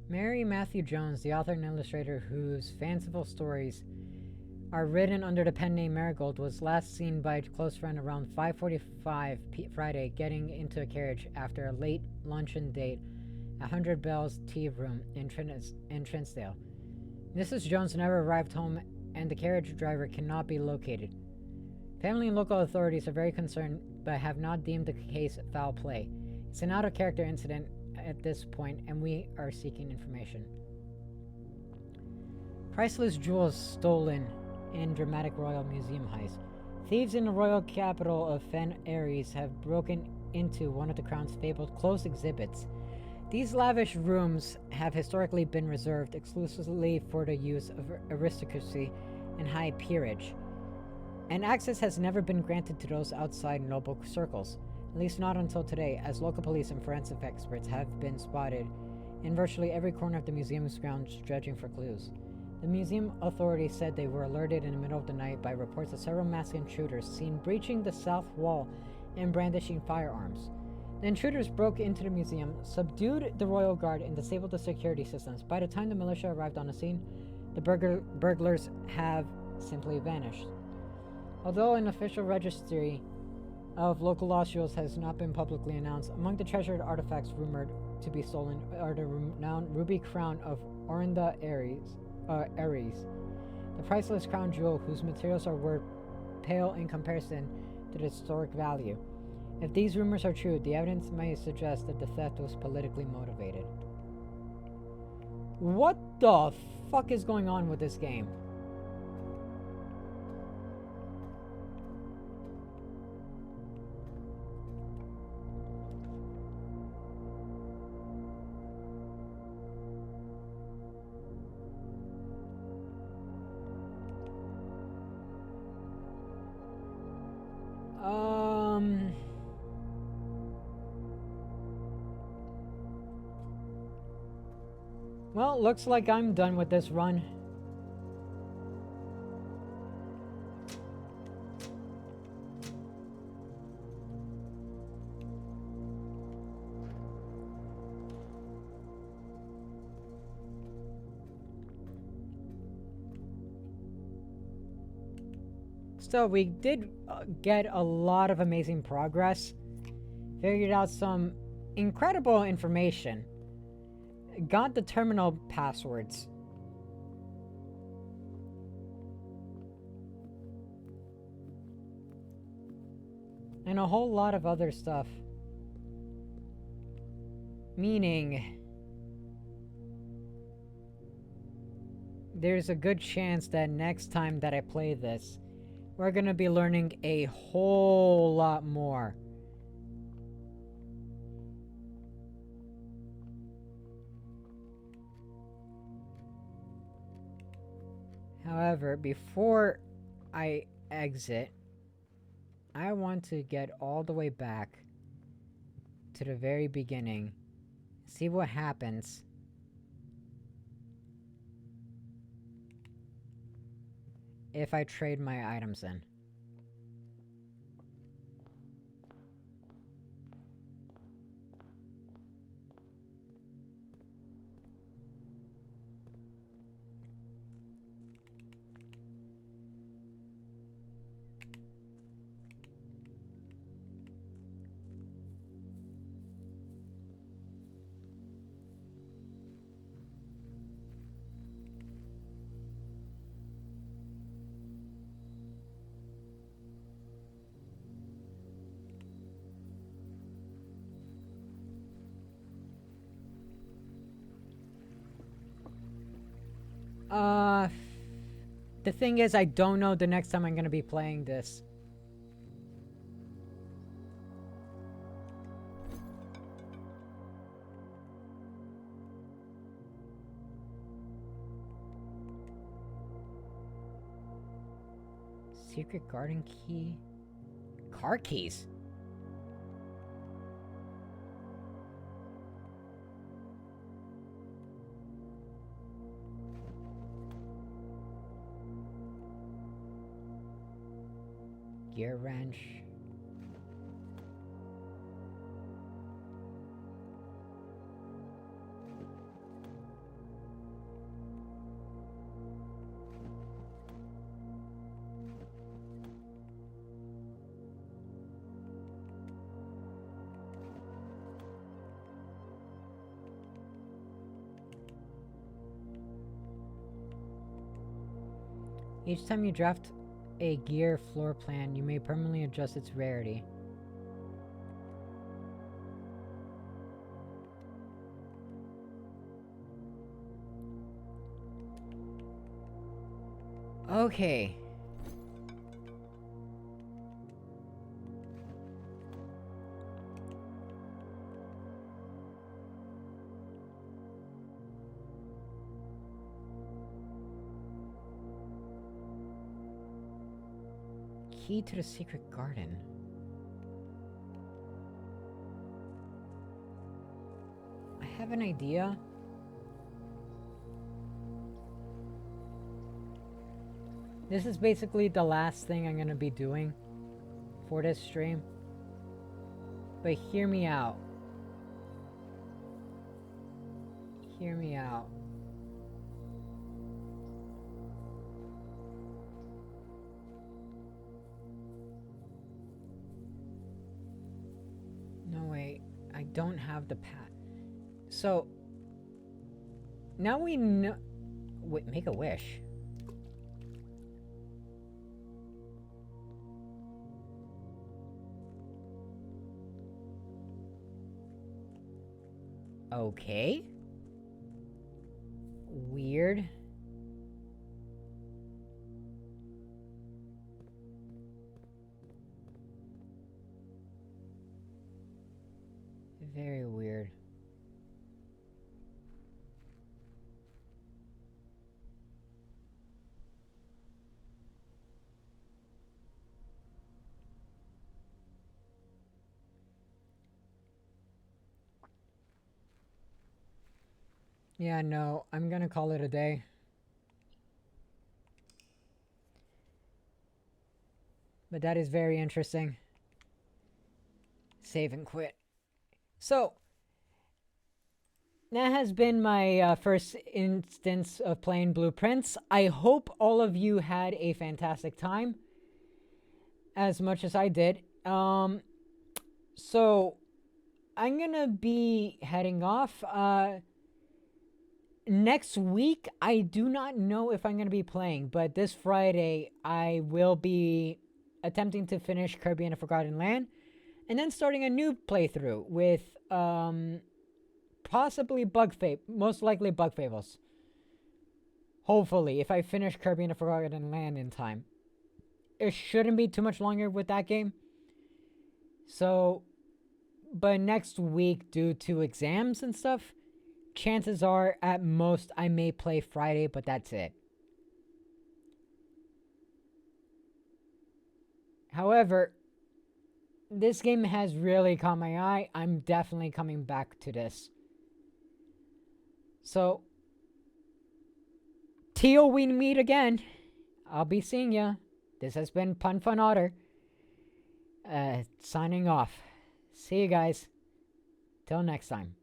Mary Matthew Jones, the author and illustrator whose fanciful stories are written under the pen name Marigold, was last seen by a close friend around 5:45 Friday getting into a carriage after a late luncheon date at 100 Bells Tea Room in Trinsdale. Mrs. Jones never arrived home and the carriage driver cannot be located. Family and local authorities are very concerned but have not deemed the case foul play. It's an out-of-character incident at this point, and we are seeking information. Priceless jewels stolen in dramatic royal museum heist. Thieves in the royal capital of Fen Ares have broken into one of the crown's fabled closed exhibits. These lavish rooms have historically been reserved exclusively for the use of aristocracy and high peerage, and access has never been granted to those outside noble circles. At least not until today, as local police and forensic experts have been spotted in virtually every corner of the museum's grounds dredging for clues. The museum authorities said they were alerted in the middle of the night by reports of several masked intruders seen breaching the south wall and brandishing firearms. The intruders broke into the museum, subdued the royal guard, and disabled the security systems. By the time the militia arrived on the scene, the burglars have simply vanished. Although an official registry of local lost jewels has not been publicly announced, among the treasured artifacts rumored to be stolen are the renowned ruby crown of Orinda Ares, the priceless crown jewel whose materials are worth pale in comparison to the historic value. If these rumors are true, the evidence may suggest that the theft was politically motivated. What the fuck is going on with this game? Well, looks like I'm done with this run. So we did get a lot of amazing progress. Figured out some incredible information. Got the terminal passwords. And a whole lot of other stuff. Meaning, there's a good chance that next time that I play this, we're gonna be learning a whole lot more. However, before I exit, I want to get all the way back to the very beginning, see what happens if I trade my items in. The thing is, I don't know the next time I'm gonna be playing this. Secret garden key. Car keys. Gear wrench. Each time you draft a gear floor plan, you may permanently adjust its rarity. Okay. Key to the secret garden. I have an idea. This is basically the last thing I'm gonna be doing for this stream. But hear me out. Hear me out. No, wait. I don't have the pat. So, now we know. Wait, make a wish. Okay. Weird. Very weird. Yeah, no, I'm gonna call it a day. But that is very interesting. Save and quit. So, that has been my first instance of playing Blueprints. I hope all of you had a fantastic time. As much as I did. So, I'm gonna be heading off. Next week, I do not know if I'm going to be playing, but this Friday, I will be attempting to finish Kirby and the Forgotten Land, and then starting a new playthrough with, possibly most likely Bug Fables. Hopefully, if I finish Kirby and the Forgotten Land in time. It shouldn't be too much longer with that game. So, but next week, due to exams and stuff, chances are, at most, I may play Friday, but that's it. However, this game has really caught my eye. I'm definitely coming back to this. So, till we meet again, I'll be seeing ya. This has been Pun Fun Otter. Signing off. See you guys. Till next time.